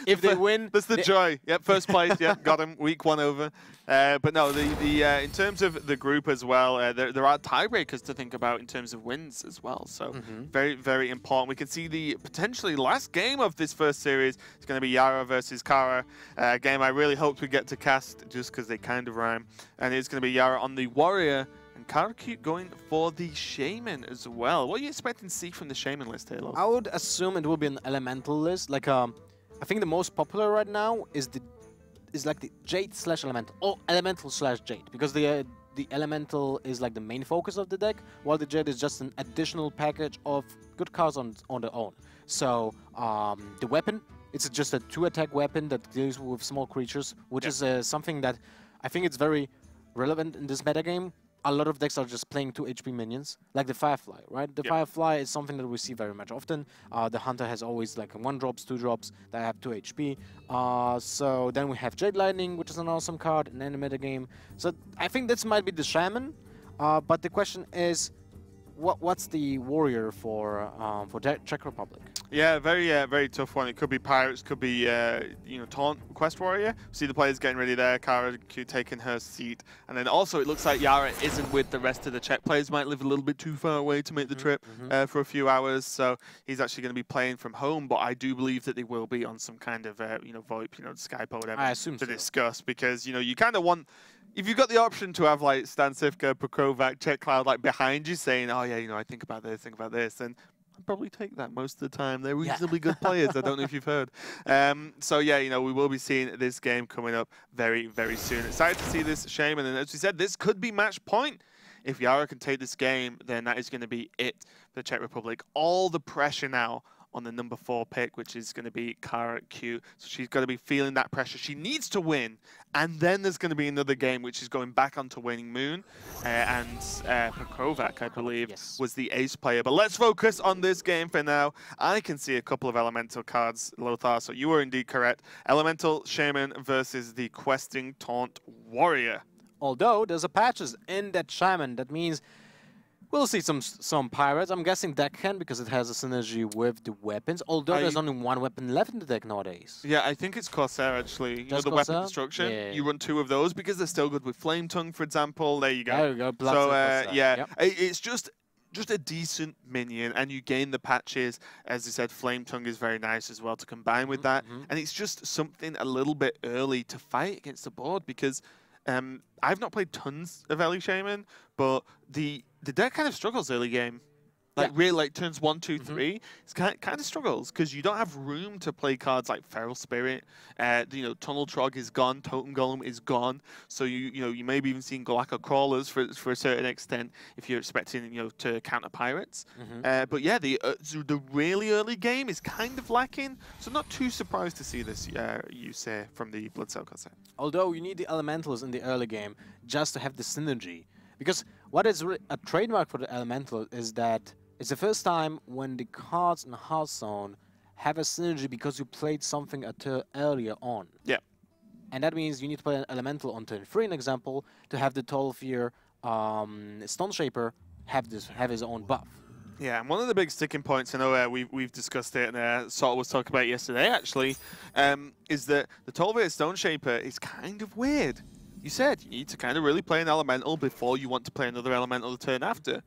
if they win... That's the joy. Yep, first place. Yep, got him. Week 1 over. But no, in terms of the group as well, there are tiebreakers to think about in terms of wins as well. So very, very important. We can see the potentially last game of this first series is going to be Yara versus Cara. A game I really hoped we get to cast just because they kind of rhyme. And it's going to be Yara on the Warrior. And CaraCute going for the Shaman as well. What are you expecting to see from the Shaman list, Halo? I would assume it will be an elemental list. Like, I think the most popular right now is like the Jade / elemental, or elemental / Jade, because the elemental is like the main focus of the deck, while the Jade is just an additional package of good cards on their own. So the weapon, it's just a 2-attack weapon that deals with small creatures, which is something that I think it's very relevant in this metagame. A lot of decks are just playing 2 HP minions, like the Firefly, right? The Firefly is something that we see very much often. The Hunter has always like 1-drops, 2-drops that have 2 HP. So then we have Jade Lightning, which is an awesome card in any metagame. So I think this might be the Shaman, but the question is, what's the Warrior for Czech Republic? Yeah, very tough one. It could be Pirates, could be Taunt Quest Warrior. See the players getting ready there. CaraCute taking her seat, and then also it looks like Yara isn't with the rest of the Czech players. Might live a little bit too far away to make the trip for a few hours, so he's actually going to be playing from home. But I do believe that they will be on some kind of VoIP, Skype or whatever, I assume to discuss, because you kind of want if you've got the option to have like StanCifka, pokrovac, CzechCloud like behind you saying, oh yeah, you know, I think about this, then I'd probably take that most of the time. They're reasonably good players. I don't know if you've heard. So yeah, you know, we will be seeing this game coming up very, very soon. Excited to see this, Shaman, and as we said, this could be match point. If Yara can take this game, then that is going to be it for the Czech Republic. All the pressure now on the number 4 pick, which is going to be CaraCute. So she's got to be feeling that pressure. She needs to win. And then there's going to be another game, which is going back onto WaningMoon. And pokrovac, I believe, was the ace player. But let's focus on this game for now. I can see a couple of elemental cards, Lothar, so you were indeed correct. Elemental Shaman versus the Questing Taunt Warrior. Although there's a patches in that Shaman, that means we'll see some pirates. I'm guessing deckhand because it has a synergy with the weapons. Although there's only one weapon left in the deck nowadays. Yeah, I think it's Corsair actually. You know, the weapon destruction. Yeah. You run 2 of those because they're still good with Flame Tongue, for example. There you go. There you go. So yeah, it's just a decent minion, and you gain the patches. As I said, Flame Tongue is very nice as well to combine with that. And it's just something a little bit early to fight against the board because I've not played tons of Ellie Shaman, but the deck kind of struggles early game. Like really, like turns 1, 2, 3, it's kind of struggles because you don't have room to play cards like Feral Spirit. You know, Tunnel Trog is gone, Totem Golem is gone. So you may be even seeing Galacco Crawlers for a certain extent if you're expecting to counter pirates. But yeah, the really early game is kind of lacking. So not too surprised to see this you say from the Bloodcell Corsair. Although you need the elementals in the early game just to have the synergy, because what is really a trademark for the elemental is that it's the first time when the cards in Hearthstone have a synergy because you played something earlier on. Yeah. And that means you need to play an elemental on turn 3, an example, to have the 12-year Stone Shaper have his own buff. Yeah, and one of the big sticking points, I know we've discussed it, and Salt was talking about it yesterday actually, is that the 12-year Stone Shaper is kind of weird. You said you need to kind of really play an elemental before you want to play another elemental the turn after.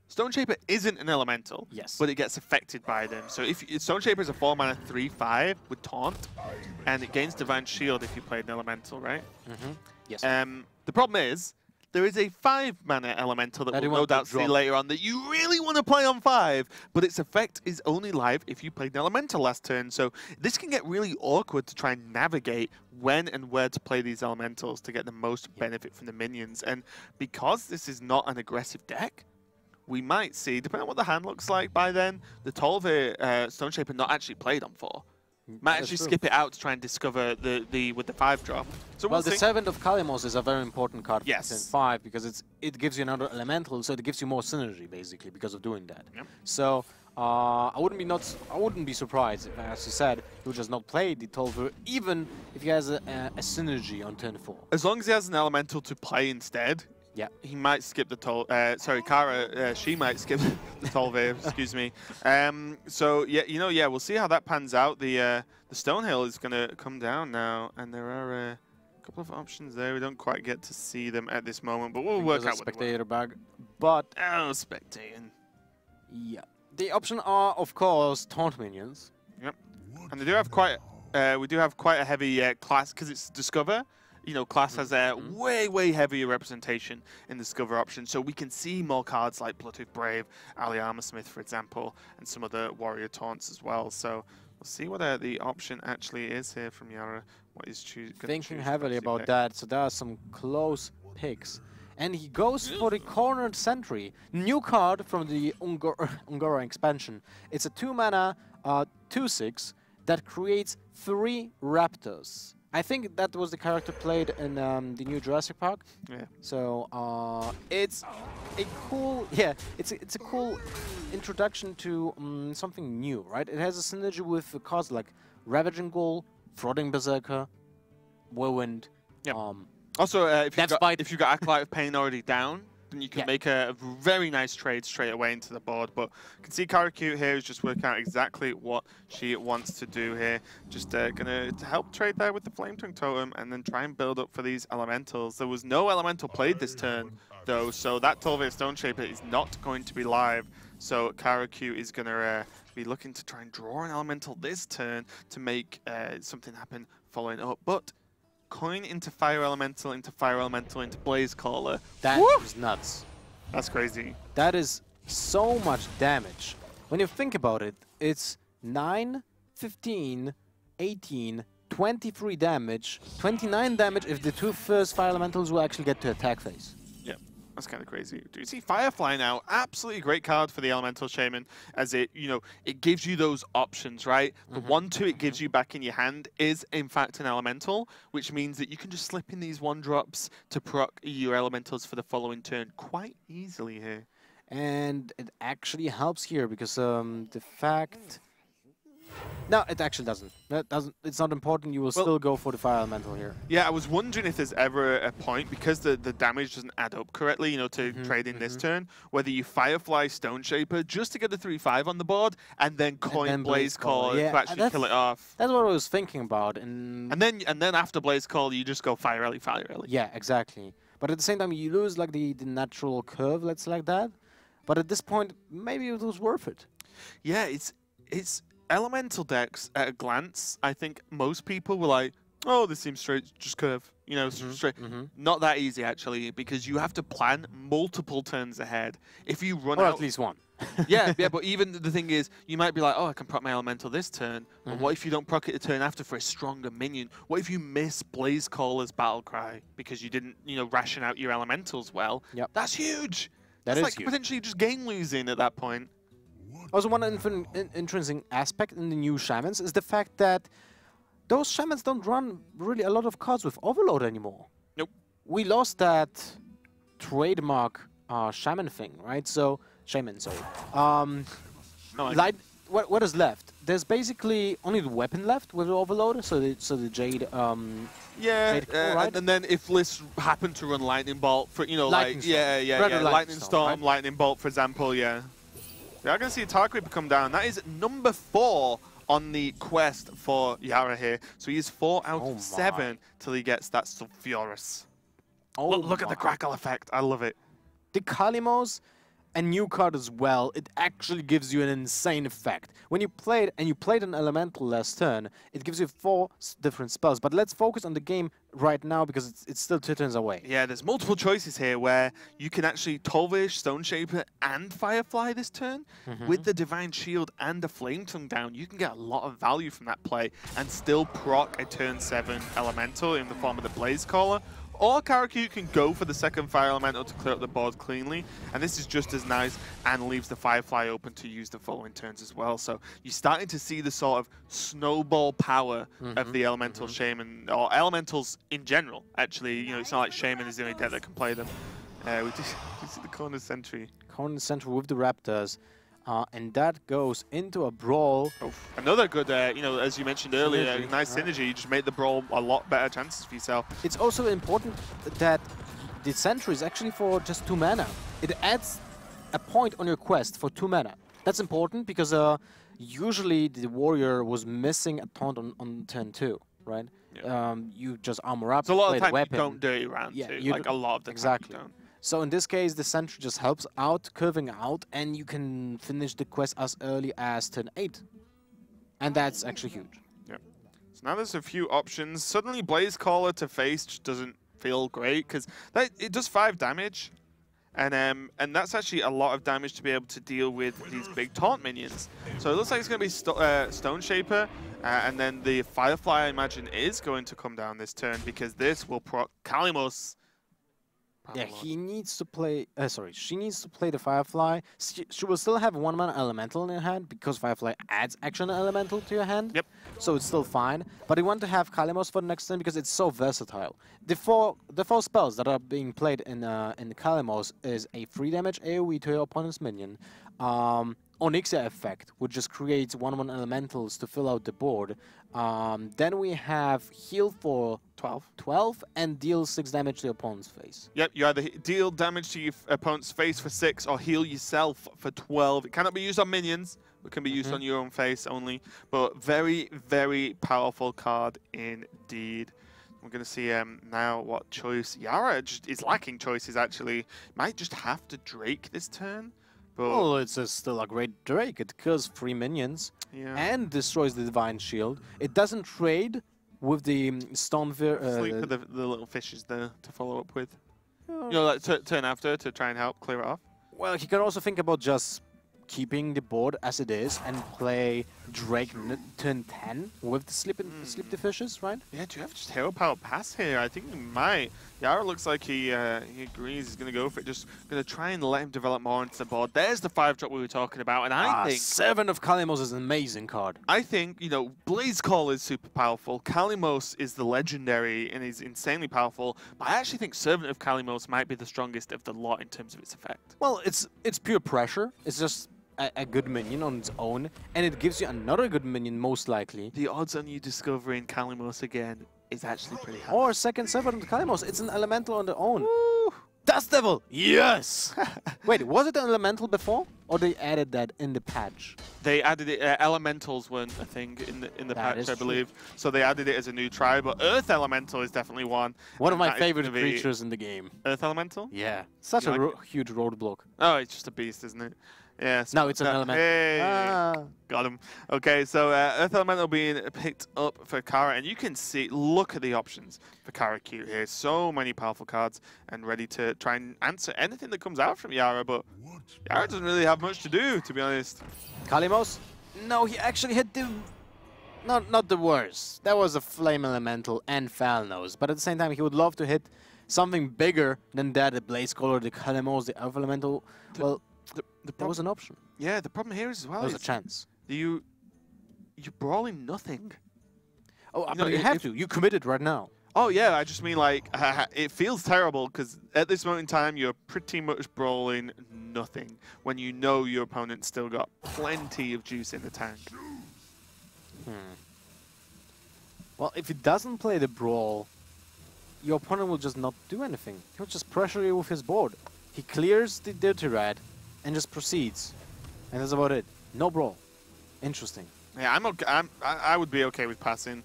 Stone Shaper isn't an elemental, but it gets affected by them. So if Stone Shaper is a 4-mana 3/5 with Taunt, and it gains Divine Shield if you played an elemental, right? Yes. The problem is there is a 5-mana elemental that we'll no doubt see later on that you really want to play on 5, but its effect is only live if you played an elemental last turn. So this can get really awkward to try and navigate when and where to play these elementals to get the most benefit from the minions. And because this is not an aggressive deck, we might see, depending on what the hand looks like by then, the 12-year Stone Shaper not actually played on 4. Might actually skip it out to try and discover with the 5-drop. So well, the 7th of Kalimos is a very important card in 5 because it gives you another elemental, so it gives you more synergy basically because of doing that. So I wouldn't be surprised if, as you said, he would just not play the 12-year, even if he has a synergy on turn 4. As long as he has an elemental to play instead. Yeah, he might skip the Cara, she might skip the 12-year, excuse me. So yeah, we'll see how that pans out. The Stonehill is going to come down now, and there are a couple of options there. We don't quite get to see them at this moment, but we'll work out what spectator bag. But spectating. Yeah, the option are of course taunt minions. Yep, and they do have quite. We do have quite a heavy class because it's Discover. You know, class has a way heavier representation in the Discover option, so we can see more cards like Bloodtooth Brave, Ali Armorsmith, for example, and some of the Warrior Taunts as well. So we'll see what the option actually is here from Yara. What is thinking heavily about that, so there are some close picks. And he goes for the Cornered Sentry, new card from the Ungora expansion. It's a 2-mana 2/6 that creates 3 Raptors. I think that was the character played in the new Jurassic Park. Yeah. So it's a cool, it's a cool introduction to something new, right? It has a synergy with cards like Ravaging Ghoul, Throttling Berserker, Whirlwind. Yeah. Also, if you got Acolyte of Pain already down, then you can make a very nice trade straight away into the board. But you can see CaraCute here is just working out exactly what she wants to do here. Just going to help trade there with the Flame Tongue Totem and then try and build up for these elementals. There was no elemental played this turn, though, so that 12-year Stone Shaper is not going to be live. So CaraCute is going to be looking to try and draw an elemental this turn to make something happen following up. But coin into Fire Elemental, into Fire Elemental, into Blaze Caller. That is nuts. That's crazy. That is so much damage. When you think about it, it's 9, 15, 18, 23 damage, 29 damage if the two first Fire Elementals will actually get to attack phase. Yeah, that's kind of crazy. Do you see Firefly now? Absolutely great card for the Elemental Shaman, as it, it gives you those options, right? The 1/2 it gives you back in your hand is, in fact, an Elemental, which means that you can just slip in these 1-drops to proc your Elementals for the following turn quite easily here. And it actually helps here because the fact... No, it actually doesn't. It's not important. You will still go for the Fire Elemental here. Yeah, I was wondering if there's ever a point, because the damage doesn't add up correctly, to trade in this turn, whether you Firefly Stone Shaper just to get a 3/5 on the board, and then coin Blaze Call to actually kill it off. That's what I was thinking about. And then after Blaze Call, you just go Fire Rally, Fire Rally. Yeah, exactly. But at the same time, you lose like the natural curve, let's say like that. But at this point, maybe it was worth it. Yeah, it's Elemental decks at a glance. I think most people were like, "Oh, this seems straight, just curve." Straight. Not that easy actually, because you have to plan multiple turns ahead. If you run out, or at least one. yeah. But even the thing is, you might be like, "Oh, I can proc my Elemental this turn." But what if you don't proc it the turn after for a stronger minion? What if you miss Blaze Caller's Battle Cry because you didn't, ration out your Elementals well? Yep. That's huge. That That's is like huge. potentially just game losing at that point. Also, one interesting aspect in the new Shamans is the fact that those Shamans don't run really a lot of cards with Overload anymore. Nope. We lost that trademark Shaman thing, right? So, Shaman, sorry. What is left? There's basically only the weapon left with the Overload, so the Jade... Yeah, right? and then if lists happen to run Lightning Bolt for, Lightning Storm, right? Lightning Bolt, for example, yeah. We are going to see Tark Reaper come down. That is number 4 on the quest for Yara here. So he is 4 out of 7 till he gets that Sulfuris. Look at the crackle effect. I love it. The Kalimos, a new card as well, it actually gives you an insane effect. When you played an Elemental last turn, it gives you 4 different spells. But let's focus on the game right now because it's still 2 turns away. Yeah, there's multiple choices here where you can actually Tolvish, Stone Shaper, and Firefly this turn. With the Divine Shield and the Flame Tongue down, you can get a lot of value from that play and still proc a turn 7 Elemental in the form of the Blaze Caller. Or CaraCute can go for the second Fire Elemental to clear up the board cleanly, and this is just as nice and leaves the Firefly open to use the following turns as well. So you're starting to see the sort of snowball power of the Elemental Shaman, or Elementals in general, actually. It's not like Shaman is the only deck that can play them. We see the Corner Sentry. Corner Sentry with the Raptors. And that goes into a brawl. Another good, as you mentioned earlier, nice synergy. You just made the brawl a lot better chances for yourself. It's also important that the Sentry is actually for just 2 mana. It adds a point on your quest for 2 mana. That's important because usually the Warrior was missing a taunt on turn 2, right? Yeah. You just armor up, so a lot play of times the weapon. You don't dirty round too. Like a lot of the time you don't. So in this case, the Sentry just helps out, curving out, and you can finish the quest as early as turn 8. And that's actually huge. Yeah. So now there's a few options. Suddenly Blaze Caller to face just doesn't feel great, because it does 5 damage. And that's actually a lot of damage to be able to deal with these big taunt minions. So it looks like it's going to be Stone Shaper, and then the Firefly, I imagine, is going to come down this turn, because this will proc Kalimos. Yeah, he needs to play. She needs to play the Firefly. She will still have 1 mana Elemental in her hand because Firefly adds action Elemental to your hand. Yep. So it's still fine. But I want to have Kalimos for the next turn because it's so versatile. The four spells that are being played in the Kalimos is a 3 damage AoE to your opponent's minion. Onyxia effect, which just creates 1/1 elementals to fill out the board. Then we have heal for 12 and deal 6 damage to your opponent's face. Yep, you either deal damage to your opponent's face for 6 or heal yourself for 12. It cannot be used on minions. It can be used on your own face only. But very, very powerful card indeed. We're going to see now what choice. Yara just is lacking choices, actually. Might just have to Drake this turn. But well, it's still a great Drake. It kills 3 minions and destroys the Divine Shield. It doesn't trade with the stone... Sleep with the little fishes there to follow up with. You know, like turn after to try and help clear it off. Well, he can also think about just keeping the board as it is and play Drake turn 10 with the sleep the fishes, right? Yeah, do you have just hero power pass here? I think he might. Yara looks like he agrees. He's going to go for it. Just going to try and let him develop more into the board. There's the 5-drop we were talking about, and I think 7 of Kalimos is an amazing card. I think, you know, Blaze Call is super powerful. Kalimos is the legendary and he's insanely powerful. But I actually think Servant of Kalimos might be the strongest of the lot in terms of its effect. Well, it's pure pressure. It's just a good minion on its own, and it gives you another good minion, most likely. The odds on you discovering Kalimos again is actually pretty high. Or second Servant of Kalimos. It's an elemental on their own. Woo! Dust Devil! Yes! Wait, was it an elemental before? Or they added that in the patch? They added it, elementals weren't a thing in the patch, I believe. True. So they added it as a new try, but Earth Elemental is definitely one. One of my favorite creatures in the game. Earth Elemental? Yeah. Such a huge roadblock. Oh, it's just a beast, isn't it? Yeah, no, it's an elemental. Hey, got him. Okay, so Earth Elemental being picked up for Cara, and you can see, look at the options for CaraCute here. So many powerful cards and ready to try and answer anything that comes out from Yara, but Yara doesn't really have much to do, to be honest. Kalimos? No, he actually hit the... Not the worst. That was a Flame Elemental and Falnos, but at the same time, he would love to hit something bigger than that, the Blaze Color, the Kalimos, the Earth Elemental. Well... That was an option. Yeah, the problem here is as well. There was a chance. You're brawling nothing. Oh, but you have to. You committed right now. Oh yeah, I just mean like it feels terrible because at this moment in time you're pretty much brawling nothing when you know your opponent's still got plenty of juice in the tank. Well, if he doesn't play the brawl, your opponent will just not do anything. He'll just pressure you with his board. He clears the Dirty Rat and just proceeds, and that's about it. No brawl. Interesting. Yeah, I'm okay. I would be okay with passing.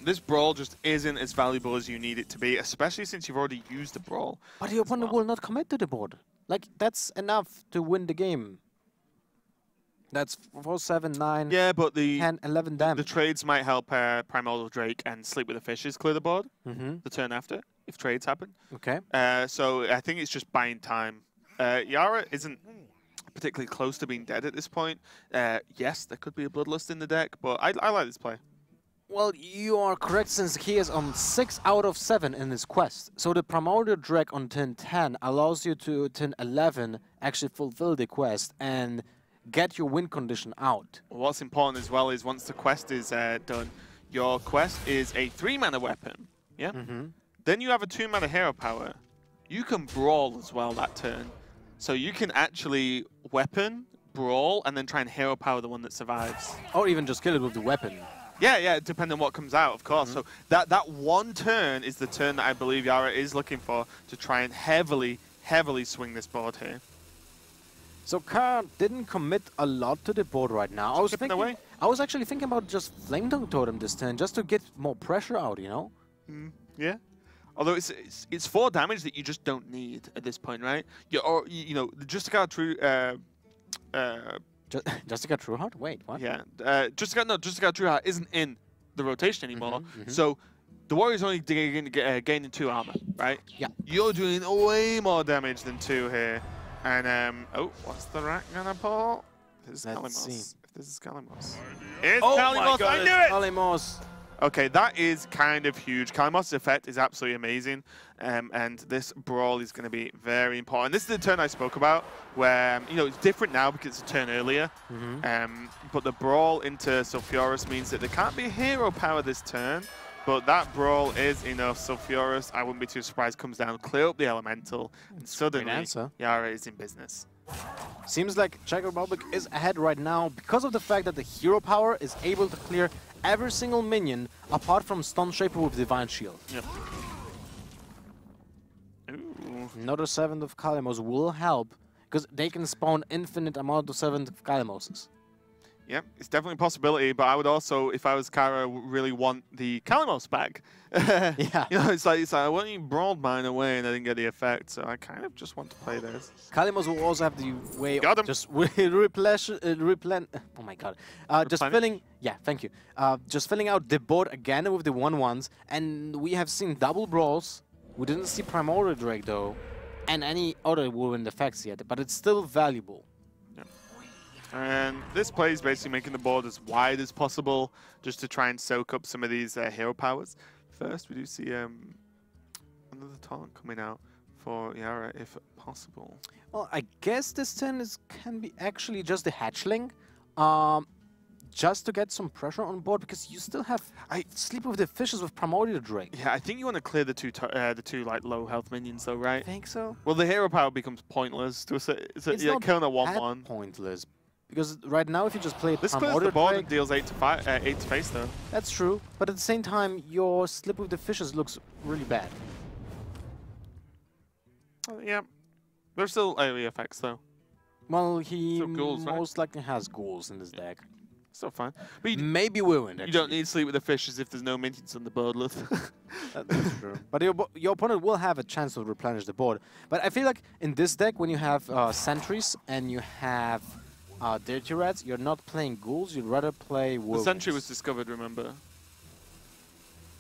This brawl just isn't as valuable as you need it to be, especially since you've already used the brawl. But your opponent will not commit to the board. Like, that's enough to win the game. That's 4, 7, 9, yeah, but the 10, 11 damage. The trades might help Primordial Drake and Sleep with the Fishes clear the board the turn after, if trades happen. Okay. So I think it's just buying time. Yara isn't particularly close to being dead at this point. Yes, there could be a Bloodlust in the deck, but I like this play. Well, you are correct, since he is on 6 out of 7 in his quest. So the Primordial Drake on turn 10 allows you to, turn 11, actually fulfill the quest and get your win condition out. What's important as well is once the quest is done, your quest is a 3-mana weapon. Yeah? Then you have a 2-mana hero power. You can brawl as well that turn. So you can actually weapon, brawl, and then try and hero power the one that survives. Or even just kill it with the weapon. Yeah, depending on what comes out, of course. So that one turn is the turn that I believe Yara is looking for to try and heavily swing this board here. So Cara didn't commit a lot to the board right now. I was actually thinking about just Flame Tongue Totem this turn, just to get more pressure out, you know? Yeah. Although it's 4 damage that you just don't need at this point, right? You know, Justica True. Justica Trueheart? Wait, what? Yeah, Justica Trueheart isn't in the rotation anymore. So the warrior's only gaining 2 armor, right? Yeah. You're doing way more damage than 2 here. And oh, what's the rat gonna pull? This is Kalimos. If this is Kalimos. It's Kalimos. I knew it. Kalimos. Okay, that is kind of huge. Kalimos' effect is absolutely amazing, and this brawl is going to be very important. This is the turn I spoke about, where you know it's different now because it's a turn earlier. But the brawl into Sulfuras means that there can't be hero power this turn, but that brawl is enough. Sulfuras, I wouldn't be too surprised, comes down, clear up the elemental, and suddenly Yara is in business. Seems like Czech Republic is ahead right now because of the fact that the hero power is able to clear every single minion apart from Stun Shaper with Divine Shield. Yep. Another 7th of Kalimos will help because they can spawn infinite amount of 7th of Kalimoses. Yeah, it's definitely a possibility, but I would also, if I was Cara, really want the Kalimos back. Yeah. You know, it's like I want you brawled mine away and I didn't get the effect, so I kind of just want to play this. Kalimos will also have the way Got of him. just oh my god. Just filling, yeah, thank you. Just filling out the board again with the 1/1s, and we have seen double brawls. We didn't see Primordial Drake though, and any other whirlwind effects yet, but it's still valuable. And this play is basically making the board as wide as possible just to try and soak up some of these hero powers. First, we do see another taunt coming out for Yara, if possible. Well, I guess this turn can be actually just the hatchling, just to get some pressure on board, because you still have Sleep with the Fishes with Primordial Drake. Yeah, I think you want to clear the two like low health minions though, right? I think so. Well, the hero power becomes pointless to It's yeah, not killing a that 1/1. pointless. Because right now, if you just play this clears the board and deals 8 to face though. That's true, but at the same time, your Slip with the Fishes looks really bad. Yeah, there's still AoE effects though. Well, he ghouls, right? most likely has ghouls in his deck. Still fine. But Maybe Whirlwind, actually. You don't need Sleep with the Fishes if there's no minions on the board, Luth. That's true. But your opponent will have a chance to replenish the board. But I feel like in this deck, when you have sentries and you have Dirty Rats, you're not playing ghouls, you'd rather play Whirlwinds. The sentry was discovered, remember?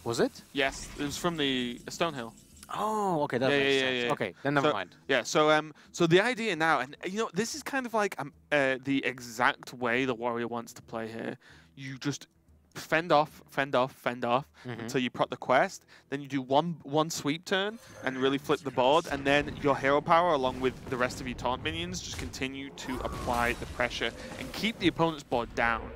Was it? Yes, it was from the Stonehill. Oh, okay, that makes sense. Yeah. Okay, then never mind. Yeah, so the idea now, and you know, this is kind of like the exact way the warrior wants to play here. You just fend off until you proc the quest. Then you do one sweep turn and really flip the board, and then your hero power, along with the rest of your taunt minions, just continue to apply the pressure and keep the opponent's board down.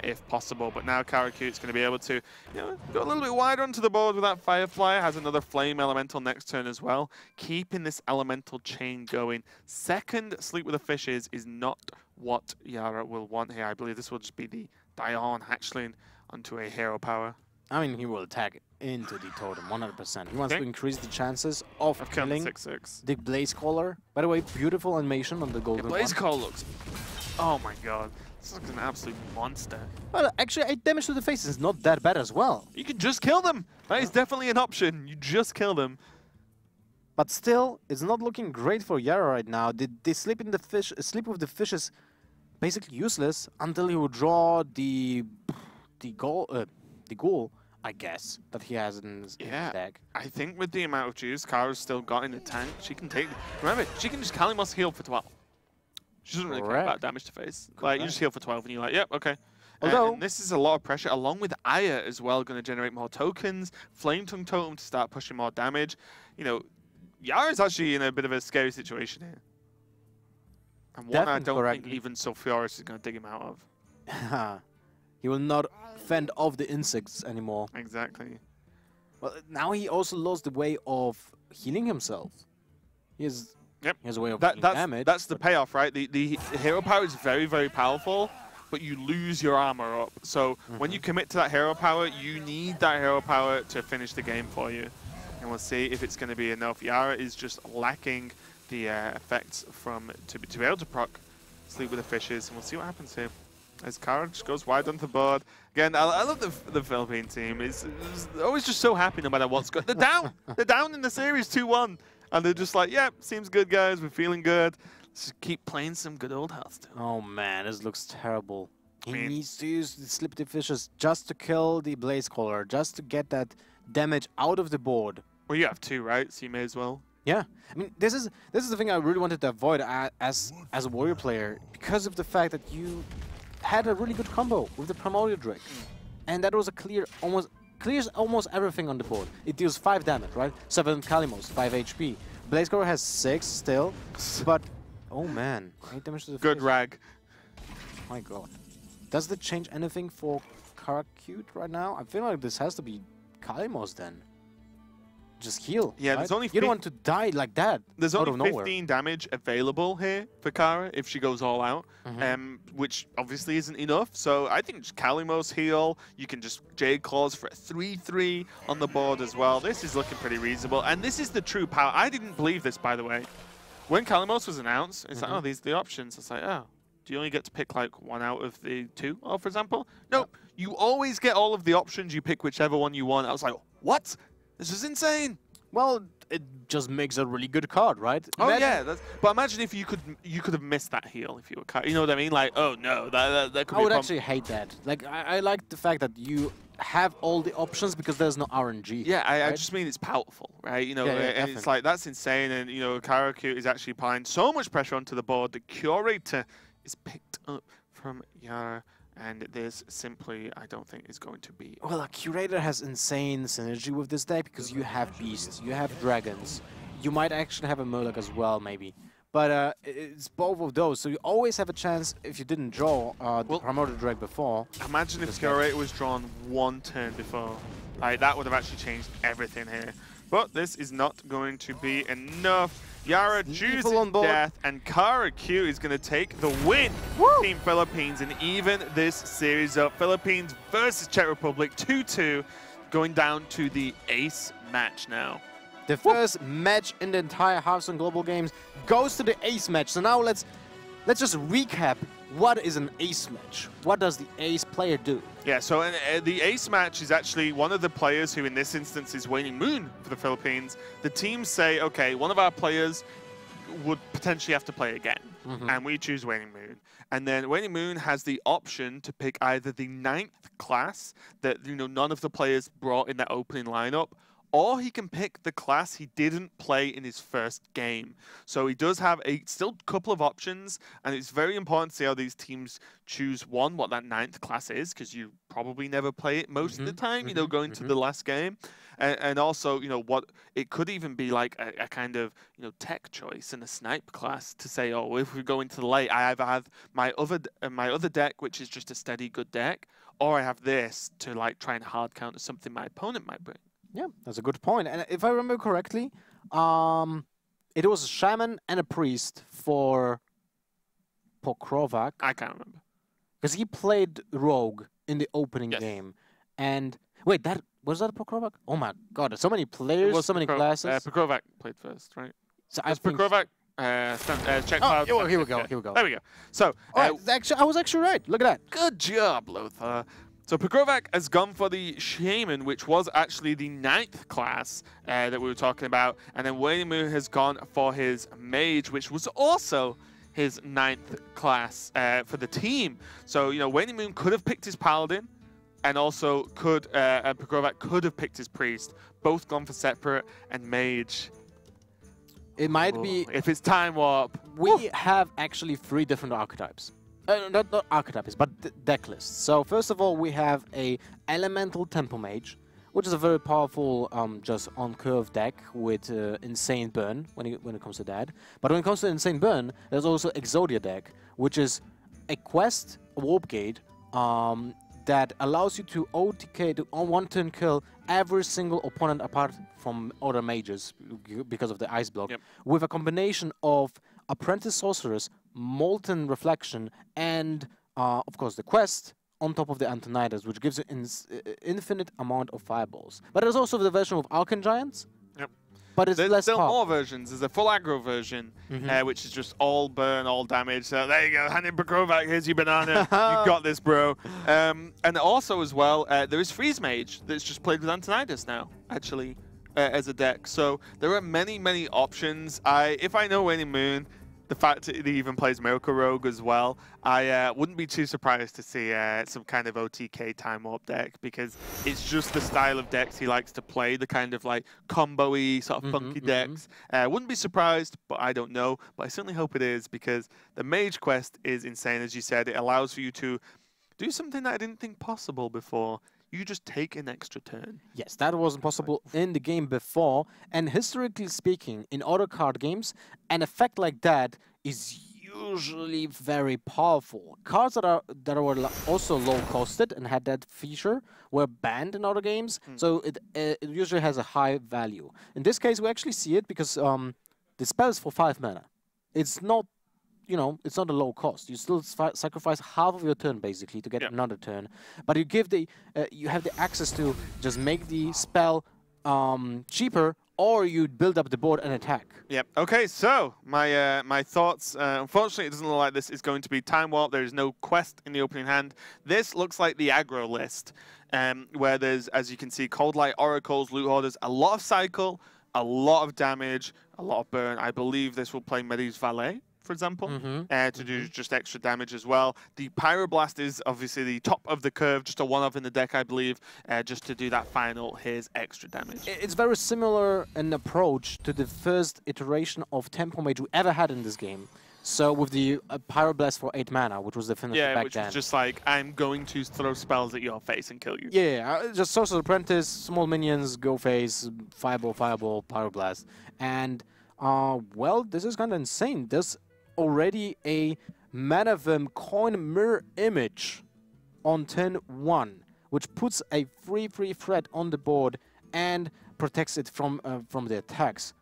If possible, but now CaraCute's going to be able to, you know, go a little bit wider onto the board with that Firefly. Has another Flame Elemental next turn as well, keeping this elemental chain going. Second Sleep with the Fishes is not what Yara will want here. I believe this will just be the Dion hatchling onto a hero power. I mean, he will attack into the totem 100%. He wants to increase the chances of killing 6/6. the Blaze Caller. By the way, beautiful animation on the golden one. Blaze Caller looks... Oh my god. This looks an absolute monster. Well, actually, 8 damage to the face is not that bad as well. You can just kill them. That is definitely an option. You just kill them. But still, it's not looking great for Yara right now. The Sleep with the Fish is basically useless until he will draw the ghoul, I guess, that he has in his deck. I think with the amount of juice Kara's still got in the tank, she can take... Remember, she can just Kalimos heal for 12. She doesn't really care about damage to face. Like, you just heal for 12 and you're like, yep, okay. Although, and this is a lot of pressure, along with Aya as well, going to generate more tokens. Flame Tongue Totem to start pushing more damage. You know, Yara's actually in a bit of a scary situation here. And one I don't think even Sulfuris is going to dig him out of. He will not fend off the insects anymore. Exactly. Well, now he also lost the way of healing himself. He has a way of dealing damage. That's the payoff, right? The hero power is very, very powerful, but you lose your armor up. So when you commit to that hero power, you need that hero power to finish the game for you. And we'll see if it's going to be enough. Yara is just lacking the effects to be able to proc Sleep with the Fishes, and we'll see what happens here. As Cara just goes wide onto the board. Again, I love the Philippine team. It's always just so happy no matter what's going on. They're down! They're down in the series 2-1. And they're just like, yeah, seems good, guys. We're feeling good. Let's just keep playing some good old Hearthstone. Oh, man, this looks terrible. He needs to use the Slip the Fishes just to kill the Blaze Caller, just to get that damage out of the board. Well, you have 2, right? So you may as well. Yeah. I mean, this is the thing I really wanted to avoid as a warrior player, because of the fact that you had a really good combo with the Primordial Drake. And that was a clears almost everything on the board. It deals 5 damage, right? 7 Kalimos, 5 HP. Blaze Caller has 6 still, but oh man, 8 damage to the Good face. rag. My god. Does that change anything for CaraCute right now? I feel like this has to be Kalimos then. Just heal. Yeah, right? there's only you don't want to die like that. There's out only of 15 damage available here for Cara if she goes all out, which obviously isn't enough. So I think just Kalimos heal. You can just Jade Claws for a 3/3 on the board as well. This is looking pretty reasonable, and this is the true power. I didn't believe this, by the way. When Kalimos was announced, it's like, oh, these are the options. It's like, oh, do you only get to pick like one out of the two, or for example? Nope. You always get all of the options. You pick whichever one you want. I was like, what? This is insane. Well, it just makes a really good card, right? Oh yeah, but imagine if you could have missed that heal if you were, you know what I mean? Like, oh no, that could be I would actually hate that. Like, I like the fact that you have all the options because there's no RNG. Yeah, I just mean it's powerful, right? You know, and it's like, that's insane. And, you know, CaraCute is actually applying so much pressure onto the board. The Curator is picked up from Yara, and this simply, I don't think, is going to be... Well, a Curator has insane synergy with this deck because you have Beasts, you have Dragons. You might actually have a Murloc as well, maybe. But it's both of those, so you always have a chance if you didn't draw the Promoted Drag before. Imagine if Curator was drawn one turn before. Like, that would have actually changed everything here. But this is not going to be enough. Yara chooses death, and CaraCute is going to take the win. Woo! Team Philippines, and even this series up. Philippines versus Czech Republic, 2-2, going down to the ace match now. The first match in the entire Hearthstone Global Games goes to the ace match. So now let's just recap. What is an ace match? What does the ace player do? Yeah, so the ace match is actually one of the players who in this instance is WaningMoon for the Philippines. The teams say, okay, one of our players would potentially have to play again, and we choose WaningMoon. And then WaningMoon has the option to pick either the 9th class that none of the players brought in their opening lineup, or he can pick the class he didn't play in his first game. So he does have still a couple of options, and it's very important to see how these teams choose what that 9th class is, because you probably never play it most of the time, going to the last game. And also, what it could even be like a kind of, tech choice in a snipe class to say, oh, if we go into the late, I either have my other deck, which is just a steady good deck, or I have this to like try and hard counter something my opponent might bring. Yeah, that's a good point. And if I remember correctly, it was a shaman and a priest for pokrovac. I can't remember. Because he played rogue in the opening game. And wait, was that pokrovac? Oh my god, there's so many players, so many classes. Pokrovac played first, right? So Pokrovac, CzechCloud. Oh, here we go. There we go. So, actually, I was actually right. Look at that. Good job, Lothar. So Pokrovac has gone for the Shaman, which was actually the 9th class that we were talking about. And then WaningMoon has gone for his Mage, which was also his 9th class for the team. So, WaningMoon could have picked his Paladin, and also Pokrovac could have picked his Priest. Both gone for Separate and Mage. It might be... If it's Time Warp. We have actually 3 different archetypes. Not archetypes, but deck lists. So first of all, we have a Elemental Tempo Mage, which is a very powerful, just on-curve deck with insane burn when it comes to that. But when it comes to insane burn, there's also Exodia deck, which is a quest, a warp gate, that allows you to OTK, to on one turn kill every single opponent apart from other mages because of the ice block, with a combination of Apprentice Sorceress, Molten Reflection, and of course the quest on top of the Antonidas, which gives you infinite amount of fireballs. But there's also the version with Arcane Giants. Yep. But it's less still powerful. More versions. There's a full aggro version, which is just all burn, all damage. So there you go, hand in Pokrovac, here's your banana. You got this, bro. And also as well, there is Freeze Mage that's just played with Antonidas now, actually, as a deck. So there are many, many options. If I know WaningMoon, the fact that he even plays Miracle Rogue as well, I wouldn't be too surprised to see some kind of OTK Time Warp deck, because it's just the style of decks he likes to play, the kind of like combo-y, sort of funky decks. Wouldn't be surprised, but I don't know. But I certainly hope it is, because the Mage quest is insane, as you said. It allows for you to do something that I didn't think possible before. You just take an extra turn. Yes, that wasn't possible in the game before. And historically speaking, in other card games, an effect like that is usually very powerful. Cards that were also low-costed and had that feature were banned in other games, so it usually has a high value. In this case, we actually see it because the spell is for 5 mana. It's not, it's not a low cost. You still sacrifice half of your turn basically to get another turn, but you give you have the access to just make the spell cheaper or you build up the board and attack. Yep. Okay, so my thoughts. Unfortunately, it doesn't look like this is going to be Time Warp. There is no quest in the opening hand. This looks like the aggro list, where there's, as you can see, Cold Light, Oracles, Loot Hoarders, a lot of cycle, a lot of damage, a lot of burn. I believe this will play Medi's Valet, for example, to do just extra damage as well. The Pyroblast is obviously the top of the curve, just a one-off in the deck, I believe, just to do that final, here's extra damage. It's very similar an approach to the first iteration of Tempo Mage we ever had in this game. So with the Pyroblast for 8 mana, which was the finisher back then. Yeah, which was just like, I'm going to throw spells at your face and kill you. Yeah, just Sorcerer's Apprentice, small minions, go face, Fireball, Fireball, Pyroblast. And, well, this is kind of insane. There's already a Manavim coin mirror image on turn 1, which puts a free threat on the board and protects it from the attacks.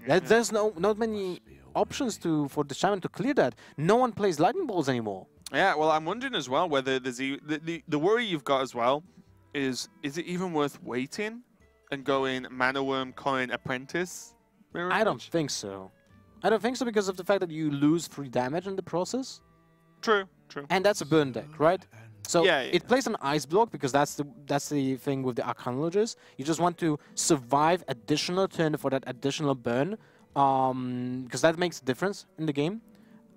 There's not many options for the Shaman to clear that. No one plays Lightning Balls anymore. Yeah, well, I'm wondering as well whether there's the worry you've got as well is it even worth waiting and going Mana Worm, Coin, Apprentice? I don't think so. I don't think so because of the fact that you lose 3 damage in the process. True. And that's a burn deck, right? So yeah. It plays an Ice Block because that's the thing with the Arcanologist. You just want to survive additional turn for that additional burn, because that makes a difference in the game,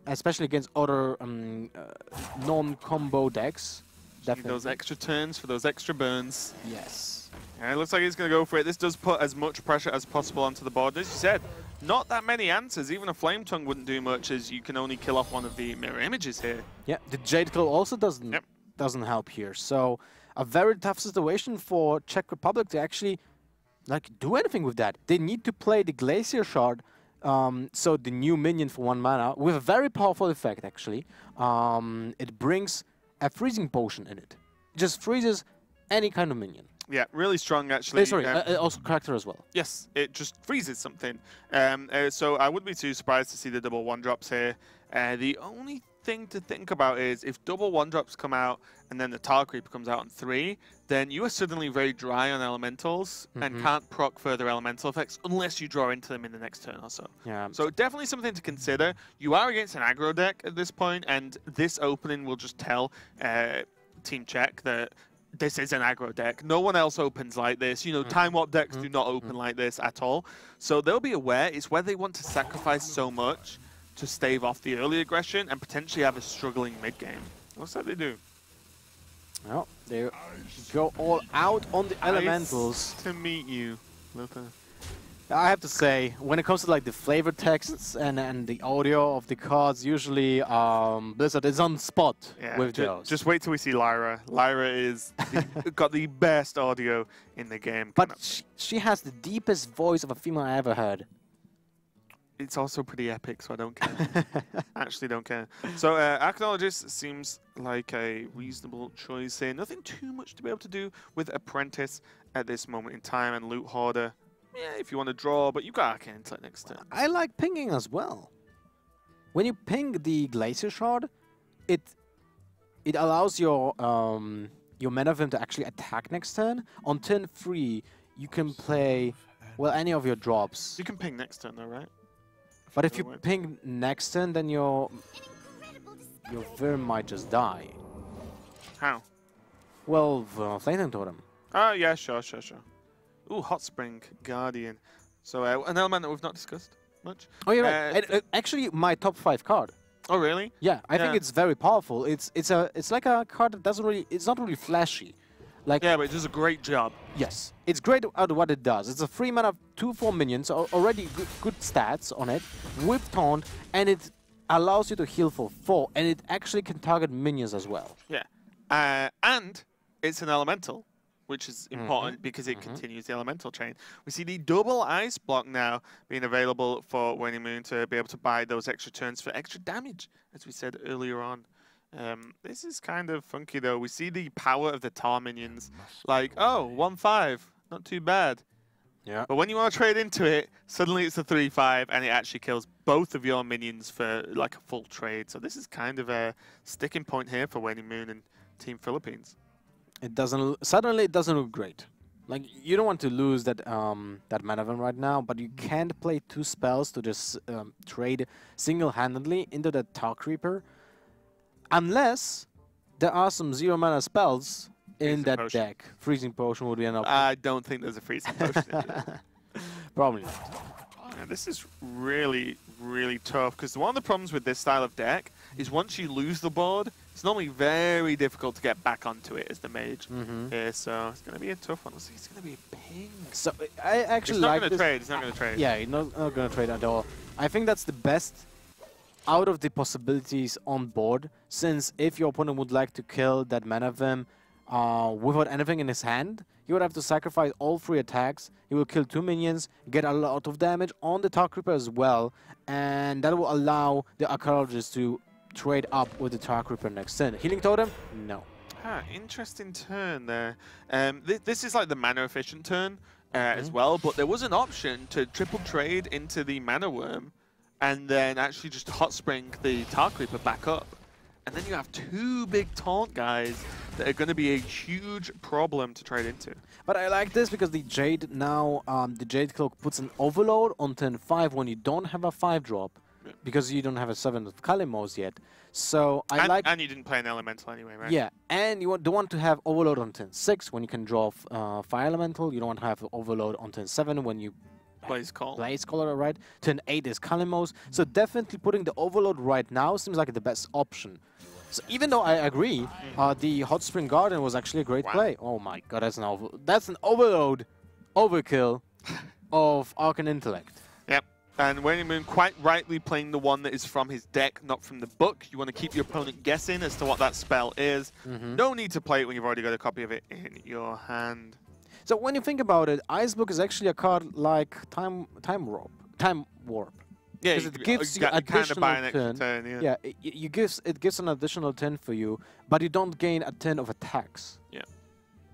especially against other non-combo decks. Definitely. Those extra turns for those extra burns. Yes. Yeah, it looks like he's going to go for it. This does put as much pressure as possible onto the board. As you said, not that many answers. Even a Flame Tongue wouldn't do much, as you can only kill off one of the mirror images here. Yeah, the Jade Claw also doesn't help here. So a very tough situation for Czech Republic to actually do anything with that. They need to play the Glacier Shard, so the new minion for 1 mana, with a very powerful effect actually. It brings a freezing potion in it. It just freezes any kind of minion. Yeah, really strong actually. Sorry, also character as well. Yes, it just freezes something. So I wouldn't be too surprised to see the double 1-drops here. The only thing to think about is if double 1-drops come out and then the Tar Creeper comes out on 3, then you are suddenly very dry on elementals and can't proc further elemental effects unless you draw into them in the next turn or so. Yeah. So definitely something to consider. You are against an aggro deck at this point, and this opening will just tell Team Czech that this is an aggro deck. No one else opens like this. You know, Time Warp decks do not open like this at all. So they'll be aware. It's where they want to sacrifice so much to stave off the early aggression and potentially have a struggling mid-game. Looks like they do. Well, they go all out on the elementals. Nice to meet you, Luther. I have to say, when it comes to the flavor texts and the audio of the cards, usually Blizzard is on spot with those. Just wait till we see Lyra. Lyra is got the best audio in the game. But she has the deepest voice of a female I ever heard. It's also pretty epic, so I don't care. Actually don't care. So Archaeologist seems like a reasonable choice here. Nothing too much to be able to do with Apprentice at this moment in time, and Loot Hoarder. Yeah, if you want to draw, but you've got Arcane Intellect next turn. I like pinging as well. When you ping the Glacier Shard, it allows your Manavim to actually attack next turn. On turn 3, you can play, well, any of your drops. You can ping next turn though, right? But if you ping next turn, then your Worm might just die. How? Well, Flame Totem. Oh, yeah, sure. Ooh, Hot Spring Guardian. So an element that we've not discussed much. Oh, you're right. Actually, my top 5 card. Oh, really? Yeah, I think it's very powerful. It's like a card that doesn't really. It's not really flashy. Yeah, but it does a great job. Yes, it's great at what it does. It's a 3 mana 2/4 minions, already good stats on it, with taunt, and it allows you to heal for 4, and it actually can target minions as well. Yeah, and it's an elemental, which is important because it continues the elemental chain. We see the double ice block now being available for WaningMoon to be able to buy those extra turns for extra damage, as we said earlier on. This is kind of funky though. We see the power of the tar minions. Like, oh, 1/5, not too bad. Yeah. But when you want to trade into it, suddenly it's a 3/5 and it actually kills both of your minions for like a full trade. So this is kind of a sticking point here for WaningMoon and Team Philippines. It doesn't. Suddenly, it doesn't look great. Like, you don't want to lose that that mana event right now, but you can't play 2 spells to just trade single-handedly into the Talk Reaper, unless there are some 0 mana spells in that deck. Freezing Potion would be an option. I don't think there's a Freezing Potion in here. Probably not. Yeah, this is really, really tough, because one of the problems with this style of deck is once you lose the board, it's normally very difficult to get back onto it as the mage here, so it's going to be a tough one. It's going to be a ping. So I actually like this. He's not going to trade. Yeah, he's not going to trade at all. I think that's the best out of the possibilities on board, since if your opponent would like to kill that mana Vim without anything in his hand, he would have to sacrifice all 3 attacks. He will kill 2 minions, get a lot of damage on the Talk Reaper as well, and that will allow the archaeologist to trade up with the Talk Reaper next turn. Healing Totem? No. Interesting turn there. This is like the mana efficient turn as well, but there was an option to triple trade into the Mana Worm and then actually just hot spring the Talk Reaper back up. And then you have 2 big taunt guys that are going to be a huge problem to trade into. But I like this because the Jade now, the Jade Cloak puts an overload on turn 5 when you don't have a 5-drop, because you don't have a 7 of Kalimos yet. So and you didn't play an Elemental anyway, right? Yeah, and you don't want to have overload on turn 6 when you can draw Fire Elemental. You don't want to have overload on turn 7 when you Blaze Caller, right? Turn 8 is Kalimos. So definitely putting the overload right now seems like the best option. So even though I agree, the Hot Spring Garden was actually a great play. Oh my god, that's an overload overkill of Arcane Intellect. Yep. And WaningMoon quite rightly playing the one that is from his deck, not from the book. You want to keep your opponent guessing as to what that spell is. No need to play it when you've already got a copy of it in your hand. So when you think about it, Icebook is actually a card like Time Warp. Yeah, it gives you additional turn. Yeah, it gives an additional turn for you, but you don't gain a turn of attacks. Yeah,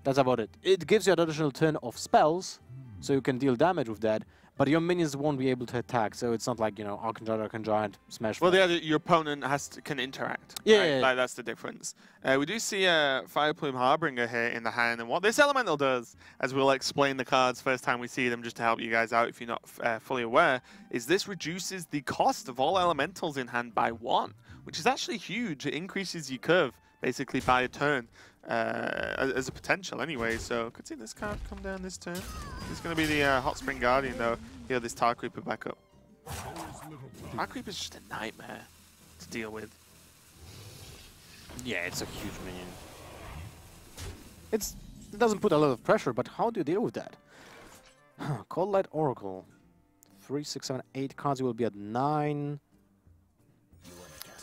that's about it. It gives you an additional turn of spells, so you can deal damage with that. But your minions won't be able to attack, so it's not like, you know, Archon Giant, Smash. Well, your opponent can interact. Yeah, right? yeah. Like, that's the difference. We do see a Fireplume Harbinger here in the hand, and what this elemental does, as we'll explain the cards first time we see them, just to help you guys out if you're not fully aware, is this reduces the cost of all elementals in hand by 1, which is actually huge. It increases your curve basically by a turn. As a potential anyway, so could see this card come down this turn. It's going to be the Hot Spring Guardian though. Here, this Talk Reaper back up. Talk Reaper is just a nightmare to deal with. Yeah, it's a huge minion. It doesn't put a lot of pressure, but how do you deal with that? Cold Light Oracle. 3, 6, 7, 8 cards. You will be at 9.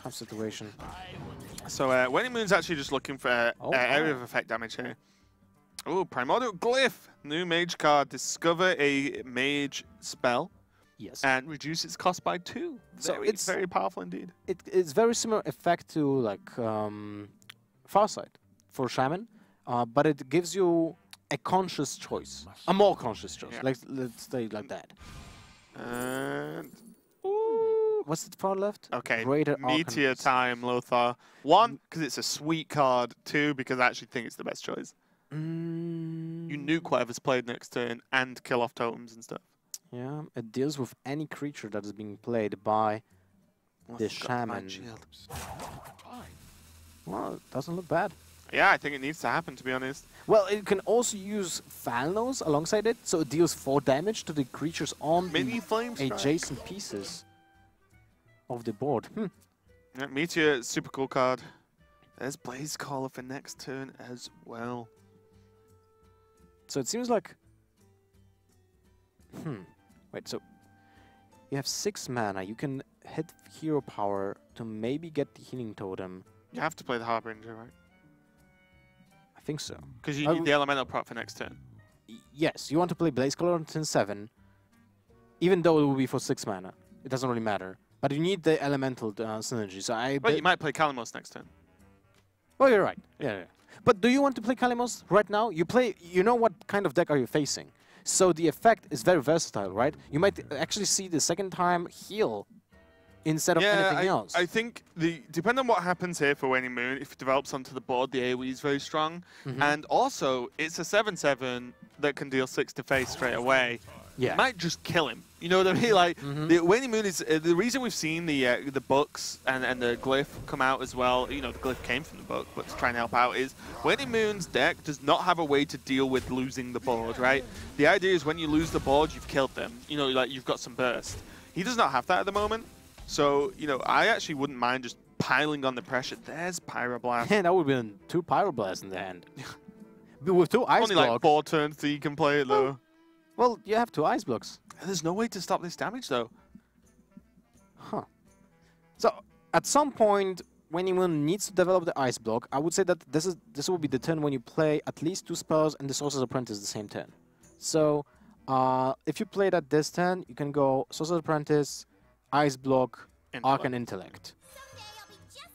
Tough situation. So WaningMoon's actually just looking for area of effect damage here. Oh, Primordial Glyph. New mage card. Discover a mage spell. Yes. And reduce its cost by 2. So it's very powerful indeed. It's very similar effect to like Farsight for Shaman, but it gives you a conscious choice. A more conscious choice. Yeah. Let's say it like that. And what's the far left? Okay, Greater Meteor Time, Lothar. 1, because it's a sweet card. 2, because I actually think it's the best choice. You nuke whatever's played next turn and kill off totems and stuff. Yeah, it deals with any creature that is being played by the Shaman. Well, it doesn't look bad. Yeah, I think it needs to happen, to be honest. Well, it can also use Falnos alongside it, so it deals 4 damage to the creatures on the adjacent pieces of the board. Yeah, Meteor, super cool card. There's Blaze Caller for next turn as well. So it seems like... Wait, so... You have 6 mana. You can hit Hero Power to maybe get the Healing Totem. You have to play the Harbinger, right? I think so. Because you need the Elemental prop for next turn. Yes, you want to play Blaze Caller on turn 7. Even though it will be for 6 mana. It doesn't really matter. But you need the Elemental synergy, so Well, you might play Kalimos next turn. Oh, you're right. Yeah. But do you want to play Kalimos right now? You know what kind of deck are you facing. So the effect is very versatile, right? You might actually see the second time heal instead of anything else. I think depending on what happens here for WaningMoon, if it develops onto the board, the AoE is very strong. And also, it's a 7/7 that can deal 6 to face straight away. Yeah. It might just kill him. You know what I mean? Like, the WaningMoon is the reason we've seen the books and the glyph come out as well. You know, the glyph came from the book, but to try and help out is WaningMoon's deck does not have a way to deal with losing the board, right? The idea is when you lose the board, you've killed them. You know, like you've got some burst. He does not have that at the moment. So, you know, I actually wouldn't mind just piling on the pressure. There's Pyroblast. Man, that would have been 2 Pyroblasts in the hand. But with 2 ice Only blocks. like 4 turns that you can play it, though. Well, you have 2 ice blocks. There's no way to stop this damage, though. Huh. So, at some point, WaningMoon needs to develop the ice block. I would say that this will be the turn when you play at least 2 spells and the Sorcerer's Apprentice the same turn. So, if you play that this turn, you can go Sorcerer's Apprentice, Ice Block, Arcane Intellect.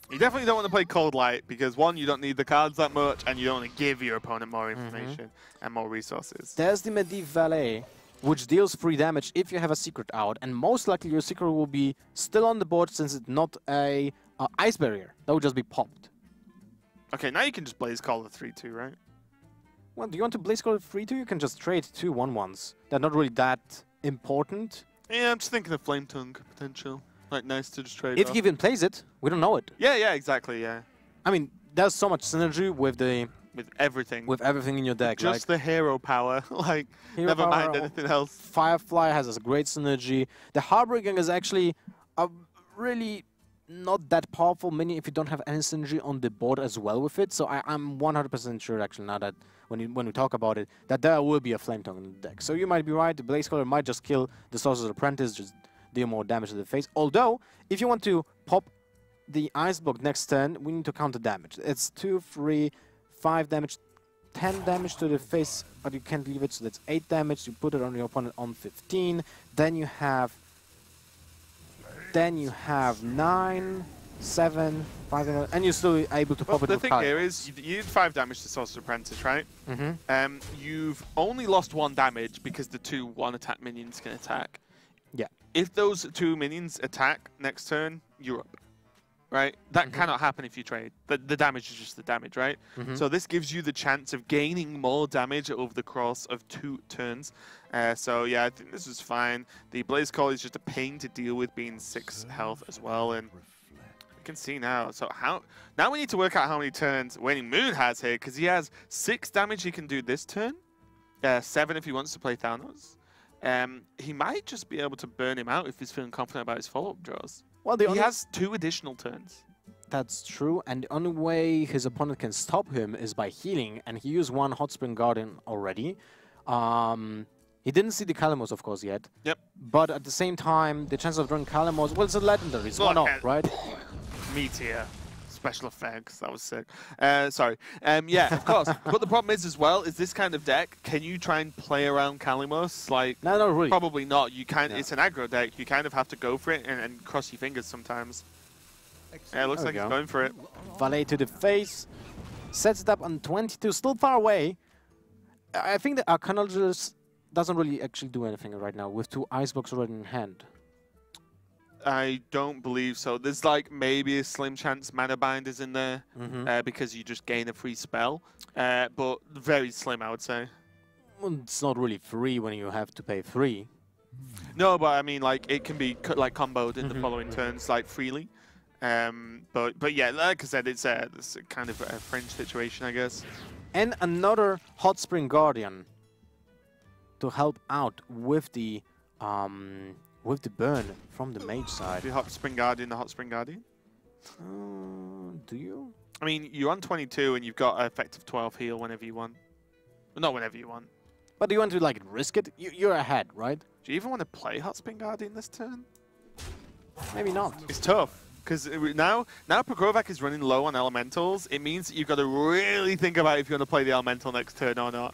You definitely don't want to play Cold Light because, 1, you don't need the cards that much, and you don't want to give your opponent more information and more resources. There's the Medivh Valet, which deals 3 damage if you have a secret out, and most likely your secret will be still on the board since it's not a ice barrier. That would just be popped. Okay, now you can just Blaze Call the 3/2, right? Well, do you want to Blaze Call the 3/2? You can just trade 2 1/1s. They're not really that important. Yeah, I'm just thinking of Flame Tongue potential. Like, nice to just trade If off. he even plays it, we don't know it. Yeah, exactly, yeah. I mean, there's so much synergy with the... With everything. With everything in your deck. Just the hero power. Like, hero never power, mind anything else. Firefly has a great synergy. The Harbinger is actually a really not that powerful minion if you don't have any synergy on the board as well with it. So I'm 100% sure, actually, now that when we talk about it, that there will be a Flame Tongue in the deck. So you might be right. The Blaze Caller might just kill the Sorcerer's Apprentice, just deal more damage to the face. Although, if you want to pop the Ice Block next turn, we need to counter damage. It's 2, 3, 5 damage, 10 damage to the face, but you can't leave it, so that's 8 damage. You put it on your opponent on 15. Then you have 9, 7, 5, and you're still able to pop it with the thing here is, you did 5 damage to Sorcerer's Apprentice, right? You've only lost 1 damage because the 2 1-attack minions can attack. Yeah. If those 2 minions attack next turn, you're up. Right? That cannot happen if you trade. The damage is just the damage, right? So this gives you the chance of gaining more damage over the course of 2 turns. So yeah, I think this is fine. The Blaze Call is just a pain to deal with, being 6 health as well. And we can see now. So now we need to work out how many turns WaningMoon has here, because he has 6 damage he can do this turn. 7 if he wants to play Thanos. He might just be able to burn him out if he's feeling confident about his follow-up draws. Well, he has 2 additional turns. That's true, and the only way his opponent can stop him is by healing, and he used 1 Hot Spring Guardian already. He didn't see the Kalamos, of course, yet. Yep. But at the same time, the chance of drawing Kalamos, well, it's a legendary, so why not, right? Meteor. Special effects, that was sick. Sorry. Yeah, of course. But the problem is as well, is this kind of deck, can you try and play around Kalamos? Like, no, not really. Probably not. You can't. It's an aggro deck. You kind of have to go for it and cross your fingers sometimes. Yeah, it looks like he's going for it. Valet to the face. Sets it up on 22, still far away. I think the Arcanologist doesn't really actually do anything right now with 2 Ice Blocks already in hand. I don't believe so. There's like maybe a slim chance Mana Bind is in there because you just gain a free spell, but very slim, I would say. Well, it's not really free when you have to pay 3. No, but I mean, like, it can be like comboed in the following turns, like, freely. But yeah, like I said, it's a kind of a fringe situation, I guess. And another Hot Spring Guardian to help out with the burn from the mage side. The Hot Spring Guardian, Do you? I mean, you're on 22 and you've got an effective 12 heal whenever you want. Well, not whenever you want. But do you want to, like, risk it? You're ahead, right? Do you even want to play Hot Spring Guardian this turn? Maybe not. It's tough. Because now pokrovac is running low on elementals. It means that you've got to really think about if you want to play the elemental next turn or not.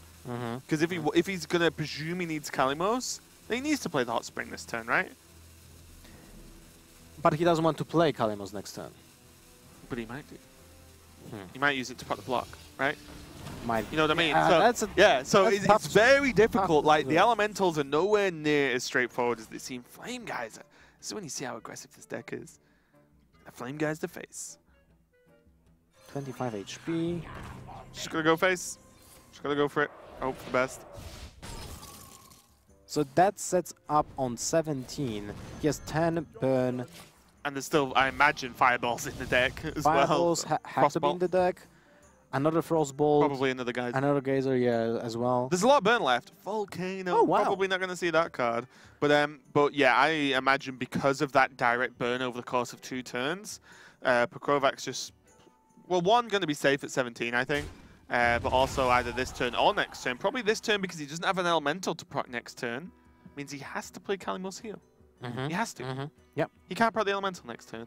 Because if he's going to presume he needs Kalamos, then he needs to play the Hot Spring this turn, right? But he doesn't want to play Kalamos next turn. But he might do. He might use it to put the block, right? Might. You know what I mean? So it's very difficult. Like, the elementals are nowhere near as straightforward as they seem. Flame guys are This is when you see how aggressive this deck is. A Flame Guy's the face. 25 HP. Just gonna go face. Just gonna go for it. Hope for the best. So that sets up on 17. He has 10 burn. And there's still, I imagine, fireballs in the deck as Fireballs well. have to be in the deck. Another Frostbolt. Probably another Geyser. Another Geyser, yeah, as well. There's a lot of burn left. Volcano. Oh, wow. Probably not going to see that card. But yeah, I imagine because of that direct burn over the course of 2 turns, pokrovac's just, well, one, going to be safe at 17, I think. But also either this turn or next turn. Probably this turn because he doesn't have an elemental to proc next turn. Means he has to play Kalimos heal. He has to. Yep. He can't proc the elemental next turn.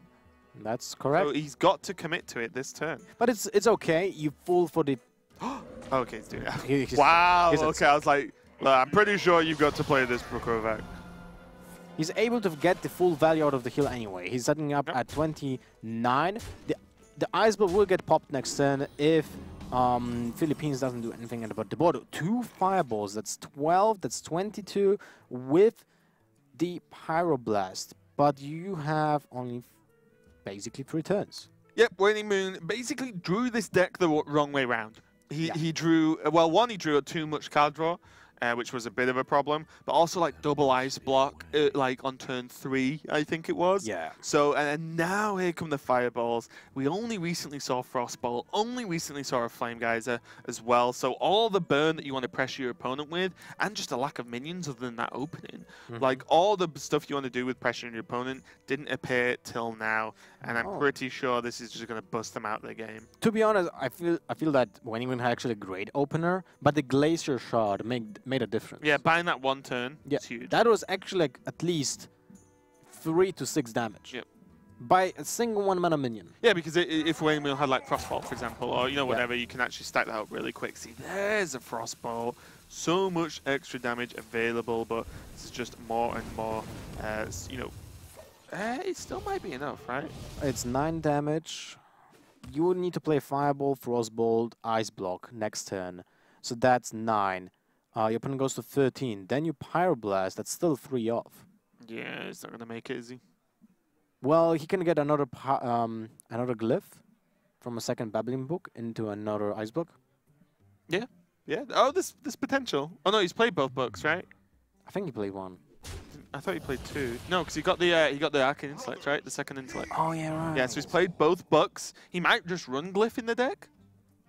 That's correct. So he's got to commit to it this turn. But it's okay. You fall for the... Okay, he's doing it. He's Wow. Okay, I was like, I'm pretty sure you've got to play this pokrovac. He's able to get the full value out of the heal anyway. He's setting up at 29. The Ice Block will get popped next turn if Philippines doesn't do anything about the board. 2 Fireballs, that's 12, that's 22 with the Pyroblast. But you have only basically 3 turns. Yep, WaningMoon basically drew this deck the wrong way around. He drew, well, one, he drew too much card draw, which was a bit of a problem, but also like double Ice Block, like on turn 3, I think it was. Yeah. So, and now here come the Fireballs. We only recently saw Frostbolt, only recently saw a Flame Geyser as well. So all the burn that you want to pressure your opponent with, and just a lack of minions other than that opening. Like all the stuff you want to do with pressuring your opponent didn't appear till now, and I'm pretty sure this is just going to bust them out of the game. To be honest, I feel that WaningMoon had actually a great opener, but the Glacier Shard made a difference. Yeah, buying that 1 turn is huge. That was actually like at least 3 to 6 damage. Yep. By a single 1-mana minion. Yeah, because if WaningMoon had like Frostbolt, for example, or whatever, you can actually stack that up really quick. See, there's a Frostbolt. So much extra damage available, but this is just more and more, it still might be enough, right? It's 9 damage. You would need to play Fireball, Frostbolt, Ice Block next turn. So that's 9. Your opponent goes to 13. Then you Pyroblast. That's still 3 off. Yeah, he's not going to make it, is he? Well, he can get another glyph from a second Babbling Book into another Ice Block. Yeah. Yeah. Oh, this potential. Oh, no, he's played both books, right? I think he played 1. I thought he played 2. No, because he got the Arcane Intellect, right? The second Intellect. Oh, yeah, right. Yeah, so he's played both books. He might just run Glyph in the deck,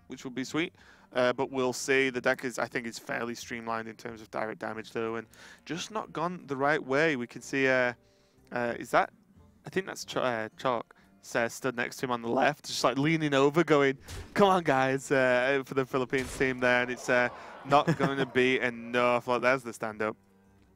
which would be sweet. But we'll see. The deck is, I think, is fairly streamlined in terms of direct damage, though, and just not gone the right way. We can see, is that? I think that's Chalk. Stood next to him on the left, just like leaning over, going, "Come on, guys!" For the Philippines team there, and it's not going to be enough. Like, there's the stand-up,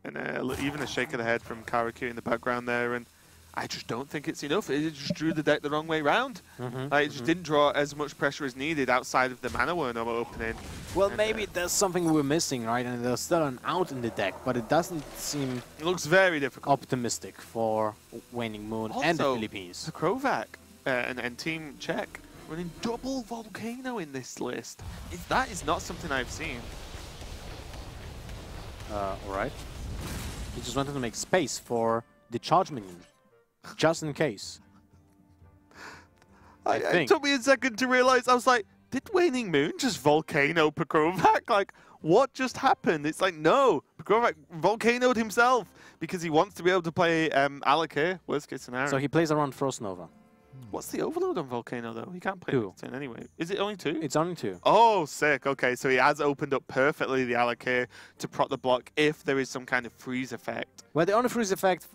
and even a shake of the head from CaraCute in the background there, and I just don't think it's enough. It just drew the deck the wrong way round. Like, it just didn't draw as much pressure as needed outside of the mana Wurm opening. Well, and maybe there's something we're missing, right? And there's still an out in the deck, but it doesn't seem... It looks very difficult. Optimistic for WaningMoon and the Philippines. pokrovac and Team Czech running double Volcano in this list. That is not something I've seen. Alright. He just wanted to make space for the charge minion. Just in case. It took me a second to realize. I was like, did WaningMoon just Volcano pokrovac? Like, what just happened? It's like, no, pokrovac volcanoed himself because he wants to be able to play Alakir, worst case scenario. So he plays around Frost Nova. What's the overload on Volcano, though? He can't play 2 anyway. Is it only 2? It's only 2. Oh, sick. Okay, so he has opened up perfectly the Alakir to proc the block if there is some kind of freeze effect. Well, the only freeze effect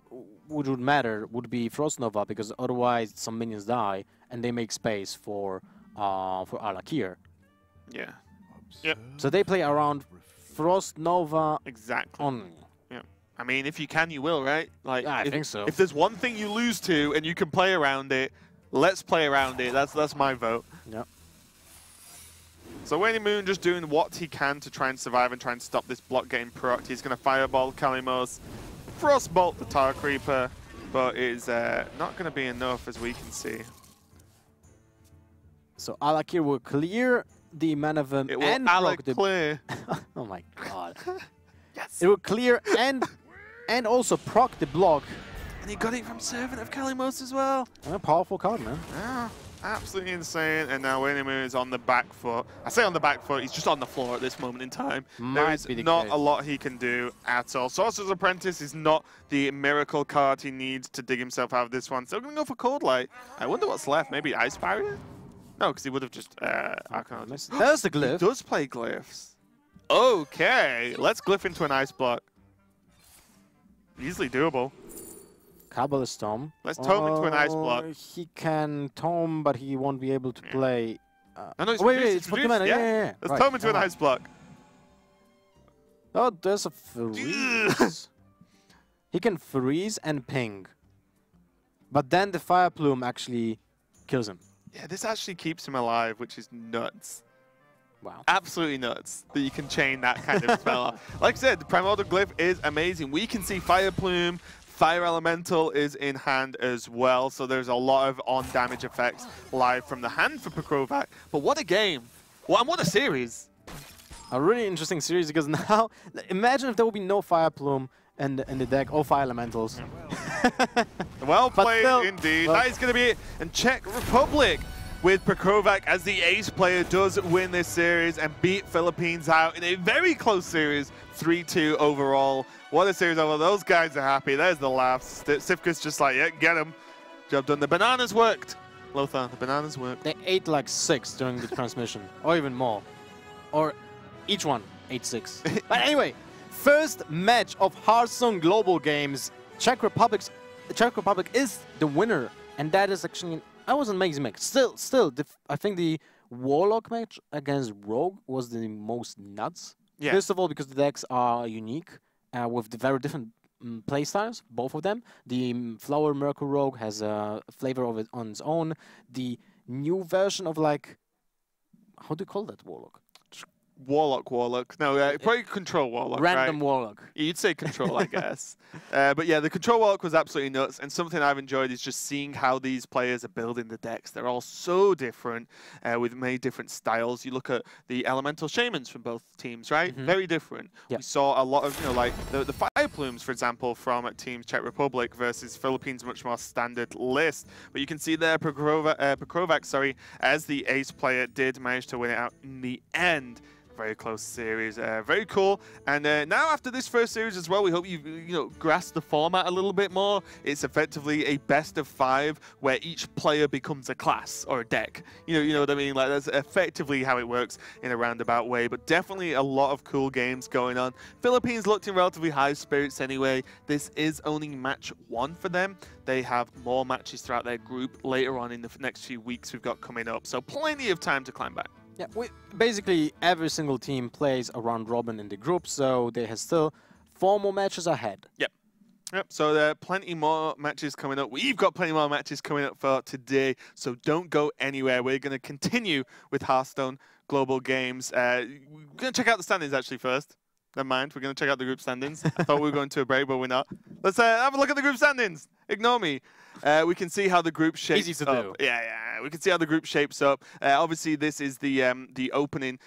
which would matter would be Frost Nova, because otherwise some minions die and they make space for Alakir. Yeah. Yep. So they play around Frost Nova exactly only. Yeah. I mean, if you can, you will, right? Like, yeah, I think so. If there's one thing you lose to and you can play around it, let's play around it. That's my vote. Yep. So WaningMoon just doing what he can to try and survive and try and stop this block getting procced. He's going to Fireball Kalimos, Frostbolt the Tar Creeper, but it's not going to be enough as we can see. So Alakir will clear the Manavum and proc the... clear. Oh my god. Yes. It will clear and also proc the block And he got it from Servant of Kalimos as well. A powerful card, man. Yeah, absolutely insane. And now WaningMoon is on the back foot. I say on the back foot, he's just on the floor at this moment in time. There is not a lot he can do at all. Sorcerer's Apprentice is not the miracle card he needs to dig himself out of this one. Still going to go for Cold Light. I wonder what's left. Maybe Ice Barrier? No, because he would have just... There's the glyph. He does play glyphs. Okay, let's glyph into an Ice Block. Easily doable. Kabbalist Tome. Let's tome into an Ice Block. He can tome, but he won't be able to play. No, it's wait, it's Pokemon. Yeah. Let's tome into an Ice Block. Oh, there's a freeze. He can freeze and ping. But then the Fire Plume actually kills him. Yeah, this actually keeps him alive, which is nuts. Wow. Absolutely nuts that you can chain that kind of spell off. Like I said, the Primordial Glyph is amazing. We can see Fire Plume. Fire Elemental is in hand as well, so there's a lot of on-damage effects live from the hand for pokrovac. But what a game. Well, and what a series. A really interesting series, because now, imagine if there would be no Fire Plume in the deck, or Fire Elementals. Well played, indeed. That is going to be it. And Czech Republic with pokrovac as the ace player does win this series and beat Philippines out in a very close series, 3-2 overall. What a series over. Those guys are happy. There's the laughs. Cifka's just like, yeah, get him. Job done. The bananas worked. Lothar, the bananas worked. They ate like 6 during the transmission, or even more. Or each one ate 6. But anyway, first match of Hearthstone Global Games. Czech Republic is the winner, and that is actually that was an amazing match. Still, I think the Warlock match against Rogue was the most nuts. Yeah. First of all, because the decks are unique with the very different playstyles, both of them. The Flower Miracle Rogue has a flavor of it on its own. The new version of, like, how do you call that Warlock? Warlock. No, probably Control Warlock. Random right? Warlock. You'd say Control, I guess. But yeah, the Control Warlock was absolutely nuts. And something I've enjoyed is just seeing how these players are building the decks. They're all so different with many different styles. You look at the Elemental Shamans from both teams, right? Very different. Yep. We saw a lot of, like the Fire Plumes, for example, from Teams Czech Republic versus Philippines, much more standard list. But you can see there, pokrovac, as the ace player did manage to win it out in the end. Very close series, very cool. And now after this first series as well, we hope you've grasped the format a little bit more. It's effectively a best of 5 where each player becomes a class or a deck. You know what I mean? Like, that's effectively how it works in a roundabout way. But definitely a lot of cool games going on. Philippines looked in relatively high spirits anyway. This is only match 1 for them. They have more matches throughout their group later on in the next few weeks we've got coming up. So plenty of time to climb back. Yeah, basically every single team plays a round robin in the group, so they have still 4 more matches ahead. Yep. So there are plenty more matches coming up. We've got plenty more matches coming up for today, so don't go anywhere. We're going to continue with Hearthstone Global Games. We're going to check out the standings actually first. Never mind, we're going to check out the group standings. I thought we were going to a break, but we're not. Let's have a look at the group standings. Ignore me. We can see how the group shapes Easy to up. do. Yeah, we can see how the group shapes up. Obviously, this is the opening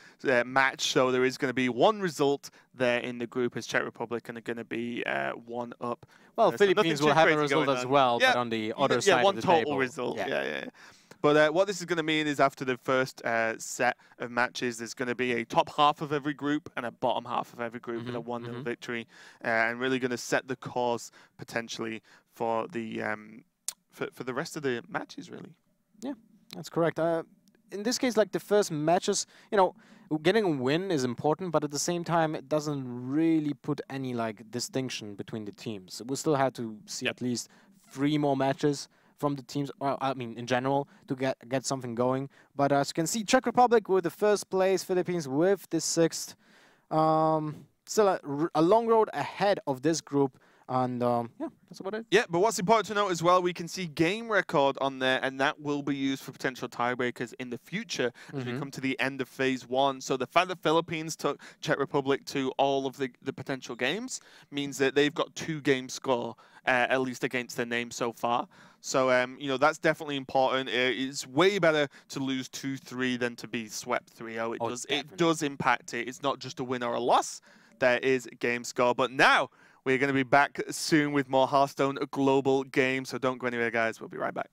match, so there is going to be 1 result there in the group as Czech Republic and are going to be 1 up. Well, Philippines will have a result as well, but on the other side of the table. 1 total result. Yeah. But what this is going to mean is after the first set of matches, there's going to be a top half of every group and a bottom half of every group with a 1-0 victory, and really going to set the course potentially for the for the rest of the matches, really. Yeah, that's correct. In this case, like the first matches, getting a win is important, but at the same time, it doesn't really put any like distinction between the teams. We still have to see at least 3 more matches from the teams, well, I mean, in general, to get something going. But as you can see, Czech Republic with the 1st place, Philippines with the 6th. Still a long road ahead of this group. And yeah, that's about it. Yeah, but what's important to note as well, we can see game record on there, and that will be used for potential tiebreakers in the future as we come to the end of Phase 1. So the fact that Philippines took Czech Republic to all of the potential games means that they've got 2-game score, at least against their name so far. So, that's definitely important. It's way better to lose 2-3 than to be swept 3-0. It does impact it. It's not just a win or a loss. There is a game score. But now, We're going to be back soon with more Hearthstone global games, so don't go anywhere, guys. We'll be right back.